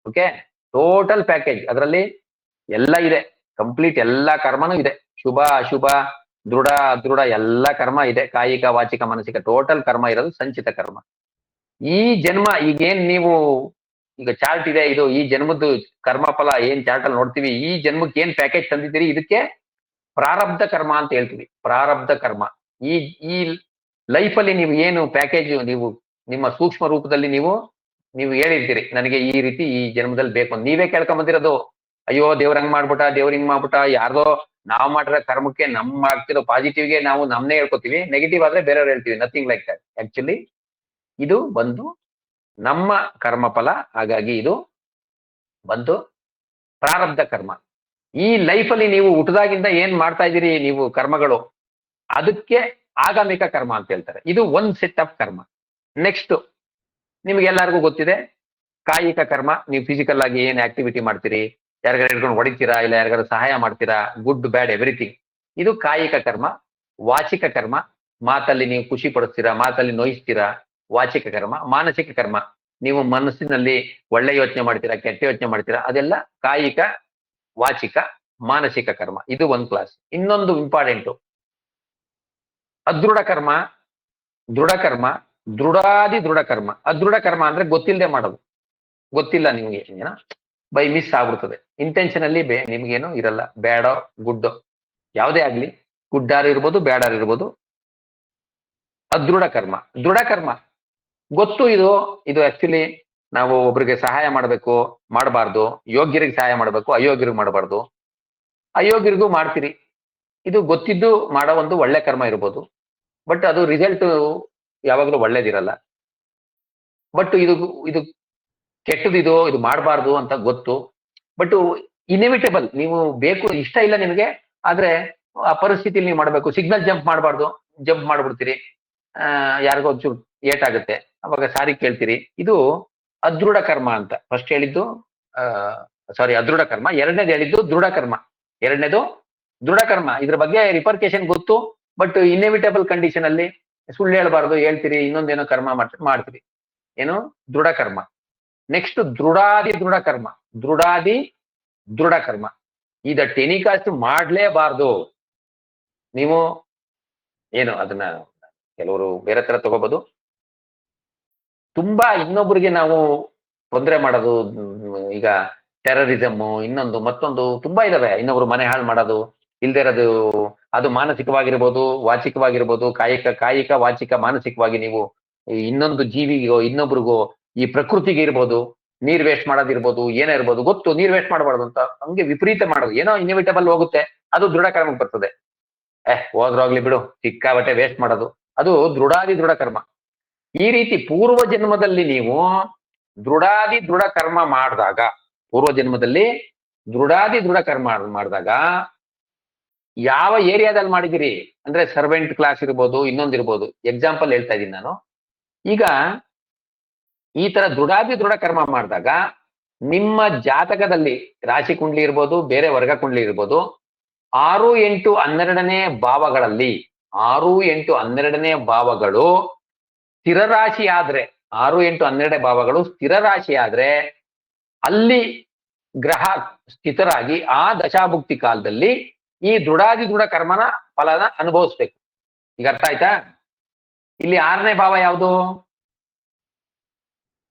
ಓಕೆ, ಟೋಟಲ್ ಪ್ಯಾಕೇಜ್, ಅದರಲ್ಲಿ ಎಲ್ಲ ಇದೆ, ಕಂಪ್ಲೀಟ್ ಎಲ್ಲಾ ಕರ್ಮನೂ ಇದೆ. ಶುಭ ಅಶುಭ, ದೃಢ ಅದೃಢ ಎಲ್ಲ ಕರ್ಮ ಇದೆ. ಕಾಯಿಕ ವಾಚಿಕ ಮಾನಸಿಕ ಟೋಟಲ್ ಕರ್ಮ ಇರೋದು ಸಂಚಿತ ಕರ್ಮ. ಈ ಜನ್ಮ ಈಗೇನ್ ನೀವು ಈಗ ಚಾರ್ಟ್ ಇದೆ, ಇದು ಈ ಜನ್ಮದ್ದು ಕರ್ಮಫಲ ಏನ್ ಚಾರ್ಟ್ ಅಲ್ಲಿ ನೋಡ್ತೀವಿ, ಈ ಜನ್ಮಕ್ಕೆ ಏನ್ ಪ್ಯಾಕೇಜ್ ತಂದಿದ್ದೀರಿ, ಇದಕ್ಕೆ ಪ್ರಾರಬ್ಧ ಕರ್ಮ ಅಂತ ಹೇಳ್ತೀವಿ. ಪ್ರಾರಬ್ಧ ಕರ್ಮ. ಈ ಲೈಫ್ ಅಲ್ಲಿ ನೀವು ಏನು ಪ್ಯಾಕೇಜ್ ನೀವು ನಿಮ್ಮ ಸೂಕ್ಷ್ಮ ರೂಪದಲ್ಲಿ ನೀವು ಹೇಳಿರ್ತೀರಿ, ನನಗೆ ಈ ರೀತಿ ಈ ಜನ್ಮದಲ್ಲಿ ಬೇಕು ಅಂತ ನೀವೇ ಕೇಳ್ಕೊಂಬಂದಿರೋದು. ಅಯ್ಯೋ ದೇವ್ರ ಹಂಗ್ ಮಾಡ್ಬಿಟ್ಟ, ದೇವ್ರ ಹಿಂಗ್ ಮಾಡ್ಬಿಟ್ಟ, ಯಾರ್ದೋ ನಾವು ಮಾಡಿರೋ ಕರ್ಮಕ್ಕೆ ಆಗ್ತಿರೋ ಪಾಸಿಟಿವ್ಗೆ ನಾವು ನಮ್ನೇ ಹೇಳ್ಕೊತೀವಿ, ನೆಗೆಟಿವ್ ಆದ್ರೆ ಬೇರೆಯವ್ರು ಹೇಳ್ತೀವಿ. Nothing like that. ಆಕ್ಚುಲಿ ಇದು ಬಂದು ನಮ್ಮ ಕರ್ಮಫಲ. ಹಾಗಾಗಿ ಇದು ಬಂದು ಪ್ರಾರಬ್ಧ ಕರ್ಮ. ಈ ಲೈಫಲ್ಲಿ ನೀವು ಹುಟ್ಟದಾಗಿಂದ ಏನ್ ಮಾಡ್ತಾ ಇದ್ದೀರಿ ನೀವು ಕರ್ಮಗಳು, ಅದಕ್ಕೆ ಆಗಾಮಿಕ ಕರ್ಮ ಅಂತ ಹೇಳ್ತಾರೆ. ಇದು ಒಂದ್ ಸೆಟ್ ಆಫ್ ಕರ್ಮ. ನೆಕ್ಸ್ಟ್ ನಿಮ್ಗೆಲ್ಲರಿಗೂ ಗೊತ್ತಿದೆ ಕಾಯಿಕ ಕರ್ಮ. ನೀವು ಫಿಸಿಕಲ್ ಆಗಿ ಏನ್ ಆಕ್ಟಿವಿಟಿ ಮಾಡ್ತೀರಿ, ಯಾರಿಗಾರು ಹಿಡ್ಕೊಂಡು ಹೊಡಿತೀರಾ, ಇಲ್ಲ ಯಾರಿಗಾರು ಸಹಾಯ ಮಾಡ್ತೀರಾ, ಗುಡ್ ಬ್ಯಾಡ್ ಎವ್ರಿಥಿಂಗ್, ಇದು ಕಾಯಿಕ ಕರ್ಮ. ವಾಚಿಕ ಕರ್ಮ, ಮಾತಲ್ಲಿ ನೀವು ಖುಷಿ ಪಡಿಸ್ತೀರಾ, ಮಾತಲ್ಲಿ ನೋಯಿಸ್ತೀರಾ, ವಾಚಿಕ ಕರ್ಮ. ಮಾನಸಿಕ ಕರ್ಮ, ನೀವು ಮನಸ್ಸಿನಲ್ಲಿ ಒಳ್ಳೆ ಯೋಚನೆ ಮಾಡ್ತೀರಾ, ಕೆಟ್ಟ ಯೋಚನೆ ಮಾಡ್ತೀರಾ, ಅದೆಲ್ಲ ಕಾಯಿಕ, ವಾಚಿಕ, ಮಾನಸಿಕ ಕರ್ಮ. ಇದು ಒಂದ್ ಕ್ಲಾಸ್. ಇನ್ನೊಂದು ಇಂಪಾರ್ಟೆಂಟು ಅದೃಢ ಕರ್ಮ, ದೃಢ ಕರ್ಮ, ದೃಢಾದಿ ದೃಢ ಕರ್ಮ. ಅದೃಢ ಕರ್ಮ ಅಂದ್ರೆ ಗೊತ್ತಿಲ್ಲದೆ ಮಾಡೋದು, ಗೊತ್ತಿಲ್ಲ ನಿಮ್ಗೆ, ಏನೋ ಬೈ ಮಿಸ್ ಆಗ್ಬಿಡ್ತದೆ, ಇಂಟೆನ್ಷನಲ್ಲಿ ನಿಮ್ಗೇನು ಇರಲ್ಲ. ಬ್ಯಾಡೋ ಗುಡ್ಡೋ ಯಾವುದೇ ಆಗ್ಲಿ, ಗುಡ್ಡಾರು ಇರ್ಬೋದು, ಬ್ಯಾಡಾರು ಇರ್ಬೋದು. ಅದೃಢ ಕರ್ಮ. ದೃಢ ಕರ್ಮ ಗೊತ್ತು, ಇದು ಆಕ್ಚುಲಿ ನಾವು ಒಬ್ರಿಗೆ ಸಹಾಯ ಮಾಡಬೇಕು, ಮಾಡಬಾರ್ದು. ಯೋಗ್ಯರಿಗೆ ಸಹಾಯ ಮಾಡಬೇಕು, ಅಯೋಗ್ಯರಿಗೆ ಮಾಡಬಾರ್ದು. ಅಯೋಗ್ಯರಿಗೂ ಮಾಡ್ತೀರಿ, ಇದು ಗೊತ್ತಿದ್ದು ಮಾಡೋ ಒಂದು ಒಳ್ಳೆ ಕರ್ಮ ಇರ್ಬೋದು. ಬಟ್ ಅದು ರಿಸಲ್ಟ್ ಯಾವಾಗಲೂ ಒಳ್ಳೇದಿರಲ್ಲ. ಬಟ್ ಇದು ಕೆಟ್ಟದಿದು, ಇದು ಮಾಡಬಾರ್ದು ಅಂತ ಗೊತ್ತು. ಬಟ್ ಇನ್ಎವಿಟೇಬಲ್, ನೀವು ಬೇಕು, ಇಷ್ಟ ಇಲ್ಲ ನಿಮಗೆ, ಆದ್ರೆ ಆ ಪರಿಸ್ಥಿತಿಲಿ ನೀವು ಮಾಡಬೇಕು. ಸಿಗ್ನಲ್ ಜಂಪ್ ಮಾಡಬಾರ್ದು, ಜಂಪ್ ಮಾಡ್ಬಿಡ್ತೀರಿ, ಯಾರಿಗೋ ಒಂಚೂರು ಏಟಾಗುತ್ತೆ, ಅವಾಗ ಸಾರಿ ಕೇಳ್ತೀರಿ. ಇದು ಅದೃಢ ಕರ್ಮ ಅಂತ ಫಸ್ಟ್ ಹೇಳಿದ್ದು. ಅದೃಢ ಕರ್ಮ. ಎರಡನೇದು ಹೇಳಿದ್ದು ದೃಢ ಕರ್ಮ. ಎರಡನೇದು ದೃಢ ಕರ್ಮ. ಇದ್ರ ಬಗ್ಗೆ ರಿಪರ್ಕೇಶನ್ ಗೊತ್ತು, ಬಟ್ ಇನ್ಎವಿಟೇಬಲ್ ಕಂಡೀಷನ್ ಅಲ್ಲಿ ಸುಳ್ಳು ಹೇಳ್ಬಾರ್ದು, ಹೇಳ್ತೀರಿ, ಇನ್ನೊಂದೇನೋ ಕರ್ಮ ಮಾಡ್ತೀರಿ. ಏನು ದೃಢ ಕರ್ಮ. ನೆಕ್ಸ್ಟ್ ದೃಢಾದಿ ದೃಢ ಕರ್ಮ. ದೃಢಾದಿ ದೃಢ ಕರ್ಮ ಇದ ಟೆನಿಕಾಸ್ಟ್ ಮಾಡ್ಲೇಬಾರ್ದು. ನೀವು ಏನು ಅದನ್ನ ಕೆಲವರು ಬೇರೆ ತರ ತಗೋಬಹುದು. ತುಂಬಾ ಇನ್ನೊಬ್ರಿಗೆ ನಾವು ತೊಂದರೆ ಮಾಡೋದು, ಈಗ ಟೆರರಿಸಮ್, ಇನ್ನೊಂದು ಮತ್ತೊಂದು ತುಂಬಾ ಇದಾವೆ. ಇನ್ನೊಬ್ರು ಮನೆ ಹಾಳು ಮಾಡೋದು, ಇಲ್ದೇ ಇರೋದು, ಅದು ಮಾನಸಿಕವಾಗಿರ್ಬೋದು, ವಾಚಿಕವಾಗಿರ್ಬೋದು. ಕಾಯಿಕ ವಾಚಿಕ ಮಾನಸಿಕವಾಗಿ ನೀವು ಇನ್ನೊಂದು ಜೀವಿಗೋ, ಇನ್ನೊಬ್ರಿಗೋ, ಈ ಪ್ರಕೃತಿಗೆ ಇರ್ಬೋದು, ನೀರ್ ವೇಸ್ಟ್ ಮಾಡೋದಿರ್ಬೋದು, ಏನೇ ಇರ್ಬೋದು, ಗೊತ್ತು ನೀರ್ ವೇಸ್ಟ್ ಮಾಡಬಾರ್ದು ಅಂತ, ಹಂಗೆ ವಿಪರೀತ ಮಾಡೋದು, ಏನೋ ಇನ್ಎವಿಟಬಲ್ ಹೋಗುತ್ತೆ, ಅದು ದೃಢ ಕರ್ಮಕ್ಕೆ ಬರ್ತದೆ. ಹೋದ್ರೋಗ್ಲಿ ಬಿಡು, ಸಿಕ್ಕಾಬಟ್ಟೆ ವೇಸ್ಟ್ ಮಾಡೋದು, ಅದು ದೃಢಾದಿ ದೃಢ ಕರ್ಮ. ಈ ರೀತಿ ಪೂರ್ವ ಜನ್ಮದಲ್ಲಿ ನೀವು ದೃಢಾದಿ ದೃಢ ಕರ್ಮ ಮಾಡಿದಾಗ, ಪೂರ್ವ ಜನ್ಮದಲ್ಲಿ ದೃಢಾದಿ ದೃಢ ಕರ್ಮ ಮಾಡಿದಾಗ ಯಾವ ಏರಿಯಾದಲ್ಲಿ ಮಾಡಿದಿರಿ ಅಂದ್ರೆ ಸರ್ವೆಂಟ್ ಕ್ಲಾಸ್ ಇರ್ಬೋದು, ಇನ್ನೊಂದಿರ್ಬೋದು. ಎಕ್ಸಾಂಪಲ್ ಹೇಳ್ತಾ ಇದ್ದೀನಿ ನಾನು. ಈಗ ಈ ತರ ದೃಢ ಕರ್ಮ ಮಾಡಿದಾಗ ನಿಮ್ಮ ಜಾತಕದಲ್ಲಿ ರಾಶಿ ಕುಂಡ್ಲಿ ಇರ್ಬೋದು, ಬೇರೆ ವರ್ಗ ಕುಂಡ್ಲಿ ಇರ್ಬೋದು, 6, 8, 12ನೇ ಭಾವಗಳಲ್ಲಿ 6, 8, 12ನೇ ಭಾವಗಳು ಸ್ಥಿರ ರಾಶಿ ಆದ್ರೆ 6, 8, 12ನೇ ಭಾವಗಳು ಸ್ಥಿರ ರಾಶಿ ಆದ್ರೆ ಅಲ್ಲಿ ಗ್ರಹ ಸ್ಥಿತರಾಗಿ ಆ ದಶಾಭುಕ್ತಿ ಕಾಲದಲ್ಲಿ ಈ ದೃಢ ಕರ್ಮನ ಫಲನ ಅನುಭವಿಸ್ಬೇಕು. ಈಗ ಅರ್ಥ ಆಯ್ತಾ? ಇಲ್ಲಿ 6ನೇ ಭಾವ ಯಾವುದು?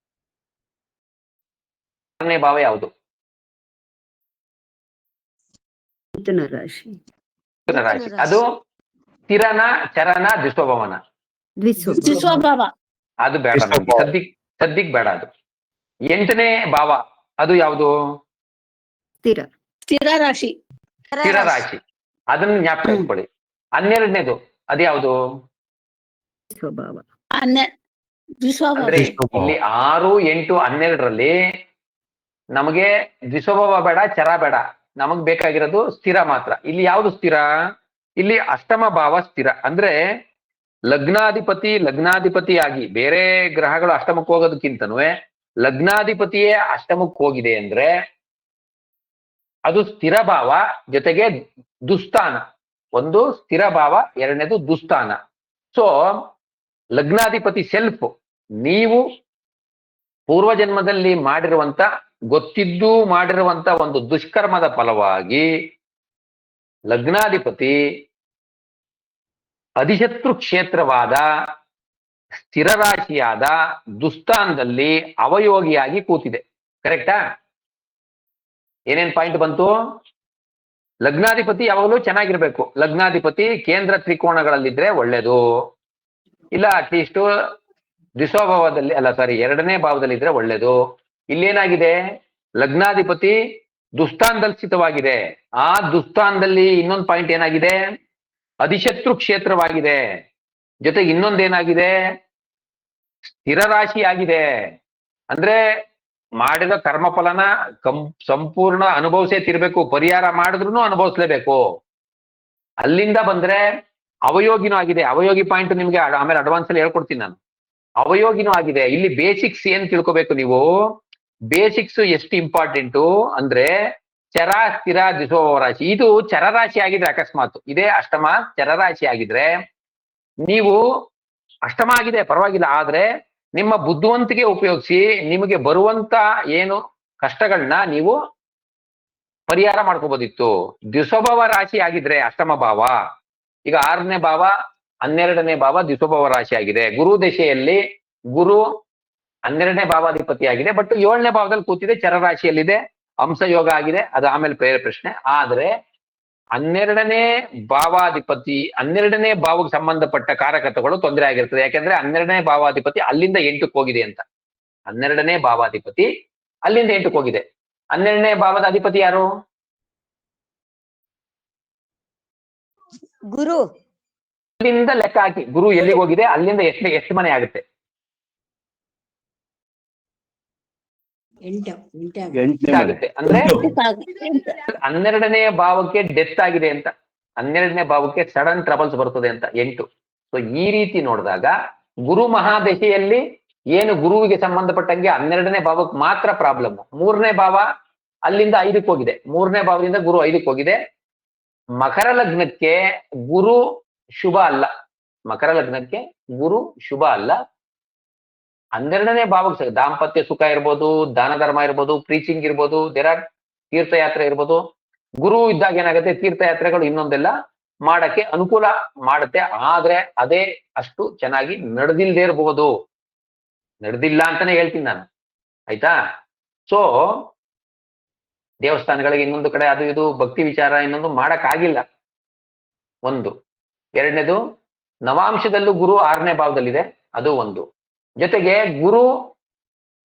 6ನೇ ಭಾವ ಯಾವುದು? ಮಿಥುನ ರಾಶಿ. ಮಿಥುನ ರಾಶಿ. ಅದು ಸ್ಥಿರನ, ಚರನ, ದ್ವಿಸ್ವಭಾವನ? ದ್ವಿಸ್ವಭಾವ. ಅದು ಬೇಡ ನಮ್ಗೆ, ಸದ್ಯಕ್ ಬೇಡ. ಅದು 8ನೇ ಭಾವ ಅದು ಯಾವುದು? ಸ್ಥಿರ ರಾಶಿ. ಸ್ಥಿರ ರಾಶಿ. ಅದನ್ನ ಜ್ಞಾಪಕ ಇಟ್ಕೊಳ್ಳಿ. 12ನೇದು ಅದ್ಯಾವುದು? ಸ್ವಭಾವ. ಅಂದ್ರೆ ಇಲ್ಲಿ 6, 8, 12ರಲ್ಲಿ ನಮಗೆ ದ್ವಿಸ್ವಭಾವ ಬೇಡ, ಚರ ಬೇಡ. ನಮಗ್ ಬೇಕಾಗಿರೋದು ಸ್ಥಿರ ಮಾತ್ರ. ಇಲ್ಲಿ ಯಾವುದು ಸ್ಥಿರ? ಇಲ್ಲಿ ಅಷ್ಟಮ ಭಾವ ಸ್ಥಿರ. ಅಂದ್ರೆ ಲಗ್ನಾಧಿಪತಿಯಾಗಿ ಬೇರೆ ಗ್ರಹಗಳು ಅಷ್ಟಮಕ್ಕೆ ಹೋಗೋದಕ್ಕಿಂತನೂ ಲಗ್ನಾಧಿಪತಿಯೇ ಅಷ್ಟಮಕ್ಕೆ ಹೋಗಿದೆ ಅಂದ್ರೆ ಅದು ಸ್ಥಿರ ಭಾವ ಜೊತೆಗೆ ದುಸ್ಥಾನ. ಒಂದು ಸ್ಥಿರ ಭಾವ, 2ನೇದು ದುಸ್ಥಾನ. ಸೊ ಲಗ್ನಾಧಿಪತಿ ಸೆಲ್ಫ್ ನೀವು ಪೂರ್ವಜನ್ಮದಲ್ಲಿ ಮಾಡಿರುವಂತ, ಗೊತ್ತಿದ್ದು ಮಾಡಿರುವಂತ ಒಂದು ದುಷ್ಕರ್ಮದ ಫಲವಾಗಿ ಲಗ್ನಾಧಿಪತಿ ಅಧಿಶತ್ರು ಕ್ಷೇತ್ರವಾದ ಸ್ಥಿರ ರಾಶಿಯಾದ ದುಸ್ಥಾನದಲ್ಲಿ ಅವಯೋಗಿಯಾಗಿ ಕೂತಿದೆ. ಕರೆಕ್ಟಾ? ಏನೇನ್ ಪಾಯಿಂಟ್ ಬಂತು? ಲಗ್ನಾಧಿಪತಿ ಯಾವಾಗಲೂ ಚೆನ್ನಾಗಿರ್ಬೇಕು. ಲಗ್ನಾಧಿಪತಿ ಕೇಂದ್ರ ತ್ರಿಕೋಣಗಳಲ್ಲಿದ್ರೆ ಒಳ್ಳೇದು, ಇಲ್ಲ ಅಟ್ಲೀಸ್ಟ್ ದ್ವಿಸ್ವಭಾವದಲ್ಲಿ, ಅಲ್ಲ ಸಾರಿ 2ನೇ ಭಾವದಲ್ಲಿ ಇದ್ರೆ ಒಳ್ಳೇದು. ಇಲ್ಲೇನಾಗಿದೆ? ಲಗ್ನಾಧಿಪತಿ ದುಸ್ಥಾನದಲ್ಲಿ ಸ್ಥಿತವಾಗಿದೆ. ಆ ದುಸ್ಥಾನದಲ್ಲಿ ಇನ್ನೊಂದು ಪಾಯಿಂಟ್ ಏನಾಗಿದೆ? ಅಧಿಶತ್ರು ಕ್ಷೇತ್ರವಾಗಿದೆ. ಜೊತೆಗೆ ಇನ್ನೊಂದೇನಾಗಿದೆ? ಸ್ಥಿರ ರಾಶಿ ಆಗಿದೆ. ಅಂದ್ರೆ ಮಾಡಿದ ಕರ್ಮಫಲನ ಸಂಪೂರ್ಣ ಅನುಭವಿಸೇ ತಿರ್ಬೇಕು. ಪರಿಹಾರ ಮಾಡಿದ್ರು ಅನುಭವಿಸ್ಲೇಬೇಕು. ಅಲ್ಲಿಂದ ಬಂದ್ರೆ ಅವಯೋಗಿನೂ ಆಗಿದೆ. ಅವಯೋಗಿ ಪಾಯಿಂಟ್ ನಿಮ್ಗೆ ಆಮೇಲೆ ಅಡ್ವಾನ್ಸ್ ಅಲ್ಲಿ ಹೇಳ್ಕೊಡ್ತೀನಿ ನಾನು. ಅವಯೋಗಿನೂ ಆಗಿದೆ. ಇಲ್ಲಿ ಬೇಸಿಕ್ಸ್ ಏನ್ ತಿಳ್ಕೊಬೇಕು ನೀವು? ಬೇಸಿಕ್ಸ್ ಎಷ್ಟು ಇಂಪಾರ್ಟೆಂಟು ಅಂದ್ರೆ ಚರ, ಸ್ಥಿರ, ದ್ವಿಸ್ವಭಾವ ರಾಶಿ. ಇದು ಚರರಾಶಿ ಆಗಿದ್ರೆ ಅಕಸ್ಮಾತ್ ಇದೇ ಅಷ್ಟಮ ಚರರಾಶಿ ಆಗಿದ್ರೆ ನೀವು ಅಷ್ಟಮ ಆಗಿದೆ ಪರವಾಗಿಲ್ಲ, ಆದ್ರೆ ನಿಮ್ಮ ಬುದ್ಧಿವಂತಿಕೆ ಉಪಯೋಗಿಸಿ ನಿಮಗೆ ಬರುವಂತ ಏನು ಕಷ್ಟಗಳನ್ನ ನೀವು ಪರಿಹಾರ ಮಾಡ್ಕೋಬೋದಿತ್ತು. ದ್ವಿಸ್ವಭಾವ ರಾಶಿ ಆಗಿದ್ರೆ ಅಷ್ಟಮ ಭಾವ, ಈಗ 6ನೇ ಭಾವ 12ನೇ ಭಾವ ದ್ವಿಸ್ವಭಾವ ರಾಶಿ ಆಗಿದೆ. ಗುರು ದಶೆಯಲ್ಲಿ ಗುರು 12ನೇ ಭಾವಾಧಿಪತಿ ಆಗಿದೆ, ಬಟ್ 7ನೇ ಭಾವದಲ್ಲಿ ಕೂತಿದೆ, ಚರರಾಶಿಯಲ್ಲಿದೆ, ಅಂಶಯೋಗ ಆಗಿದೆ. ಅದು ಆಮೇಲೆ ಬೇರೆ ಪ್ರಶ್ನೆ. ಆದ್ರೆ 12ನೇ ಭಾವಾಧಿಪತಿ 12ನೇ ಭಾವಕ್ಕೆ ಸಂಬಂಧಪಟ್ಟ ಕಾರಕತ್ವಗಳು ತೊಂದರೆ ಆಗಿರ್ತದೆ. ಯಾಕೆಂದ್ರೆ 12ನೇ ಭಾವಾಧಿಪತಿ ಅಲ್ಲಿಂದ 8ಕ್ಕೆ ಹೋಗಿದೆ ಅಂತ. 12ನೇ ಭಾವಾಧಿಪತಿ ಅಲ್ಲಿಂದ 8ಕ್ಕೆ ಹೋಗಿದೆ. 12ನೇ ಭಾವದ ಅಧಿಪತಿ ಯಾರು? ಗುರು. ಅಲ್ಲಿಂದ ಲೆಕ್ಕ ಹಾಕಿ ಗುರು ಎಲ್ಲಿಗೆ ಹೋಗಿದೆ, ಅಲ್ಲಿಂದ ಎಷ್ಟು ಮನೆ ಆಗುತ್ತೆ? 8ನೇ ಆಗುತ್ತೆ. ಅಂದ್ರೆ 12ನೇ ಭಾವಕ್ಕೆ ಡೆತ್ ಆಗಿದೆ ಅಂತ, 12ನೇ ಭಾವಕ್ಕೆ ಸಡನ್ ಟ್ರಬಲ್ಸ್ ಬರ್ತದೆ ಅಂತ 8. ಸೊ ಈ ರೀತಿ ನೋಡಿದಾಗ ಗುರು ಮಹಾದಶೆಯಲ್ಲಿ ಏನು ಗುರುವಿಗೆ ಸಂಬಂಧಪಟ್ಟಂಗೆ 12ನೇ ಭಾವಕ್ಕೆ ಮಾತ್ರ ಪ್ರಾಬ್ಲಮ್. 3ನೇ ಭಾವ ಅಲ್ಲಿಂದ 5ಕ್ಕೆ ಹೋಗಿದೆ. 3ನೇ ಭಾವದಿಂದ ಗುರು 5ಕ್ಕೆ ಹೋಗಿದೆ. ಮಕರ ಲಗ್ನಕ್ಕೆ ಗುರು ಶುಭ ಅಲ್ಲ. ಮಕರ ಲಗ್ನಕ್ಕೆ ಗುರು ಶುಭ ಅಲ್ಲ. 12ನೇ ಭಾವಕ್ಕೆ ದಾಂಪತ್ಯ ಸುಖ ಇರ್ಬೋದು, ದಾನ ಧರ್ಮ ಇರ್ಬೋದು, ಪ್ರೀಚಿಂಗ್ ಇರ್ಬೋದು, ತೀರ್ಥಯಾತ್ರೆ ಇರ್ಬೋದು. ಗುರು ಇದ್ದಾಗ ಏನಾಗುತ್ತೆ, ತೀರ್ಥಯಾತ್ರೆಗಳು ಇನ್ನೊಂದೆಲ್ಲ ಮಾಡಕ್ಕೆ ಅನುಕೂಲ ಮಾಡುತ್ತೆ. ಆದ್ರೆ ಅದೇ ಅಷ್ಟು ಚೆನ್ನಾಗಿ ನಡೆದಿಲ್ದೇ ಇರಬಹುದು. ನಡೆದಿಲ್ಲ ಅಂತಾನೆ ಹೇಳ್ತೀನಿ ನಾನು, ಆಯ್ತಾ? ಸೊ ದೇವಸ್ಥಾನಗಳಿಗೆ ಇನ್ನೊಂದು ಕಡೆ ಅದು ಇದು ಭಕ್ತಿ ವಿಚಾರ ಇನ್ನೊಂದು ಮಾಡಕ್ ಆಗಿಲ್ಲ. ಒಂದು. 2ನೇದು ನವಾಂಶದಲ್ಲೂ ಗುರು 6ನೇ ಭಾವದಲ್ಲಿದೆ, ಅದು ಒಂದು. ಜೊತೆಗೆ ಗುರು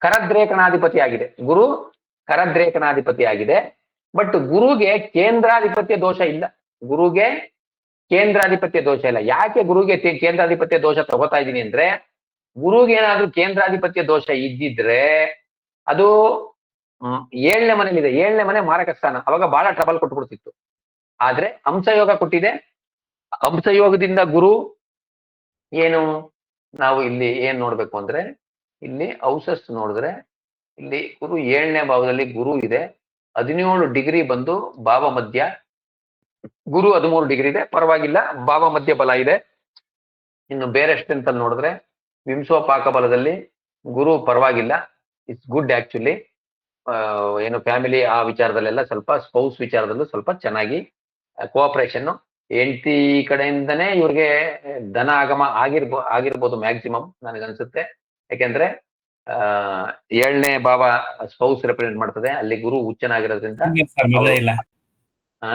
ಕರದ್ರೇಕನಾಧಿಪತಿ ಆಗಿದೆ. ಗುರು ಕರದ್ರೇಕನಾಧಿಪತಿ ಆಗಿದೆ. ಬಟ್ ಗುರುಗೆ ಕೇಂದ್ರಾಧಿಪತ್ಯ ದೋಷ ಇಲ್ಲ. ಗುರುಗೆ ಕೇಂದ್ರಾಧಿಪತ್ಯ ದೋಷ ಇಲ್ಲ. ಯಾಕೆ ಗುರುಗೆ ಕೇಂದ್ರಾಧಿಪತ್ಯ ದೋಷ ತಗೋತಾ ಇದ್ದೀನಿ ಅಂದ್ರೆ, ಗುರುಗೆ ಏನಾದ್ರೂ ಕೇಂದ್ರಾಧಿಪತ್ಯ ದೋಷ ಇದ್ದಿದ್ರೆ ಅದು 7ನೇ ಮನೇಲಿದೆ. 7ನೇ ಮನೆ ಮಾರಕ ಸ್ಥಾನ. ಅವಾಗ ಬಹಳ ಟ್ರಬಲ್ ಕೊಟ್ಬಿಡ್ತಿತ್ತು. ಆದ್ರೆ ಹಂಸಯೋಗ ಕೊಟ್ಟಿದೆ. ಹಂಸಯೋಗದಿಂದ ಗುರು ಏನು ನಾವು ಇಲ್ಲಿ ಏನ್ ನೋಡ್ಬೇಕು ಅಂದ್ರೆ, ಇಲ್ಲಿ ಔಸಸ್ ನೋಡಿದ್ರೆ ಇಲ್ಲಿ ಗುರು 7ನೇ ಭಾವದಲ್ಲಿ ಗುರು ಇದೆ. 17 ಡಿಗ್ರಿ ಬಂದು ಭಾವ ಮಧ್ಯ, ಗುರು 13 ಡಿಗ್ರಿ ಇದೆ, ಪರವಾಗಿಲ್ಲ. ಭಾವ ಮಧ್ಯ ಬಲ ಇದೆ. ಇನ್ನು ಬೇರೆ ಸ್ಟ್ರೆಂತ್ ಅಲ್ಲಿ ನೋಡಿದ್ರೆ ವಿಂಶೋಪಾಕ ಬಲದಲ್ಲಿ ಗುರು ಪರವಾಗಿಲ್ಲ, ಇಟ್ಸ್ ಗುಡ್ ಆಕ್ಚುಲಿ. ಏನು ಫ್ಯಾಮಿಲಿ ಆ ವಿಚಾರದಲ್ಲೆಲ್ಲ ಸ್ವಲ್ಪ, ಸ್ಪೌಸ್ ವಿಚಾರದಲ್ಲೂ ಸ್ವಲ್ಪ ಚೆನ್ನಾಗಿ ಕೋಆಪರೇಷನ್, ಹೆಂಡತಿ ಕಡೆಯಿಂದನೇ ಇವ್ರಿಗೆ ಧನ ಆಗಮ ಆಗಿರ್ಬೋದು ಮ್ಯಾಕ್ಸಿಮಮ್ ನನಗನ್ಸುತ್ತೆ. ಯಾಕೆಂದ್ರೆ 7ನೇ ಭಾವ ಸ್ಪೌಸ್ ರೆಪ್ರೆಸೆಂಟ್ ಮಾಡ್ತದೆ, ಅಲ್ಲಿ ಗುರು ಉಚ್ಚನಾಗಿರೋದ್ರಿಂದ. ಮದುವೆ ಇಲ್ಲ, ಆ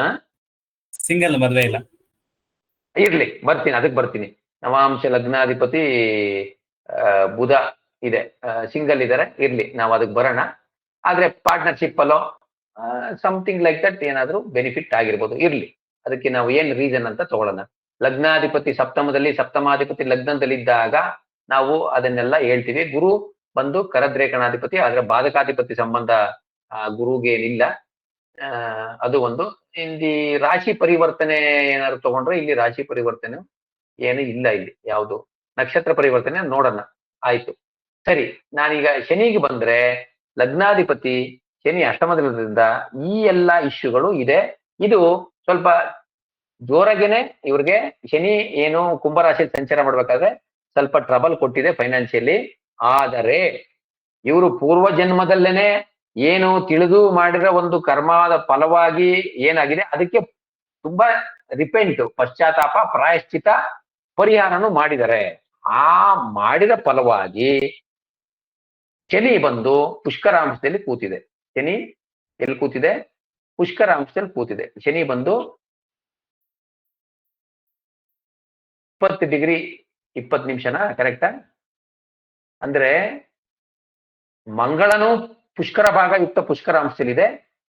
ಸಿಂಗಲ್, ಮದುವೆ ಇಲ್ಲ. ಇರ್ಲಿ, ಬರ್ತೀನಿ, ಅದಕ್ಕೆ ಬರ್ತೀನಿ. ನವಾಂಶ ಲಗ್ನಾಧಿಪತಿ ಬುಧ ಇದೆ, ಸಿಂಗಲ್ ಇದಾರೆ, ಇರ್ಲಿ, ನಾವು ಅದಕ್ಕೆ ಬರೋಣ. ಆದ್ರೆ ಪಾರ್ಟ್ನರ್ಶಿಪ್ ಅಲ್ಲೋ ಸಮಥಿಂಗ್ ಲೈಕ್ ದಟ್ ಏನಾದ್ರೂ ಬೆನಿಫಿಟ್ ಆಗಿರ್ಬೋದು, ಇರ್ಲಿ. ಅದಕ್ಕೆ ನಾವು ಏನ್ ರೀಸನ್ ಅಂತ ತಗೊಳ್ಳೋಣ. ಲಗ್ನಾಧಿಪತಿ ಸಪ್ತಮದಲ್ಲಿ, ಸಪ್ತಮಾಧಿಪತಿ ಲಗ್ನದಲ್ಲಿದ್ದಾಗ ನಾವು ಅದನ್ನೆಲ್ಲ ಹೇಳ್ತೀವಿ. ಗುರು ಬಂದು ಕರದ್ರೇಖಣಾಧಿಪತಿ, ಆದ್ರೆ ಬಾಧಕಾಧಿಪತಿ ಸಂಬಂಧ ಗುರುಗೆ ಏನಿಲ್ಲ. ಅದು ಒಂದು. ಇಲ್ಲಿ ರಾಶಿ ಪರಿವರ್ತನೆ ಏನಾದ್ರು ತಗೊಂಡ್ರೆ, ಇಲ್ಲಿ ರಾಶಿ ಪರಿವರ್ತನೆ ಏನು ಇಲ್ಲ. ಇಲ್ಲಿ ಯಾವುದು ನಕ್ಷತ್ರ ಪರಿವರ್ತನೆ ನೋಡೋಣ. ಆಯ್ತು, ಸರಿ. ನಾನೀಗ ಶನಿಗೆ ಬಂದ್ರೆ, ಲಗ್ನಾಧಿಪತಿ ಶನಿ ಅಷ್ಟಮದಲ್ಲಿರೋದ್ರಿಂದ ಈ ಎಲ್ಲಾ ಇಶ್ಯೂಗಳು ಇದೆ. ಇದು ಸ್ವಲ್ಪ ಜೋರಾಗೇನೆ ಇವ್ರಿಗೆ ಶನಿ ಏನು ಕುಂಭರಾಶಿಯಲ್ಲಿ ಸಂಚಾರ ಮಾಡ್ಬೇಕಾದ್ರೆ ಸ್ವಲ್ಪ ಟ್ರಬಲ್ ಕೊಟ್ಟಿದೆ ಫೈನಾನ್ಷಿಯಲಿ. ಆದರೆ ಇವರು ಪೂರ್ವ ಜನ್ಮದಲ್ಲೇನೆ ಏನು ತಿಳಿದು ಮಾಡಿರೋ ಒಂದು ಕರ್ಮದ ಫಲವಾಗಿ ಏನಾಗಿದೆ, ಅದಕ್ಕೆ ತುಂಬಾ ರಿಪೆಂಟ್, ಪಶ್ಚಾತ್ತಾಪ, ಪ್ರಾಯಶ್ಚಿತ, ಪರಿಹಾರನು ಮಾಡಿದ್ದಾರೆ. ಆ ಮಾಡಿದ ಫಲವಾಗಿ ಶನಿ ಬಂದು ಪುಷ್ಕರಾಂಶದಲ್ಲಿ ಕೂತಿದೆ. ಶನಿ ಎಲ್ಲಿ ಕೂತಿದೆ? ಪುಷ್ಕರಾಂಶದಲ್ಲಿ ಕೂತಿದೆ. ಶನಿ ಬಂದು 20 ಡಿಗ್ರಿ 20 ನಿಮಿಷನಾ? ಕರೆಕ್ಟಾ? ಅಂದ್ರೆ ಮಂಗಳನು ಪುಷ್ಕರ ಭಾಗ ಯುಕ್ತ ಪುಷ್ಕರಾಂಶದಲ್ಲಿದೆ,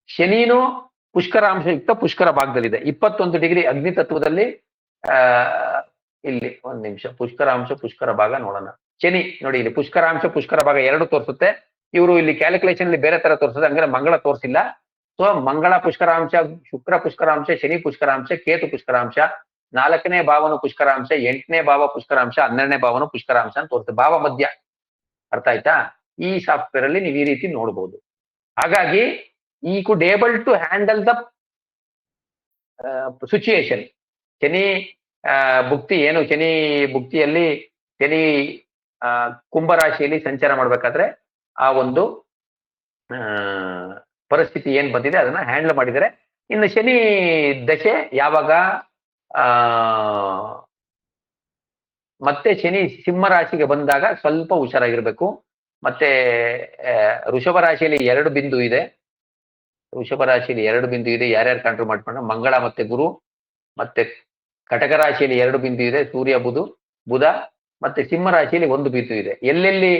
ಶನಿನೂ ಪುಷ್ಕರಾಂಶ ಯುಕ್ತ ಪುಷ್ಕರ ಭಾಗದಲ್ಲಿದೆ. 21 ಡಿಗ್ರಿ ಅಗ್ನಿ ತತ್ವದಲ್ಲಿ. ಇಲ್ಲಿ 1 ನಿಮಿಷ, ಪುಷ್ಕರಾಂಶ ಪುಷ್ಕರ ಭಾಗ ನೋಡೋಣ. ಶನಿ ನೋಡಿ, ಇಲ್ಲಿ ಪುಷ್ಕರಾಂಶ ಪುಷ್ಕರ ಭಾಗ ಎರಡು ತೋರಿಸುತ್ತೆ. ಇವರು ಇಲ್ಲಿ ಕ್ಯಾಲ್ಕುಲೇಷನ್ ಅಲ್ಲಿ ಬೇರೆ ತರ ತೋರಿಸುತ್ತೆ, ಹಂಗಾರೆ ಮಂಗಳ ತೋರಿಸಿಲ್ಲ. ಸೊ ಮಂಗಳ ಪುಷ್ಕರಾಂಶ, ಶುಕ್ರ ಪುಷ್ಕರಾಂಶ, ಶನಿ ಪುಷ್ಕರಾಂಶ, ಕೇತು ಪುಷ್ಕರಾಂಶ, 4ನೇ ಭಾವನು ಪುಷ್ಕರಾಂಶ, 8ನೇ ಭಾವ ಪುಷ್ಕರಾಂಶ, 12ನೇ ಭಾವನು ಪುಷ್ಕರಾಂಶ ಅಂತ ತೋರಿಸುತ್ತೆ. ಭಾವ ಮಧ್ಯ. ಅರ್ಥ ಆಯ್ತಾ? ಈ ಸಾಫ್ಟ್ವೇರ್ ಅಲ್ಲಿ ನೀವು ಈ ರೀತಿ ನೋಡ್ಬೋದು. ಹಾಗಾಗಿ ಈ could able to handle the situation. Shani ಭುಕ್ತಿ ಏನು, ಶನಿ ಭುಕ್ತಿಯಲ್ಲಿ ಶನಿ ಕುಂಭರಾಶಿಯಲ್ಲಿ ಸಂಚಾರ ಮಾಡ್ಬೇಕಾದ್ರೆ ಆ ಒಂದು ಪರಿಸ್ಥಿತಿ ಏನ್ ಬಂದಿದೆ ಅದನ್ನ ಹ್ಯಾಂಡಲ್ ಮಾಡಿದರೆ. ಇನ್ನು ಶನಿ ದಶೆ ಯಾವಾಗ ಮತ್ತೆ ಶನಿ ಸಿಂಹ ರಾಶಿಗೆ ಬಂದಾಗ ಸ್ವಲ್ಪ ಹುಷಾರಾಗಿರ್ಬೇಕು. ಮತ್ತೆ ವೃಷಭ ರಾಶಿಯಲ್ಲಿ 2 ಬಿಂದು ಇದೆ. ವೃಷಭ ರಾಶಿಯಲ್ಲಿ 2 ಬಿಂದು ಇದೆ. ಯಾರ್ಯಾರು ಕಂಟ್ರೋಲ್ ಮಾಡ್ಕೊಂಡ? ಮಂಗಳ ಮತ್ತೆ ಗುರು. ಮತ್ತೆ ಕಟಕ ರಾಶಿಯಲ್ಲಿ 2 ಬಿಂದು ಇದೆ, ಸೂರ್ಯ ಬುಧ. ಮತ್ತೆ ಸಿಂಹ ರಾಶಿಯಲ್ಲಿ 1 ಬಿಂದು ಇದೆ. ಎಲ್ಲೆಲ್ಲಿ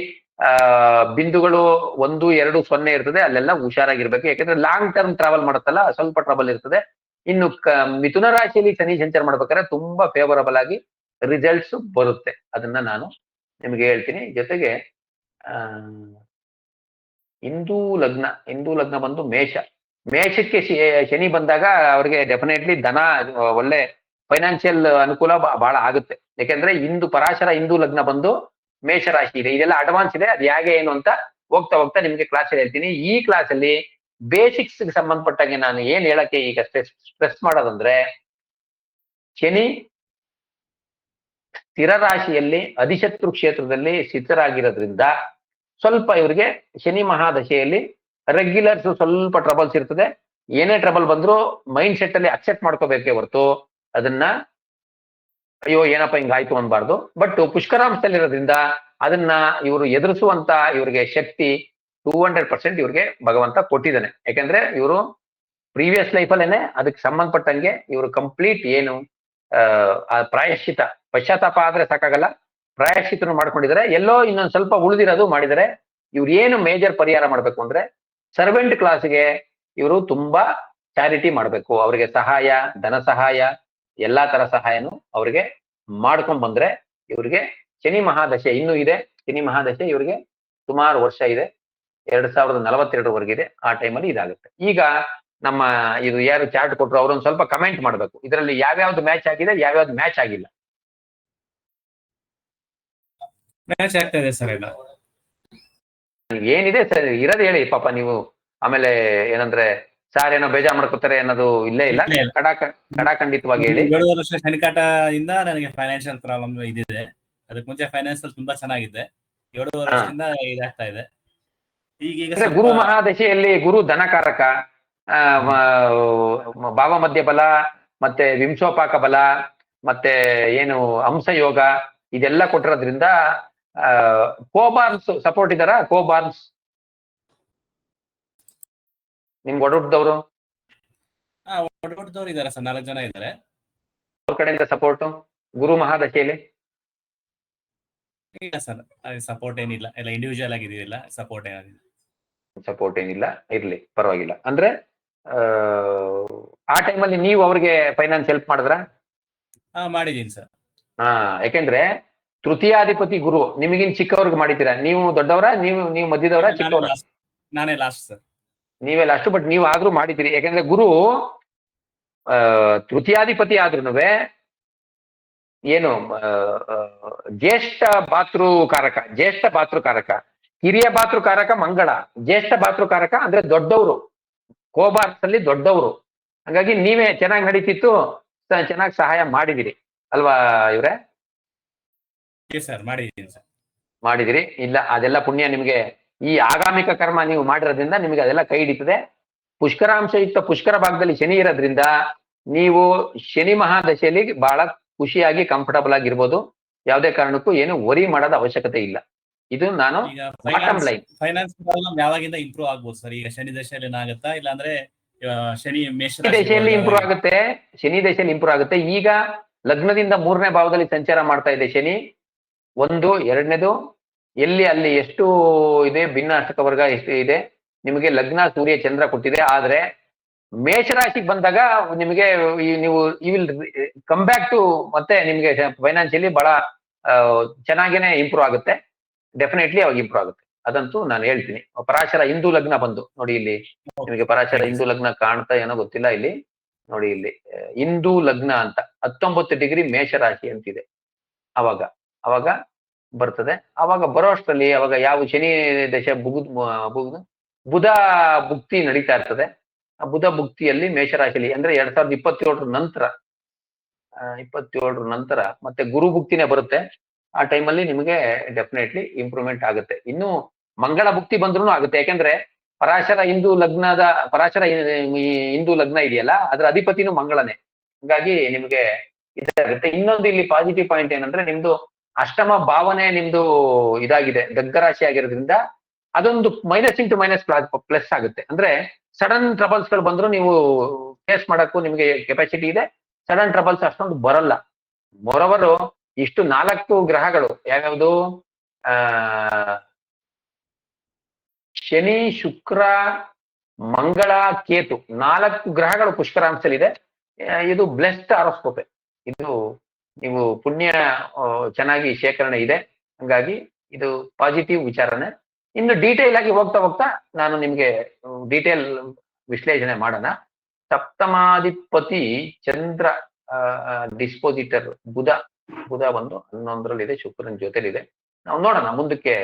ಬಿಂದುಗಳು 1, 2, 0 ಇರ್ತದೆ ಅಲ್ಲೆಲ್ಲ ಹುಷಾರಾಗಿರ್ಬೇಕು. ಯಾಕಂದ್ರೆ ಲಾಂಗ್ ಟರ್ಮ್ ಟ್ರಾವೆಲ್ ಮಾಡುತ್ತಲ್ಲ, ಸ್ವಲ್ಪ ಟ್ರಬಲ್ ಇರ್ತದೆ. ಇನ್ನು ಮಿಥುನ ರಾಶಿಯಲ್ಲಿ ಶನಿ ಸಂಚಾರ ಮಾಡ್ಬೇಕಾದ್ರೆ ತುಂಬಾ ಫೇವರಬಲ್ ಆಗಿ ರಿಸಲ್ಟ್ಸ್ ಬರುತ್ತೆ. ಅದನ್ನ ನಾನು ನಿಮ್ಗೆ ಹೇಳ್ತೀನಿ. ಜೊತೆಗೆ ಹಿಂದೂ ಲಗ್ನ ಬಂದು ಮೇಷಕ್ಕೆ ಶನಿ ಬಂದಾಗ ಅವ್ರಿಗೆ ಡೆಫಿನೆಟ್ಲಿ ಧನ, ಒಳ್ಳೆ ಫೈನಾನ್ಷಿಯಲ್ ಅನುಕೂಲ ಬಹಳ ಆಗುತ್ತೆ. ಯಾಕೆಂದ್ರೆ ಪರಾಶರ ಹಿಂದೂ ಲಗ್ನ ಬಂದು ಮೇಷ ರಾಶಿ ಇದೆ. ಇದೆಲ್ಲ ಅಡ್ವಾನ್ಸ್ ಇದೆ. ಅದು ಹೇಗೆ ಏನು ಅಂತ ಹೋಗ್ತಾ ನಿಮ್ಗೆ ಕ್ಲಾಸಲ್ಲಿ ಹೇಳ್ತೀನಿ. ಈ ಕ್ಲಾಸಲ್ಲಿ ಬೇಸಿಕ್ಸ್ ಸಂಬಂಧಪಟ್ಟಾಗೆ ನಾನು ಏನ್ ಹೇಳಕ್ಕೆ ಈಗ ಸ್ಟ್ರೆಸ್ ಮಾಡೋದಂದ್ರೆ, ಶನಿ ಸ್ಥಿರ ರಾಶಿಯಲ್ಲಿ ಅಧಿಶತ್ರು ಕ್ಷೇತ್ರದಲ್ಲಿ ಸ್ಥಿತರಾಗಿರೋದ್ರಿಂದ ಸ್ವಲ್ಪ ಇವರಿಗೆ ಶನಿ ಮಹಾದಶೆಯಲ್ಲಿ ರೆಗ್ಯುಲರ್ಸ್ ಸ್ವಲ್ಪ ಟ್ರಬಲ್ಸ್ ಇರ್ತದೆ. ಏನೇ ಟ್ರಬಲ್ ಬಂದ್ರು ಮೈಂಡ್ ಸೆಟ್ ಅಲ್ಲಿ ಅಕ್ಸೆಪ್ಟ್ ಮಾಡ್ಕೋಬೇಕೇ ಹೊರತು ಅದನ್ನ ಅಯ್ಯೋ ಏನಪ್ಪ ಹಿಂಗಾಯ್ತು ಅನ್ಬಾರ್ದು. ಬಟ್ ಪುಷ್ಕರಾಂಶದಲ್ಲಿರೋದ್ರಿಂದ ಅದನ್ನ ಇವರು ಎದುರಿಸುವಂತ ಇವರಿಗೆ ಶಕ್ತಿ 200% ಇವ್ರಿಗೆ ಭಗವಂತ ಕೊಟ್ಟಿದ್ದಾನೆ. ಯಾಕಂದ್ರೆ ಇವರು ಪ್ರೀವಿಯಸ್ ಲೈಫಲ್ಲೇನೆ ಅದಕ್ಕೆ ಸಂಬಂಧಪಟ್ಟಂಗೆ ಇವರು ಕಂಪ್ಲೀಟ್ ಏನು ಪ್ರಾಯಶ್ಚಿತ, ಪಶ್ಚಾತ್ತಾಪ ಆದ್ರೆ ಸಾಕಾಗಲ್ಲ, ಪ್ರಾಯಶ್ಚಿತನು ಮಾಡ್ಕೊಂಡಿದ್ದಾರೆ. ಎಲ್ಲೋ ಇನ್ನೊಂದು ಸ್ವಲ್ಪ ಉಳಿದಿರೋದು ಮಾಡಿದರೆ. ಇವ್ರು ಏನು ಮೇಜರ್ ಪರಿಹಾರ ಮಾಡ್ಬೇಕು ಅಂದ್ರೆ, ಸರ್ವೆಂಟ್ ಕ್ಲಾಸ್ಗೆ ಇವರು ತುಂಬಾ ಚಾರಿಟಿ ಮಾಡ್ಬೇಕು. ಅವ್ರಿಗೆ ಸಹಾಯ, ಧನ ಸಹಾಯ, ಎಲ್ಲಾ ತರ ಸಹಾಯನು ಅವ್ರಿಗೆ ಮಾಡ್ಕೊಂಡ್ ಬಂದ್ರೆ ಇವ್ರಿಗೆ ಶನಿ ಮಹಾದಶೆ ಇನ್ನೂ ಇದೆ. ಶನಿ ಮಹಾದಶೆ ಇವ್ರಿಗೆ ಸುಮಾರು ವರ್ಷ ಇದೆ, 2042 ವರೆಗಿದೆ. ಆ ಟೈಮಲ್ಲಿ ಇದಾಗುತ್ತೆ. ಈಗ ನಮ್ಮ ಇದು ಯಾರು ಚಾರ್ಟ್ ಕೊಟ್ರು ಅವ್ರೊಂದು ಸ್ವಲ್ಪ ಕಮೆಂಟ್ ಮಾಡ್ಬೇಕು, ಇದರಲ್ಲಿ ಯಾವ್ಯಾವ್ದು ಮ್ಯಾಚ್ ಆಗಿದೆ, ಯಾವ್ಯಾವ್ದು ಮ್ಯಾಚ್ ಆಗಿಲ್ಲ. ಮ್ಯಾಚ್ ಆಗ್ತಾ ಇದೆ ಸರ್ ಎಲ್ಲ. ಏನಿದೆ ಸರ್ ಇರೋದು ಹೇಳಿ ಪಾಪ ನೀವು. ಆಮೇಲೆ ಏನಂದ್ರೆ ಸಾರ್ ಏನೋ ಬೇಜಾರ್ ಮಾಡ್ಕೋತಾರೆ ಅನ್ನೋದು ಇಲ್ಲೇ ಇಲ್ಲ. ಕಡಾಖಂಡಿತವಾಗಿ ಹೇಳಿ. 7 ವರ್ಷ ಶನಿಕಾಟ ಇಂದ ನನಗೆ ಫೈನಾನ್ಷಿಯಲ್ ಪ್ರಾಬ್ಲಮ್ ಇದಿದೆ. ಅದಕ್ಕೆ ಮುಂಚೆ ಫೈನಾನ್ಸ್ ತುಂಬಾ ಚೆನ್ನಾಗಿದೆ. 7 ವರ್ಷದಿಂದ ಇದಾಗ್ತಾ ಇದೆ. ಈಗ ಗುರು ಮಹಾದಶೆಯಲ್ಲಿ ಗುರು ಧನಕಾರಕ, ಭಾವ ಮಧ್ಯ ಬಲ, ಮತ್ತೆ ವಿಂಶೋಪಾಕ ಬಲ, ಮತ್ತೆ ಏನು ಹಂಸಯೋಗ ಇದೆಲ್ಲ ಕೊಟ್ಟಿರೋದ್ರಿಂದ ಕೋಬಾರ್ನ್ಸ್ ಸಪೋರ್ಟ್ ಇದಾರ. ಕೋಬಾರ್ನ್ಸ್ ನಿಮ್ಗೆ ಒಡಹುಟ್ಟಿದವರು ಒಡಹುಟ್ಟಿದವರು ಇದಾರೆ ಸರ್, 4 ಜನ ಇದ್ದಾರೆ. ಅವ್ರ ಕಡೆಯಿಂದ ಸಪೋರ್ಟ್ ಗುರು ಮಹಾದಶೆಯಲ್ಲಿ ಇಲ್ಲ ಸರ್, ಸಪೋರ್ಟ್ ಏನಿಲ್ಲ, ಎಲ್ಲ ಇಂಡಿವಿಜುವಲ್ ಆಗಿದೆಯಲ್ಲ, ಸಪೋರ್ಟ್ ಏನಿಲ್ಲ. ಸಪೋರ್ಟ್ ಏನಿಲ್ಲ, ಇರ್ಲಿ ಪರವಾಗಿಲ್ಲ. ಅಂದ್ರೆ ಆ ಟೈಮಲ್ಲಿ ನೀವು ಅವ್ರಿಗೆ ಫೈನಾನ್ಸ್ ಹೆಲ್ಪ್ ಮಾಡಿದ್ರ? ಮಾಡಿದೀನಿ ಸರ್. ಯಾಕೆಂದ್ರೆ ತೃತೀಯಾಧಿಪತಿ ಗುರು ನಿಮಗಿನ್ ಚಿಕ್ಕವ್ರಿಗೆ ಮಾಡಿದ್ದೀರಾ. ನೀವು ದೊಡ್ಡವರ, ನೀವು ಮಧ್ಯದವರ, ಚಿಕ್ಕವರ? ನಾನೇ ಲಾಸ್ಟ್ ಸರ್. ನೀವೇ ಲಾಸ್ಟ್, ಬಟ್ ನೀವು ಆದ್ರೂ ಮಾಡಿದ್ದೀರಿ. ಯಾಕಂದ್ರೆ ಗುರು ತೃತೀಯಾಧಿಪತಿ ಆದ್ರೂನುವೆ ಏನು ಜ್ಯೇಷ್ಠ ಭಾತೃಕಾರಕ, ಹಿರಿಯ ಭಾತೃಕಾರಕ ಮಂಗಳ, ಜ್ಯೇಷ್ಠ ಭಾತೃಕಾರಕ ಅಂದ್ರೆ ದೊಡ್ಡವರು, ಕೋಬಾರ್ಸ್ ಅಲ್ಲಿ ದೊಡ್ಡವರು. ಹಾಗಾಗಿ ನೀವೇ ಚೆನ್ನಾಗಿ ನಡೀತಿತ್ತು, ಚೆನ್ನಾಗಿ ಸಹಾಯ ಮಾಡಿದಿರಿ ಅಲ್ವಾ ಇವ್ರೆ? ಸರ್ ಮಾಡಿದೀನಿ ಸರ್. ಮಾಡಿದಿರಿ. ಇಲ್ಲ ಅದೆಲ್ಲ ಪುಣ್ಯ ನಿಮ್ಗೆ, ಈ ಆಗಾಮಿಕ ಕರ್ಮ ನೀವು ಮಾಡಿರೋದ್ರಿಂದ ನಿಮ್ಗೆ ಅದೆಲ್ಲ ಕೈ ಹಿಡಿತದೆ. ಪುಷ್ಕರಾಂಶಯುಕ್ತ ಪುಷ್ಕರ ಭಾಗದಲ್ಲಿ ಶನಿ ಇರೋದ್ರಿಂದ ನೀವು ಶನಿ ಮಹಾದಶೆಯಲ್ಲಿ ಬಹಳ ಖುಷಿಯಾಗಿ ಕಂಫರ್ಟಬಲ್ ಆಗಿರ್ಬೋದು. ಯಾವುದೇ ಕಾರಣಕ್ಕೂ ಏನು ವರಿ ಮಾಡೋದ ಅವಶ್ಯಕತೆ ಇಲ್ಲ. ಇದು ನಾನು ಬಾಟಮ್ ಲೈನ್. ಫೈನಾನ್ಸ್ ಪ್ರಾಬ್ಲಮ್ ಯಾವಾಗಿಂದ ಇಂಪ್ರೂವ್ ಆಗ್ಬೋದು ಸರ್? ಈಗ ಶನಿ ದಶೆಯಲ್ಲಿ ಏನಾಗುತ್ತಾ, ಇಲ್ಲ ಅಂದ್ರೆ ಶನಿ ಮೇಷ ದಶೆಯಲ್ಲಿ ಇಂಪ್ರೂವ್ ಆಗುತ್ತೆ. ಶನಿ ದಶೆಯಲ್ಲಿ ಇಂಪ್ರೂವ್ ಆಗುತ್ತೆ. ಈಗ ಲಗ್ನದಿಂದ 3ನೇ ಭಾವದಲ್ಲಿ ಸಂಚಾರ ಮಾಡ್ತಾ ಇದೆ ಶನಿ. 1, 2ನೇದು ಎಲ್ಲಿ ಅಲ್ಲಿ ಎಷ್ಟು ಇದೆ, ಭಿನ್ನ ಅಷ್ಟಕ ವರ್ಗ ಎಷ್ಟು ಇದೆ, ನಿಮಗೆ ಲಗ್ನ ಸೂರ್ಯ ಚಂದ್ರ ಕೊಟ್ಟಿದೆ. ಆದ್ರೆ ಮೇಷರಾಶಿಗೆ ಬಂದಾಗ ನಿಮಗೆ ನೀವು ವಿಲ್ ಕಮ್ ಬ್ಯಾಕ್ ಟು, ಮತ್ತೆ ನಿಮ್ಗೆ ಫೈನಾನ್ಷಿಯಲಿ ಬಹಳ ಚೆನ್ನಾಗೇನೆ ಇಂಪ್ರೂವ್ ಆಗುತ್ತೆ. ಡೆಫಿನೆಟ್ಲಿ ಅವಾಗ ಇಂಪ್ರೂವ್ ಆಗುತ್ತೆ, ಅದಂತೂ ನಾನು ಹೇಳ್ತೀನಿ. ಪರಾಶರ ಹಿಂದೂ ಲಗ್ನ ಬಂದು ನೋಡಿ, ಇಲ್ಲಿ ನಿಮಗೆ ಪರಾಶರ ಹಿಂದೂ ಲಗ್ನ ಕಾಣ್ತಾ ಏನೋ ಗೊತ್ತಿಲ್ಲ. ಇಲ್ಲಿ ನೋಡಿ, ಇಲ್ಲಿ ಹಿಂದೂ ಲಗ್ನ ಅಂತ 19 ಡಿಗ್ರಿ ಮೇಷರಾಶಿ ಅಂತಿದೆ. ಅವಾಗ ಬರ್ತದೆ. ಅವಾಗ ಬರೋ ಅಷ್ಟರಲ್ಲಿ ಅವಾಗ ಯಾವ ಶನಿ ದಶೆ ಬುಧ ಭುಕ್ತಿ ನಡೀತಾ ಇರ್ತದೆ. ಆ ಬುಧ ಭುಕ್ತಿಯಲ್ಲಿ ಮೇಷರಾಶಿಯಲ್ಲಿ ಅಂದ್ರೆ 2027 ನಂತರ 27 ನಂತರ ಮತ್ತೆ ಗುರು ಭುಕ್ತಿನೇ ಬರುತ್ತೆ. ಆ ಟೈಮಲ್ಲಿ ನಿಮಗೆ ಡೆಫಿನೆಟ್ಲಿ ಇಂಪ್ರೂವ್ಮೆಂಟ್ ಆಗುತ್ತೆ. ಇನ್ನು ಮಂಗಳ ಭುಕ್ತಿ ಬಂದ್ರೂ ಆಗುತ್ತೆ. ಯಾಕೆಂದ್ರೆ ಪರಾಶರ ಹಿಂದೂ ಲಗ್ನ ಇದೆಯಲ್ಲ, ಅದ್ರ ಅಧಿಪತಿನೂ ಮಂಗಳನೇ. ಹಾಗಾಗಿ ನಿಮ್ಗೆ ಇದಾಗುತ್ತೆ. ಇನ್ನೊಂದು ಇಲ್ಲಿ ಪಾಸಿಟಿವ್ ಪಾಯಿಂಟ್ ಏನಂದ್ರೆ, ನಿಮ್ದು ಅಷ್ಟಮ ಭಾವನೆ ನಿಮ್ದು ಇದಾಗಿದೆ, ಗಗ್ಗರಾಶಿ ಆಗಿರೋದ್ರಿಂದ ಅದೊಂದು ಮೈನಸ್ ಇಂಟು ಮೈನಸ್ ಪ್ಲಸ್ ಆಗುತ್ತೆ. ಅಂದ್ರೆ ಸಡನ್ ಟ್ರಬಲ್ಸ್ ಗಳು ಬಂದ್ರು ನೀವು ಫೇಸ್ ಮಾಡಕ್ಕೂ ನಿಮ್ಗೆ ಕೆಪಾಸಿಟಿ ಇದೆ. ಸಡನ್ ಟ್ರಬಲ್ಸ್ ಅಷ್ಟೊಂದು ಬರಲ್ಲ. ಮೊರವರು ಇಷ್ಟು 4 ಗ್ರಹಗಳು ಯಾವ್ಯಾವುದು, ಶನಿ, ಶುಕ್ರ, ಮಂಗಳ, ಕೇತು, 4 ಗ್ರಹಗಳು ಪುಷ್ಕರಾಂಶದಲ್ಲಿದೆ. ಇದು ಬ್ಲೆಸ್ಡ್ ಆರೋಸ್ಕೋಪ್. ಇದು ನೀವು ಪುಣ್ಯ ಚೆನ್ನಾಗಿ ಶೇಖರಣೆ ಇದೆ. ಹಂಗಾಗಿ ಇದು ಪಾಸಿಟಿವ್ ವಿಚಾರನೆ. ಇನ್ನು ಡೀಟೇಲ್ ಆಗಿ ಹೋಗ್ತಾ ನಾನು ನಿಮ್ಗೆ ಡೀಟೇಲ್ ವಿಶ್ಲೇಷಣೆ ಮಾಡೋಣ. ಸಪ್ತಮಾಧಿಪತಿ ಚಂದ್ರ ಡಿಸ್ಪೋಸಿಟರ್ ಬುಧ ಬಂದು 11ರಲ್ಲಿದೆ, ಶುಕ್ರನ ಜೊತೆಲಿದೆ. ನಾವು ನೋಡೋಣ ಮುಂದಕ್ಕೆ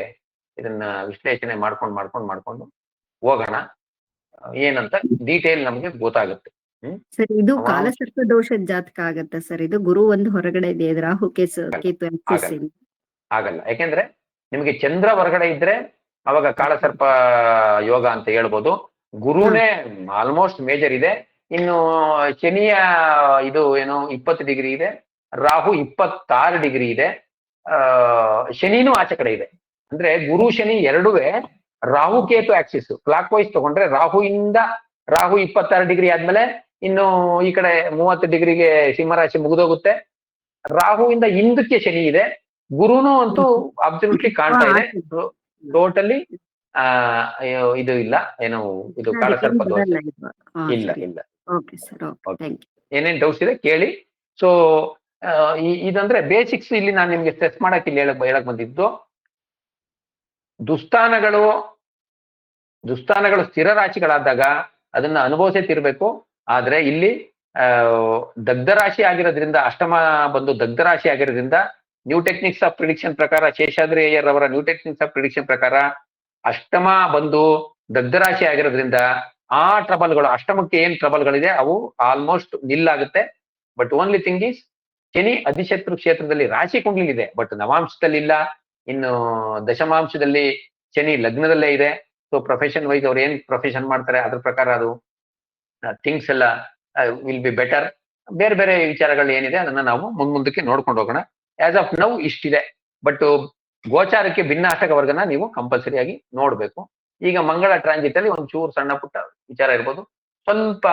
ಇದನ್ನ ವಿಶ್ಲೇಷಣೆ ಮಾಡ್ಕೊಂಡು ಹೋಗೋಣ. ಏನಂತ ಡೀಟೇಲ್ ನಮ್ಗೆ ಗೊತ್ತಾಗುತ್ತೆ. ಸರ್, ಇದು ಕಾಲಸರ್ಪ ದೋಷದ ಜಾತಕ ಆಗತ್ತ ಸರ್? ಇದು ಗುರು ಒಂದು ಹೊರಗಡೆ ಇದೆ, ರಾಹು ಕೇತು ಆಗಲ್ಲ. ಯಾಕೆಂದ್ರೆ ನಿಮ್ಗೆ ಚಂದ್ರ ಹೊರಗಡೆ ಇದ್ರೆ ಅವಾಗ ಕಾಲಸರ್ಪ ಯೋಗ ಅಂತ ಹೇಳ್ಬೋದು. ಗುರುನೇ ಆಲ್ಮೋಸ್ಟ್ ಮೇಜರ್ ಇದೆ. ಇನ್ನು ಶನಿಯ ಇದು ಏನು 20 ಡಿಗ್ರಿ ಇದೆ, ರಾಹು 26 ಡಿಗ್ರಿ ಇದೆ, ಶನಿನೂ ಆಚೆ ಕಡೆ ಇದೆ. ಅಂದ್ರೆ ಗುರು ಶನಿ ಎರಡುವೆ Rahu Ketu axis clockwise ತಗೊಂಡ್ರೆ ರಾಹು 26 ಡಿಗ್ರಿ ಆದ್ಮೇಲೆ ಇನ್ನು ಈ ಕಡೆ 30 ಡಿಗ್ರಿಗೆ ಸಿಂಹರಾಶಿ ಮುಗಿದೋಗುತ್ತೆ. ರಾಹುವಿಂದ ಹಿಂದಕ್ಕೆ ಶನಿ ಇದೆ. ಗುರುನು ಅಂತೂ ಅಬ್ಸಲ್ಯೂಟ್ಲಿ ಕಾಣ್ತಾ ಇದೆ. ಟೋಟಲಿ ಇದು ಇಲ್ಲ, ಏನು ಇದು ಕಾಲಸರ್ಪ ದೋಷ ಇಲ್ಲ. ಏನೇನ್ ಡೌಟ್ಸ್ ಇದೆ ಕೇಳಿ. ಸೊ ಇದಂದ್ರೆ ಬೇಸಿಕ್ಸ್. ಇಲ್ಲಿ ನಾನು ನಿಮ್ಗೆ ಸ್ಟ್ರೆಸ್ ಮಾಡಕ್ ಇಲ್ಲಿ ಹೇಳಕ್ ಬಂದಿದ್ದು, ದುಸ್ಥಾನಗಳು ಸ್ಥಿರ ರಾಶಿಗಳಾದಾಗ ಅದನ್ನ ಅನುಭವಿಸೇ ತಿರ್ಬೇಕು. ಆದ್ರೆ ಇಲ್ಲಿ ದಗ್ಧರಾಶಿ ಆಗಿರೋದ್ರಿಂದ, ಅಷ್ಟಮ ಬಂದು ದಗ್ಧರಾಶಿ ಆಗಿರೋದ್ರಿಂದ ನ್ಯೂ ಟೆಕ್ನಿಕ್ಸ್ ಆಫ್ ಪ್ರಿಡಿಕ್ಷನ್ ಪ್ರಕಾರ, ಶೇಷಾದ್ರಿ ಅಯ್ಯರ್ ಅವರ ನ್ಯೂ ಟೆಕ್ನಿಕ್ಸ್ ಆಫ್ ಪ್ರಿಡಿಕ್ಷನ್ ಪ್ರಕಾರ ಅಷ್ಟಮ ಬಂದು ದಗ್ಧರಾಶಿ ಆಗಿರೋದ್ರಿಂದ ಆ ಟ್ರಬಲ್ಗಳು, ಅಷ್ಟಮಕ್ಕೆ ಏನ್ ಟ್ರಬಲ್ಗಳಿದೆ ಅವು ಆಲ್ಮೋಸ್ಟ್ ನಿಲ್ಲಾಗುತ್ತೆ. But only thing is Shani ಅಧಿಶತ್ರು ಕ್ಷೇತ್ರದಲ್ಲಿ ರಾಶಿ ಕುಂಡ್ಲಿದೆ, ಬಟ್ ನವಾಂಶದಲ್ಲಿ ಇಲ್ಲ. ಇನ್ನು ದಶಮಾಂಶದಲ್ಲಿ ಶನಿ ಲಗ್ನದಲ್ಲೇ ಇದೆ. ಸೊ ಪ್ರೊಫೆಷನ್ ವೈಸ್ ಅವ್ರು ಏನ್ ಪ್ರೊಫೆಷನ್ ಮಾಡ್ತಾರೆ ಅದ್ರ ಪ್ರಕಾರ ಅದು ಥಿಂಗ್ಸ್ ಎಲ್ಲ ವಿಲ್ ಬಿ ಬೆಟರ್. ಬೇರೆ ಬೇರೆ ವಿಚಾರಗಳು ಏನಿದೆ ಅದನ್ನ ನಾವು ಮುಂದಕ್ಕೆ ನೋಡ್ಕೊಂಡು ಹೋಗೋಣ. ಆಸ್ ಆಫ್ ನೌ ಇಷ್ಟಿದೆ. ಬಟ್ ಗೋಚಾರಕ್ಕೆ ಭಿನ್ನಾಷ್ಟಕ ವರ್ಗನ ನೀವು ಕಂಪಲ್ಸರಿ ಆಗಿ ನೋಡ್ಬೇಕು. ಈಗ ಮಂಗಳ ಟ್ರಾನ್ಸಿಟ್ ಅಲ್ಲಿ ಒಂಚೂರು ಸಣ್ಣ ಪುಟ್ಟ ವಿಚಾರ ಇರ್ಬೋದು. ಸ್ವಲ್ಪ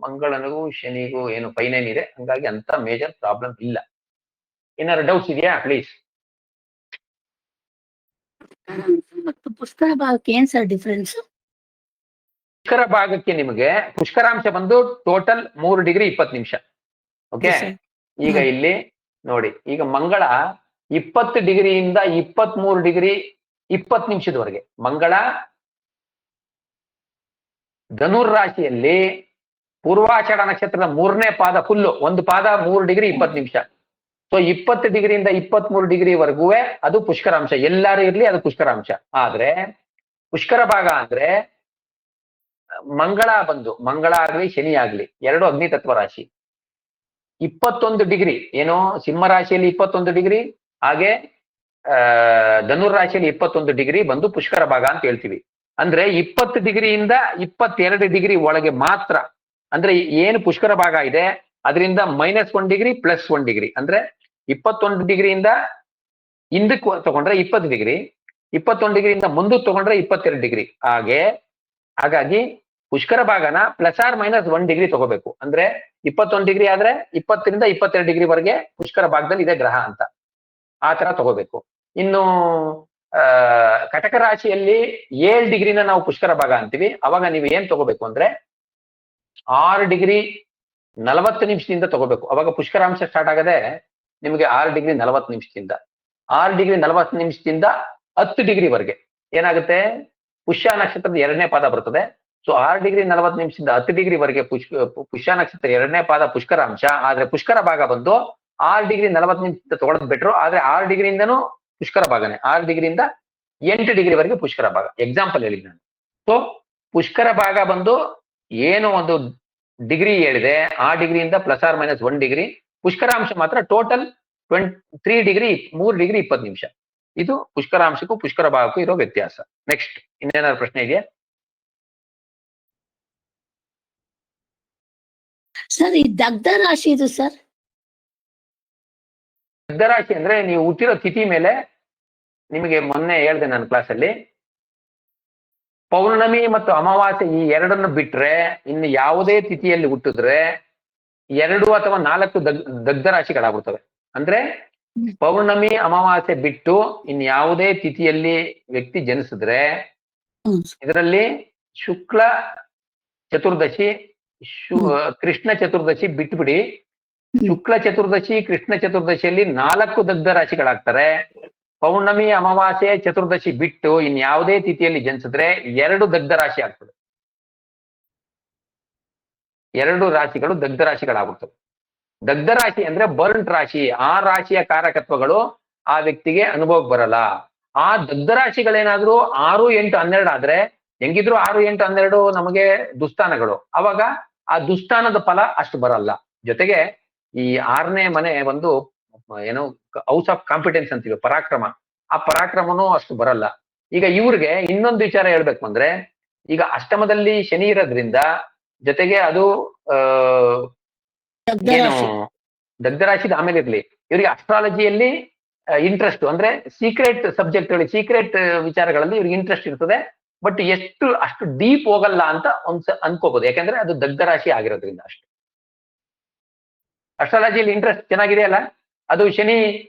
ಮಂಗಳನಿಗೂ ಶನಿಗೂ ಏನು ಫೈನೇನ್ ಇದೆ, ಹಂಗಾಗಿ ಅಂತ ಮೇಜರ್ ಪ್ರಾಬ್ಲಮ್ ಇಲ್ಲ. ಏನಾದ್ರು ಡೌಟ್ಸ್ ಇದೆಯಾ ಪ್ಲೀಸ್? ಮತ್ತು ಪುಷ್ಕರ ಭಾಗಕ್ಕೆ ಏನ್ ಸರ್ ಡಿಫ್ರೆನ್ಸ್? ಪುಷ್ಕರ ಭಾಗಕ್ಕೆ ನಿಮಗೆ ಪುಷ್ಕರಾಂಶ ಬಂದು ಟೋಟಲ್ 3 ಡಿಗ್ರಿ 20 ನಿಮಿಷ. ಓಕೆ, ಈಗ ಇಲ್ಲಿ ನೋಡಿ, ಈಗ ಮಂಗಳ 20 ಡಿಗ್ರಿಯಿಂದ 23 ಡಿಗ್ರಿ 20 ನಿಮಿಷದವರೆಗೆ. ಮಂಗಳ ಧನುರ್ ರಾಶಿಯಲ್ಲಿ ಪೂರ್ವಾಷಾಢ ನಕ್ಷತ್ರದ 3ನೇ ಪಾದ ಫುಲ್ಲು, ಒಂದು ಪಾದ 3 ಡಿಗ್ರಿ 20 ನಿಮಿಷ. ಸೊ 20 ಡಿಗ್ರಿಯಿಂದ 23 ಡಿಗ್ರಿವರೆಗೂ ಅದು ಪುಷ್ಕರಾಂಶ. ಎಲ್ಲಾರು ಇರ್ಲಿ ಅದು ಪುಷ್ಕರಾಂಶ. ಆದ್ರೆ ಪುಷ್ಕರ ಭಾಗ ಅಂದ್ರೆ ಮಂಗಳ ಬಂದು, ಮಂಗಳ ಆಗ್ಲಿ ಶನಿ ಆಗ್ಲಿ ಎರಡು ಅಗ್ನಿ ತತ್ವ ರಾಶಿ. 21 ಡಿಗ್ರಿ ಏನು ಸಿಂಹ ರಾಶಿಯಲ್ಲಿ 21 ಡಿಗ್ರಿ, ಹಾಗೆ ಧನುರ್ ರಾಶಿಯಲ್ಲಿ 21 ಡಿಗ್ರಿ ಬಂದು ಪುಷ್ಕರ ಭಾಗ ಅಂತ ಹೇಳ್ತೀವಿ. ಅಂದ್ರೆ 20 ಡಿಗ್ರಿಯಿಂದ 22 ಡಿಗ್ರಿ ಒಳಗೆ ಮಾತ್ರ. ಅಂದ್ರೆ ಏನು ಪುಷ್ಕರ ಭಾಗ ಇದೆ ಅದರಿಂದ -1 ಡಿಗ್ರಿ +1 ಡಿಗ್ರಿ, ಅಂದ್ರೆ 21 ಡಿಗ್ರಿಯಿಂದ ಹಿಂದಕ್ಕೆ ತಗೊಂಡ್ರೆ 20 ಡಿಗ್ರಿ, 21 ಡಿಗ್ರಿಯಿಂದ ಮುಂದಕ್ಕೆ ತಗೊಂಡ್ರೆ 22 ಡಿಗ್ರಿ. ಹಾಗಾಗಿ ಪುಷ್ಕರ ಭಾಗನ +or-1 ಡಿಗ್ರಿ ತಗೋಬೇಕು. ಅಂದ್ರೆ 21 ಡಿಗ್ರಿ ಆದ್ರೆ 20ರಿಂದ 22 ಡಿಗ್ರಿವರೆಗೆ ಪುಷ್ಕರ ಭಾಗದಲ್ಲಿ ಇದೆ ಗ್ರಹ ಅಂತ, ಆ ತರ ತಗೋಬೇಕು. ಇನ್ನು ಕಟಕ ರಾಶಿಯಲ್ಲಿ 7 ಡಿಗ್ರಿನ ನಾವು ಪುಷ್ಕರ ಭಾಗ ಅಂತೀವಿ. ಅವಾಗ ನೀವು ಏನ್ ತಗೋಬೇಕು ಅಂದ್ರೆ 6 ಡಿಗ್ರಿ 40 ನಿಮಿಷದಿಂದ ತಗೋಬೇಕು. ಅವಾಗ ಪುಷ್ಕರಾಂಶ ಸ್ಟಾರ್ಟ್ ಆಗದೆ ನಿಮಗೆ 6 ಡಿಗ್ರಿ 40 ನಿಮಿಷದಿಂದ, 6 ಡಿಗ್ರಿ 40 ನಿಮಿಷದಿಂದ 10 ಡಿಗ್ರಿವರೆಗೆ ಏನಾಗುತ್ತೆ, ಪುಷ್ಯ ನಕ್ಷತ್ರದ 2ನೇ ಪಾದ ಬರ್ತದೆ. ಸೊ 6 ಡಿಗ್ರಿ 40 ನಿಮಿಷದಿಂದ 10 ಡಿಗ್ರಿವರೆಗೆ ಪುಷ್ಯ ನಕ್ಷತ್ರ 2ನೇ ಪಾದ ಪುಷ್ಕರಾಂಶ. ಆದ್ರೆ ಪುಷ್ಕರ ಭಾಗ ಬಂದು 6 ಡಿಗ್ರಿ 40 ನಿಮಿಷದಿಂದ ತಗೊಳ್ಳೋದು ಬೆಟ್ರು. ಆದ್ರೆ 6 ಡಿಗ್ರಿಯಿಂದನೂ ಪುಷ್ಕರ ಭಾಗನೇ, 6 ಡಿಗ್ರಿಯಿಂದ 8 ಡಿಗ್ರಿವರೆಗೆ ಪುಷ್ಕರ ಭಾಗ. ಎಕ್ಸಾಂಪಲ್ ಹೇಳಿದ್ ನಾನು. ಸೊ ಪುಷ್ಕರ ಭಾಗ ಬಂದು ಏನು ಒಂದು ಡಿಗ್ರಿ ಹೇಳಿದೆ, ಆ ಡಿಗ್ರಿಯಿಂದ +or-1 ಡಿಗ್ರಿ. ಪುಷ್ಕರಾಂಶ ಮಾತ್ರ ಟೋಟಲ್ 3 ಡಿಗ್ರಿ 20 ನಿಮಿಷ. ಇದು ಪುಷ್ಕರಾಂಶಕ್ಕೂ ಪುಷ್ಕರ ಭಾಗಕ್ಕೂ ಇರೋ ವ್ಯತ್ಯಾಸ. ನೆಕ್ಸ್ಟ್ ಇನ್ನೇನಾದ್ರು ಪ್ರಶ್ನೆ ಇದೆಯಾ? ಸರ್ ಈ ದಗ್ಧ ರಾಶಿ ಇದು ಸರ್? ದಗ್ಧರಾಶಿ ಅಂದ್ರೆ ನೀವು ಹುಟ್ಟಿರೋ ತಿಥಿ ಮೇಲೆ, ನಿಮಗೆ ಮೊನ್ನೆ ಹೇಳ್ದೆ ನಾನು ಕ್ಲಾಸಲ್ಲಿ, ಪೌರ್ಣಮಿ ಮತ್ತು ಅಮಾವಾಸ್ಯೆ ಈ ಎರಡನ್ನು ಬಿಟ್ರೆ ಇನ್ನು ಯಾವುದೇ ತಿಥಿಯಲ್ಲಿ ಹುಟ್ಟಿದ್ರೆ 2 ಅಥವಾ 4 ದಗ್ಧ ರಾಶಿಗಳಾಗ್ಬಿಡ್ತವೆ. ಅಂದ್ರೆ ಪೌರ್ಣಮಿ ಅಮಾವಾಸ್ಯೆ ಬಿಟ್ಟು ಇನ್ ಯಾವುದೇ ತಿಥಿಯಲ್ಲಿ ವ್ಯಕ್ತಿ ಜನಿಸಿದ್ರೆ ಇದರಲ್ಲಿ ಶುಕ್ಲ ಚತುರ್ದಶಿ, ಕೃಷ್ಣ ಚತುರ್ದಶಿ ಬಿಟ್ಬಿಡಿ. ಶುಕ್ಲ ಚತುರ್ದಶಿ, ಕೃಷ್ಣ ಚತುರ್ದಶಿಯಲ್ಲಿ 4 ದಗ್ಧ ರಾಶಿಗಳಾಗ್ತಾರೆ. ಪೌರ್ಣಮಿ ಅಮಾವಾಸ್ಯೆ ಚತುರ್ದಶಿ ಬಿಟ್ಟು ಇನ್ ಯಾವುದೇ ತಿಥಿಯಲ್ಲಿ ಜನಿಸಿದ್ರೆ 2 ದಗ್ಧ ರಾಶಿ ಆಗ್ತದೆ. 2 ರಾಶಿಗಳು ದಗ್ಧ ರಾಶಿಗಳಾಗುತ್ತವೆ. ದಗ್ಧ ರಾಶಿ ಅಂದ್ರೆ ಬರ್ಂಟ್ ರಾಶಿ. ಆ ರಾಶಿಯ ಕಾರಕತ್ವಗಳು ಆ ವ್ಯಕ್ತಿಗೆ ಅನುಭವಕ್ಕೆ ಬರಲ್ಲ. ಆ ದಗ್ಧ ರಾಶಿಗಳೇನಾದ್ರೂ 6, 8, 12 ಆದ್ರೆ, ಹೆಂಗಿದ್ರು 6, 8, 12 ನಮಗೆ ದುಸ್ಥಾನಗಳು. ಅವಾಗ ಆ ದುಸ್ಥಾನದ ಫಲ ಅಷ್ಟು ಬರಲ್ಲ. ಜೊತೆಗೆ ಈ 6ನೇ ಮನೆ ಒಂದು ಏನು ಹೌಸ್ ಆಫ್ ಕಾಂಪಿಟೆನ್ಸ್ ಅಂತೀವಿ, ಪರಾಕ್ರಮ. ಆ ಪರಾಕ್ರಮನೂ ಅಷ್ಟು ಬರಲ್ಲ. ಈಗ ಇವ್ರಿಗೆ ಇನ್ನೊಂದು ವಿಚಾರ ಹೇಳ್ಬೇಕು ಅಂದ್ರೆ, ಈಗ ಅಷ್ಟಮದಲ್ಲಿ ಶನಿ ಇರೋದ್ರಿಂದ, ಜೊತೆಗೆ ಅದು ಏನು ದಗ್ಧ ರಾಶಿದ ಆಮೇಲೆ ಇರ್ಲಿ, ಇವರಿಗೆ ಅಸ್ಟ್ರಾಲಜಿಯಲ್ಲಿ ಇಂಟ್ರೆಸ್ಟ್ ಅಂದ್ರೆ ಸೀಕ್ರೆಟ್ ಸಬ್ಜೆಕ್ಟ್ಗಳು, ಸೀಕ್ರೆಟ್ ವಿಚಾರಗಳಲ್ಲಿ ಇವ್ರಿಗೆ ಇಂಟ್ರೆಸ್ಟ್ ಇರ್ತದೆ. ಬಟ್ ಅಷ್ಟು ಡೀಪ್ ಹೋಗಲ್ಲ ಅಂತ ಅನ್ಕೋಬಹುದು, ಯಾಕಂದ್ರೆ ಅದು ದಗ್ಧ ರಾಶಿ ಆಗಿರೋದ್ರಿಂದ. ಅಷ್ಟು ಅಸ್ಟ್ರಾಲಜಿಯಲ್ಲಿ ಇಂಟ್ರೆಸ್ಟ್ ಚೆನ್ನಾಗಿದೆ ಅಲ್ಲ. ಅದು ಶನಿ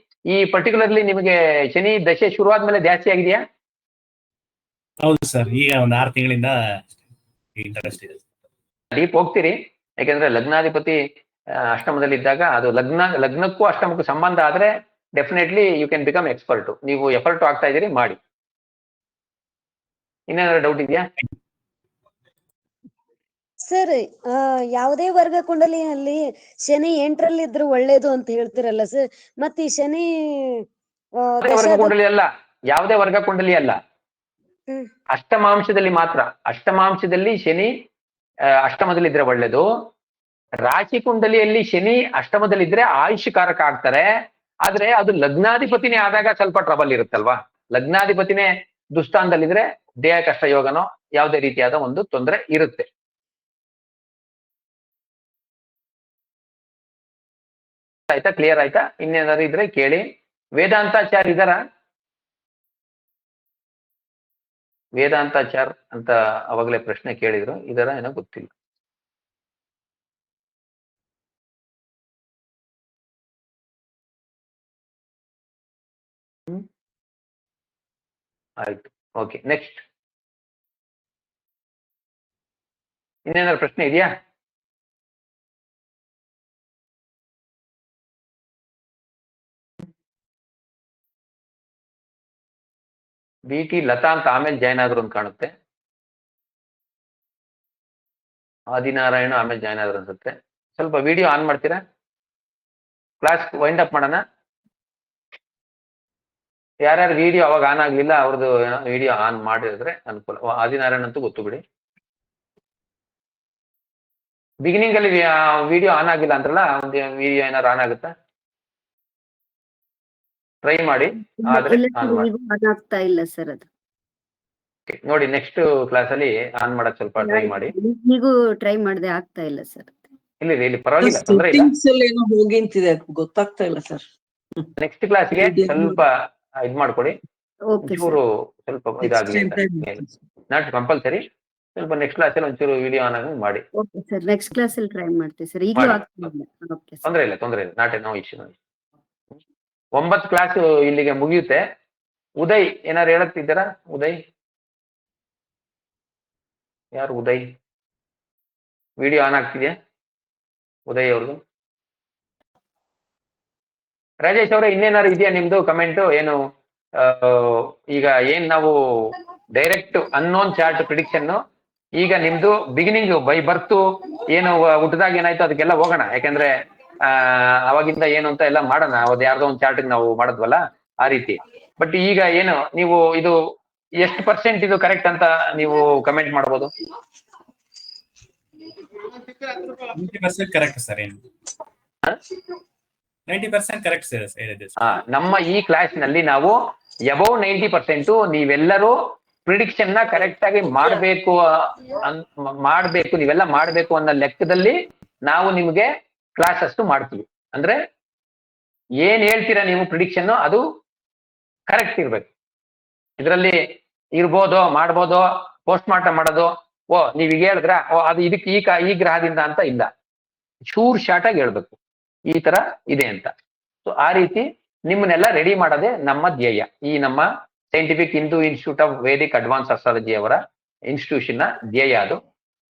ಈ ಪರ್ಟಿಕ್ಯುಲರ್ಲಿ ನಿಮಗೆ ಶನಿ ದಶೆ ಶುರುವಾದ್ಮೇಲೆ ಜಾಸ್ತಿ ಆಗಿದೆಯಾ? ಹೌದು ಸರ್, ಈಗ ಒಂದು 6 ತಿಂಗಳಿಂದ ಇಂಟ್ರೆಸ್ಟ್ ಇದೆ. ಡೀಪ್ ಹೋಗ್ತೀರಿ, ಯಾಕಂದ್ರೆ ಲಗ್ನಾಧಿಪತಿ ಅಷ್ಟಮದಲ್ಲಿ ಇದ್ದಾಗ ಅದು ಲಗ್ನಕ್ಕೂ ಅಷ್ಟಮಕ್ಕೂ ಸಂಬಂಧ ಆದ್ರೆ definitely you can become expert. ನೀವು ಎಫರ್ಟ್ ಆಗ್ತಾ ಇದ್ದೀರಿ, ಮಾಡಿ. ಇನ್ನೇನಾದ್ರು ಡೌಟ್ ಇದೆಯಾ? ಸರ್ ಯಾವುದೇ ವರ್ಗ ಕುಂಡಲಿಯಲ್ಲಿ ಶನಿ 8ರಲ್ಲಿ ಇದ್ರೆ ಒಳ್ಳೇದು ಅಂತ ಹೇಳ್ತಿರಲ್ಲ ಸರ್, ಮತ್ತೆ ಈ ಶನಿ ವರ್ಗ ಕುಂಡಲಿ ಅಲ್ಲ, ಯಾವುದೇ ವರ್ಗ ಕುಂಡಲಿ ಅಲ್ಲ, ಹ್ಮ್. ಅಷ್ಟಮಾಂಶದಲ್ಲಿ ಮಾತ್ರ. ಅಷ್ಟಮಾಂಶದಲ್ಲಿ ಶನಿ ಅಷ್ಟಮದಲ್ಲಿದ್ರೆ ಒಳ್ಳೇದು. ರಾಶಿ ಕುಂಡಲಿಯಲ್ಲಿ ಶನಿ ಅಷ್ಟಮದಲ್ಲಿದ್ರೆ ಆಯುಷ್ಯಕಾರಕ ಆಗ್ತಾರೆ. ಆದ್ರೆ ಅದು ಲಗ್ನಾಧಿಪತಿನೇ ಆದಾಗ ಸ್ವಲ್ಪ ಟ್ರಬಲ್ ಇರುತ್ತಲ್ವಾ. ಲಗ್ನಾಧಿಪತಿನೇ ದುಸ್ಥಾನದಲ್ಲಿದ್ರೆ ದೇಹ ಕಷ್ಟ ಯೋಗನೋ ಯಾವುದೇ ರೀತಿಯಾದ ಒಂದು ತೊಂದರೆ ಇರುತ್ತೆ. ಆಯ್ತಾ? ಕ್ಲಿಯರ್ ಆಯ್ತಾ? ಇನ್ನೇನಾದ್ರು ಇದ್ರೆ ಕೇಳಿ. ವೇದಾಂತಾಚಾರ್ ಇದಾರ? ವೇದಾಂತಾಚಾರ್ ಅಂತ ಅವಾಗಲೇ ಪ್ರಶ್ನೆ ಕೇಳಿದ್ರು, ಇದರ ಏನೋ ಗೊತ್ತಿಲ್ಲ. ಆಯ್ತು, ಓಕೆ. ನೆಕ್ಸ್ಟ್ ಇನ್ನೇನಾದ್ರು ಪ್ರಶ್ನೆ ಇದೆಯಾ? BT ಲತಾ ಅಂತ ಆಮೇಲೆ ಜಾಯ್ನ್ ಆದ್ರು ಅಂತ ಕಾಣುತ್ತೆ. ಆದಿನಾರಾಯಣ ಆಮೇಲೆ ಜಾಯ್ನ್ ಆದ್ರು ಅನ್ಸುತ್ತೆ. ಸ್ವಲ್ಪ ವಿಡಿಯೋ ಆನ್ ಮಾಡ್ತೀರಾ? ಕ್ಲಾಸ್ ವೈಂಡ್ ಅಪ್ ಮಾಡೋಣ. ಯಾರ್ಯಾರು ವಿಡಿಯೋ ಅವಾಗ ಆನ್ ಆಗ್ಲಿಲ್ಲ ಅವ್ರದ್ದು ವಿಡಿಯೋ ಆನ್ ಮಾಡಿದ್ರೆ ಅನುಕೂಲ. ಆದಿನಾರಾಯಣ ಅಂತೂ ಗೊತ್ತು ಬಿಡಿ. ಬಿಗಿನಿಂಗ್ ಅಲ್ಲಿ ವಿಡಿಯೋ ಆನ್ ಆಗಿಲ್ಲ ಅಂದ್ರಲ್ಲ, ಒಂದು ವಿಡಿಯೋ ಏನಾದ್ರು ಆನ್ ಆಗುತ್ತಾ? ಟ್ರೈ ಮಾಡಿ, ಆದ್ರೆ ಆನ್ ಮಾಡಿ. ಆಗ್ತಾ ಇಲ್ಲ ಸರ್ ಅದು. ನೋಡಿ ನೆಕ್ಸ್ಟ್ ಕ್ಲಾಸ್ ಅಲ್ಲಿ ಆನ್ ಮಾಡಕ್ ಸ್ವಲ್ಪ ಟ್ರೈ ಮಾಡಿ. ಈಗೂ ಟ್ರೈ ಮಾಡಿದೆ, ಆಗ್ತಾ ಇಲ್ಲ ಸರ್. ಇಲ್ಲಿ ಪರವಾಗಿಲ್ಲ, ತೊಂದ್ರೆ ಇಲ್ಲ. ಸೆಟ್ಟಿಂಗ್ಸ್ ಅಲ್ಲಿ ಏನೋ ಹೋಗಿಂತಿದೆ, ಗೊತ್ತಾಗ್ತಾ ಇಲ್ಲ ಸರ್. ನೆಕ್ಸ್ಟ್ ಕ್ಲಾಸ್ಗೆ ಸ್ವಲ್ಪ ಇದ್ ಮಾಡ್ಕೊಡಿ. Okay sir. ಒಂಚೂರು ಸ್ವಲ್ಪ ಇದಾಗ್ಲಿ ಅಂತ, ನಾಟ್ ಕಂಪಲ್ಸರಿ. ಸ್ವಲ್ಪ ನೆಕ್ಸ್ಟ್ ಕ್ಲಾಸ್ ಅಲ್ಲಿ ಒಂಚೂರು ವಿಡಿಯೋ ಆನ್ ಆಗಿ ಮಾಡಿ. ಓಕೆ ಸರ್, ನೆಕ್ಸ್ಟ್ ಕ್ಲಾಸ್ ಅಲ್ಲಿ ಟ್ರೈ ಮಾಡ್ತೀವಿ ಸರ್. ಈಗಲೂ ಆಗ್ತಾ ಇಲ್ಲ. Okay sir. ತೊಂದ್ರೆ ಇಲ್ಲ, ನಾಟ್ ನೋ ಇಶ್ಯೂ. 9 ಕ್ಲಾಸ್ ಇಲ್ಲಿಗೆ ಮುಗಿಯುತ್ತೆ. ಉದಯ್ ಏನಾರು ಹೇಳಕ್ತಿದ್ದಾರಾ? ಉದಯ್, ಯಾರು ಉದಯ್? ವಿಡಿಯೋ ಆನ್ ಆಗ್ತಿದ್ಯಾ ಉದಯ್ ಅವ್ರದ್ದು? ರಾಜೇಶ್ ಅವರೇ, ಇನ್ನೇನಾರು ಇದೆಯಾ ನಿಮ್ದು ಕಮೆಂಟ್? ಏನು ಈಗ ಏನ್ ನಾವು ಡೈರೆಕ್ಟ್ ಅನ್ನೋನ್ ಚಾರ್ಟ್ ಪ್ರಿಡಿಕ್ಷನ್, ಈಗ ನಿಮ್ದು ಬಿಗಿನಿಂಗ್ ಬೈ ಬರ್ತು ಏನು ಹುಟ್ಟದಾಗ ಏನಾಯ್ತು ಅದಕ್ಕೆಲ್ಲ ಹೋಗೋಣ. ಯಾಕಂದ್ರೆ ಅವಾಗಿಂದ ಏನು ಅಂತ ಎಲ್ಲ ಮಾಡೋಣ. ಅವತ್ತು ಯಾರ್ದೋ ಒಂದು ಚಾರ್ಟ್ ನಾವು ಮಾಡಿದ್ವಲ್ಲ ಆ ರೀತಿ. ಬಟ್ ಈಗ ಏನು ನೀವು ಇದು ಎಷ್ಟು % ಇದು ಕರೆಕ್ಟ್ ಅಂತ ನೀವು ಕಮೆಂಟ್ ಮಾಡ್ಬೋದು? 90% ಕರೆಕ್ಟ್ ಸರ್. 90% correct sir. ನಮ್ಮ ಈ ಕ್ಲಾಸ್ ನಲ್ಲಿ ನಾವು ಅಬೌವ್ 90% ನೀವೆಲ್ಲರೂ ಪ್ರಿಡಿಕ್ಷನ್ ನ ಕರೆಕ್ಟ್ ಆಗಿ ಮಾಡ್ಬೇಕು, ನೀವೆಲ್ಲ ಮಾಡ್ಬೇಕು ಅನ್ನೋ ಲೆಕ್ಕದಲ್ಲಿ ನಾವು ನಿಮ್ಗೆ ಕ್ಲಾಸ್ ಅಷ್ಟು ಮಾಡ್ತೀವಿ. ಅಂದ್ರೆ ಏನ್ ಹೇಳ್ತೀರಾ ನೀವು ಪ್ರಿಡಿಕ್ಷನ್ ಅದು ಕರೆಕ್ಟ್ ಇರ್ಬೇಕು. ಇದರಲ್ಲಿ ಇರ್ಬೋದು, ಮಾಡ್ಬೋದು, ಪೋಸ್ಟ್ ಮಾರ್ಟಮ್ ಮಾಡೋದು, ಓ ನೀವ್ ಈಗ ಹೇಳಿದ್ರ ಅದು ಇದಕ್ಕೆ ಈ ಗ್ರಹದಿಂದ ಅಂತ ಇಲ್ಲ, ಶೂರ್ ಶಾರ್ಟ್ ಆಗಿ ಹೇಳ್ಬೇಕು ಈ ತರ ಇದೆ ಅಂತ. ಸೊ ಆ ರೀತಿ ನಿಮ್ಮನ್ನೆಲ್ಲ ರೆಡಿ ಮಾಡೋದೇ ನಮ್ಮ ಧ್ಯೇಯ. ಈ ನಮ್ಮ scientific Hindu institute of Vedic advance astrology ಅವರ ಇನ್ಸ್ಟಿಟ್ಯೂಷನ್ ನ ಧ್ಯೇಯ ಅದು.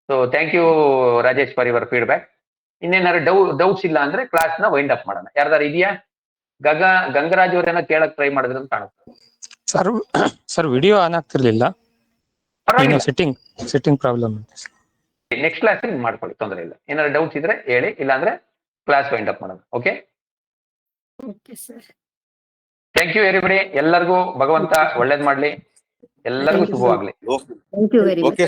So thank you Rajesh for your feedback. ಇನ್ನೇನಾದ್ರು ಡೌಟ್ಸ್ ಇಲ್ಲ ಅಂದ್ರೆ ಕ್ಲಾಸ್ ನ ವೈಂಡ್ ಅಪ್ ಮಾಡೋಣ. ಯಾರ್ದಾರು ಇದೆಯಾ? ಗಂಗರಾಜ್ ಅವ್ರೇನೋ ಕೇಳಕ್ ಟ್ರೈ ಮಾಡಿದ್ರು ಅಂತ ಕಾಣುತ್ತೆ. ಸರ್ ವಿಡಿಯೋ ಆನ್ ಆಗ್ತಿರ್ಲಿಲ್ಲ, ಸೆಟ್ಟಿಂಗ್ ಪ್ರಾಬ್ಲಮ್. ನೆಕ್ಸ್ಟ್ ಕ್ಲಾಸ್ ಮಾಡ್ಕೊಳ್ಳಿ, ತೊಂದರೆ ಇಲ್ಲ. ಏನಾದ್ರು ಡೌಟ್ಸ್ ಇದ್ರೆ ಹೇಳಿ, ಇಲ್ಲಾಂದ್ರೆ ಕ್ಲಾಸ್ ವೈಂಡ್ ಅಪ್ ಮಾಡೋಣ. Okay sir. Thank you everybody. ಎಲ್ಲರಿಗೂ ಭಗವಂತ ಒಳ್ಳೇದ್ ಮಾಡ್ಲಿ, ಎಲ್ಲರಿಗೂ ಶುಭವಾಗ್ಲಿ. Thank you very much.